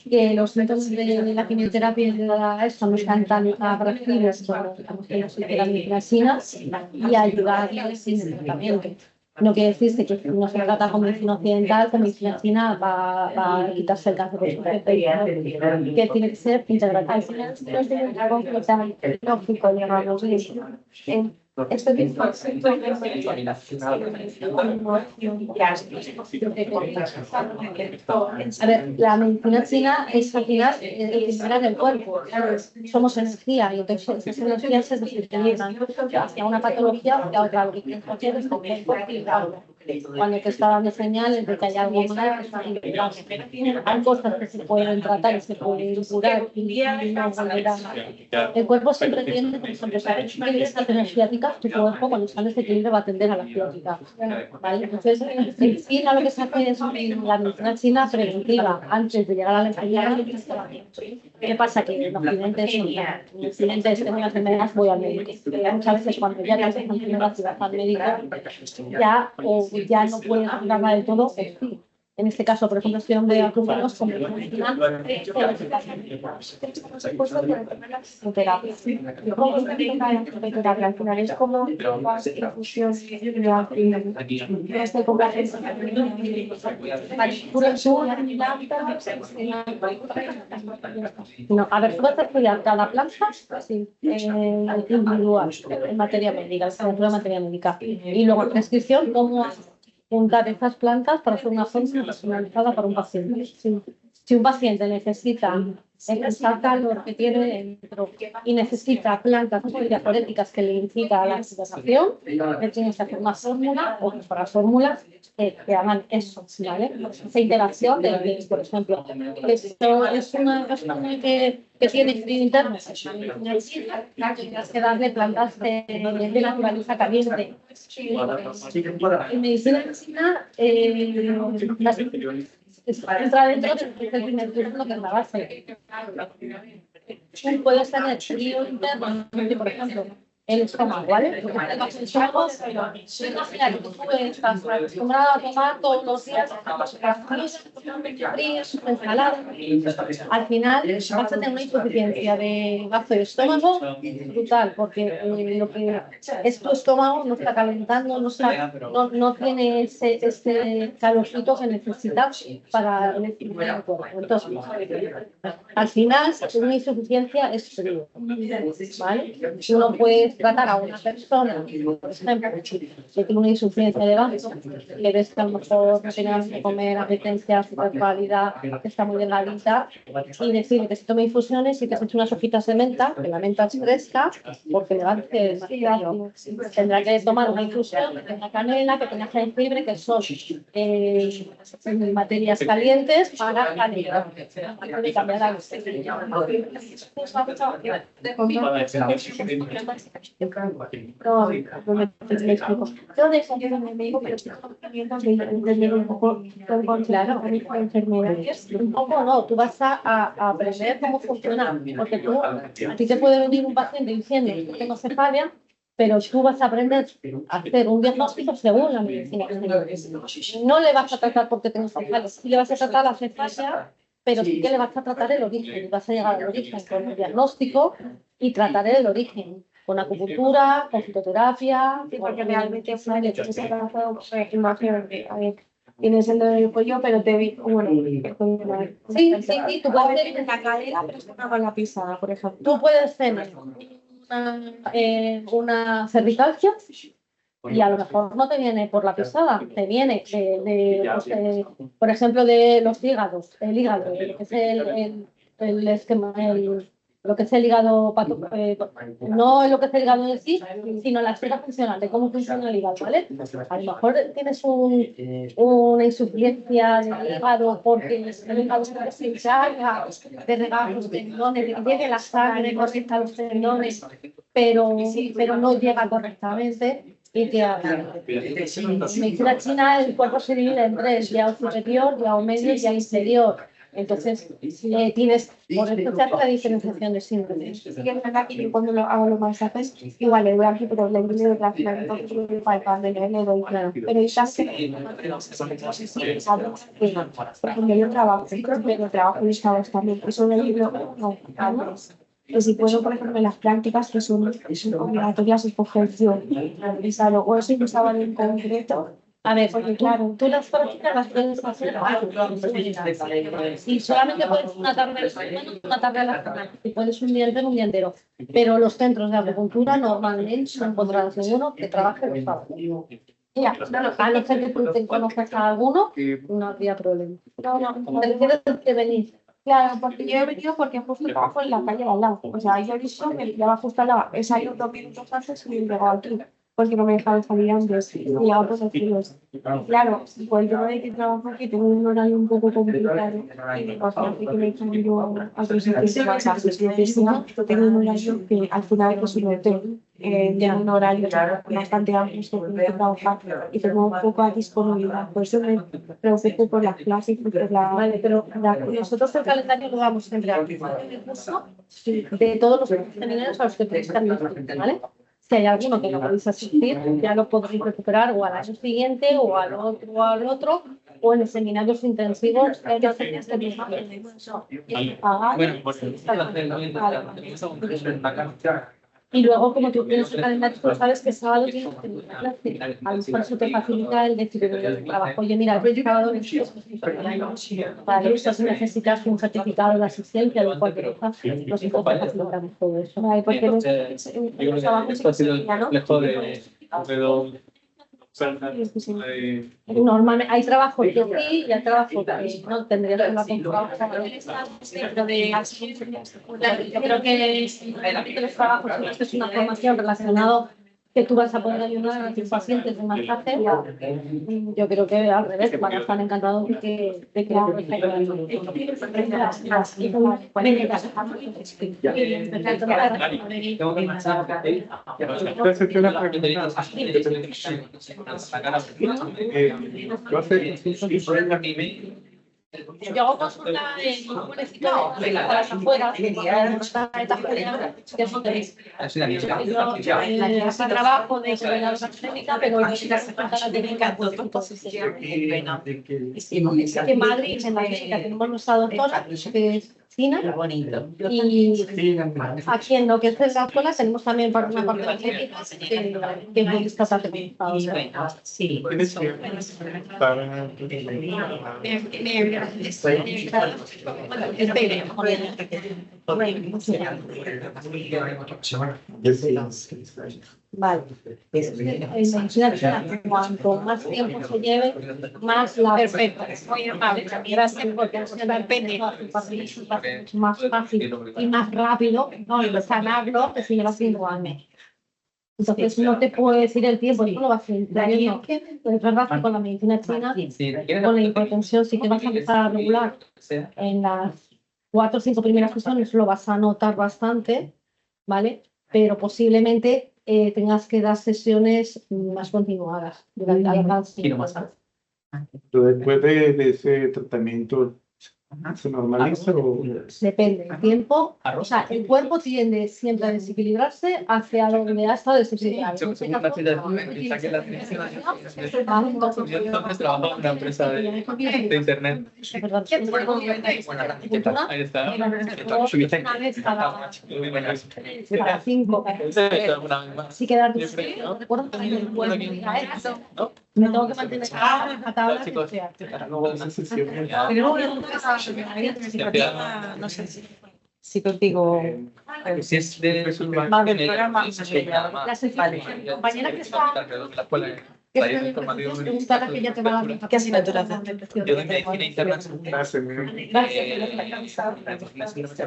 que los síntomas de la quimioterapia y de esto no sean tan agresivos como los de la medicina china y ayudarle sin el tratamiento. No quiere decir que no se trata con medicina occidental, con medicina china va a quitarse el cáncer por su que tiene que ser integral. Al final, no es de algo tan lógico, digamos. Esto es a ver, la medicina china es al final equilibrar el cuerpo. Somos energía y entonces esas energías se desequilibran hacia una patología o hacia otra. Lo que tienes que hacer es el cuerpo equilibrado. Cuando te está dando señales de que hay algo mal, hay cosas que se pueden tratar y se pueden curar y no volver a... El cuerpo siempre tiende, por ejemplo, si tienes energéticas, tu cuerpo cuando está en desequilibrio va a tender a la ciática. ¿Vale? Entonces, en China lo que se hace es la medicina china preventiva antes de llegar a la enfermedad. ¿Qué pasa? Que en Occidente tengo una enfermedad, voy al médico. Muchas veces cuando ya tienes esa enfermedad y vas al médico, ya no puedes curarla del todo, sí. En este caso, por ejemplo, este hombre de acupunturos como medicina al final es como infusión no, a ver, tú vas a estudiar cada planta individual en materia médica, en materia médica. Y luego en prescripción, cómo juntar estas plantas para hacer una fórmula personalizada para un paciente. Si un paciente necesita el calor que tiene dentro y necesita plantas diafóreticas que le incita a la oxidación, él tiene que hacer una fórmula o para fórmulas que hagan eso, ¿vale? Esa interacción por ejemplo, esto es una persona que tiene frío interno, tienes que darle plantas de naturaleza caliente. En medicina china, entra dentro del primer turno, que es la base. Puedes tener frío interno, por ejemplo, el estómago, ¿vale? El estómago, imagina que tú estás acostumbrado a tomar todos los días fríos, ensalada. Al final vas a tener una insuficiencia de bazo de estómago brutal, porque lo que es tu estómago no está calentando, no tiene ese calorcito que necesita para el cuerpo. Entonces, al final, una insuficiencia es frío, ¿vale? Uno puede tratar a una persona, por ejemplo, que tiene una insuficiencia de bazo, que ves que a lo mejor no tiene ganas de comer, apetencia, supercualidad, que está muy delgadita, y decirle que se tome infusiones y que se eche unas hojitas de menta, que la menta es fresca, porque le va a hacer demasiado. Tendrá que tomar una infusión que tenga canela, que tenga jengibre, que son materias calientes para calentar, para cambiar algo. Claro, un poco no, tú vas a aprender cómo funciona, porque a ti te puede venir un paciente diciendo que tengo cefalia, pero tú vas a aprender a hacer un diagnóstico según la medicina. No le vas a tratar porque tengo cefalia, sí le vas a tratar la cefalia, pero sí que le vas a tratar el origen, vas a llegar al origen con el diagnóstico y tratar el origen. Con acupuntura, con fitoterapia. Sí, porque realmente le tienes que hacer imagen de, tienes el dedo del cuello, pero te vi, bueno, sí, tú puedes tener en la cadera, pero es una mala pisada, por ejemplo. Tú puedes tener una cervicalgia y a lo mejor no te viene por la pisada, te viene por ejemplo, de los hígados, el hígado, lo que es el esquema, lo que es el hígado, no lo que es el hígado en sí, sino la esfera funcional, de cómo funciona el hígado, ¿vale? A lo mejor tienes una insuficiencia del hígado porque el hígado se encarga de regar los tendones, de que llegue la sangre correcta a los tendones, pero no llega correctamente. Y que en medicina china el cuerpo se divide en tres, ya superior, ya medio y ya inferior. Entonces, tienes, por eso se hace la diferenciación de síndromes. Sí que es verdad que yo cuando hago los masajes, igual le doy aquí, pero le doy de la final, entonces le doy, claro. Pero quizás por ejemplo, yo trabajo, pero trabajo listados también, eso de libro, no, antes. Pero si puedo, por ejemplo, en las prácticas que son obligatorias, escoger yo, realizarlo, o eso estaba en concreto. A ver, porque claro, tú las prácticas las puedes hacer y solamente puedes una tarde a la semana, una tarde a la semana, y puedes un día entero, un día entero. Pero los centros de acupuntura normalmente no encontrarás ninguno que trabaje los sábados. Ya, a no ser que tú te conozcas a alguno, no habría problema. No, tienes que venir. Claro, porque yo he venido porque justo trabajo en la calle de al lado. O sea, yo he visto que estaba justo al lado. He salido 2 minutos antes y he llegado aquí. Porque no me dejaron salir antes. Y ahora pues deciros. Claro, por el tema de que trabajo aquí tengo un horario un poco complicado. Y pues así que me he hecho yo a otros sitios más amplios. Tengo un horario que al final es un hotel. Tengo un horario bastante amplio que tengo que trabajar y tengo poca disponibilidad. Por eso me preocupo por las clases. Vale, pero nosotros el calendario lo vamos siempre a el curso de todos los seminarios a los que prestan, ¿vale? Si hay alguno que no podéis asistir, ya lo podréis recuperar o al año siguiente o al otro, o en los seminarios intensivos que hacen este mismo. Y luego, como tú tienes el calendario, tú sabes que sábado tienes que tener una clase. A lo mejor eso te facilita el decir el trabajo. Oye, mira, el sábado vale, esto si necesitas un certificado de asistencia o cualquier cosa, nosotros te facilitamos todo eso. Vale, porque los trabajos esto ha sido lejos de Normalmente hay trabajos que sí y hay trabajos que no tendrías que hablar con tu trabajador. Yo creo que de los trabajos, si esto es una formación relacionada que tú vas a poder ayudar a tus pacientes de más fácil, yo creo que al revés, van a estar encantados de que yo hago consulta en un municipio de las afueras, que es un trabajo de coordinadora clínica, pero yo sí la técnica que en Madrid, en la clínica, tenemos nuestra doctora, que es China, y aquí en lo que es la escuela tenemos también una parte de técnicas que es bastante complicado. Sí. Vale. En medicina china, cuanto más tiempo se lleve, más la Perfecto, muy amable. Gracias por más fácil y más rápido, no, y sanarlo que se lleva 5 años. Entonces no te puedo decir el tiempo, tú lo vas a ir trayendo. Es verdad que con la medicina china, con la hipertensión, sí que vas a empezar a regular en las 4 o 5 primeras sesiones, lo vas a notar bastante, ¿vale? Pero posiblemente tengas que dar sesiones más continuadas durante alargadas. Después de ese tratamiento, ¿se normaliza o...? Depende del tiempo. O sea, el cuerpo tiende siempre a desequilibrarse hacia donde ha estado desequilibrado. Yo entonces trabajaba en una empresa de internet. Ahí está. Cada 5. Sí que dar tus me tengo que mantener a tabla. No sé si contigo. Si es de programa. Compañera que está. ¿Qué asignaturas haces? Yo doy medicina interna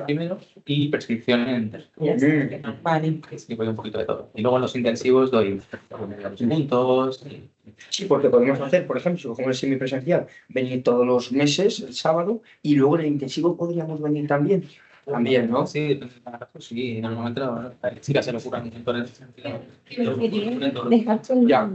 primero y prescripción en tercero. Vale. Sí, voy un poquito de todo. Y luego en los intensivos doy los puntos. Sí, porque podemos hacer, por ejemplo, si cogemos el semipresencial, venir todos los meses, el sábado, y luego en el intensivo podríamos venir también. También, ¿no? Sí, depende de cada caso. Sí, normalmente las chicas se lo curan por el sentido. Ya.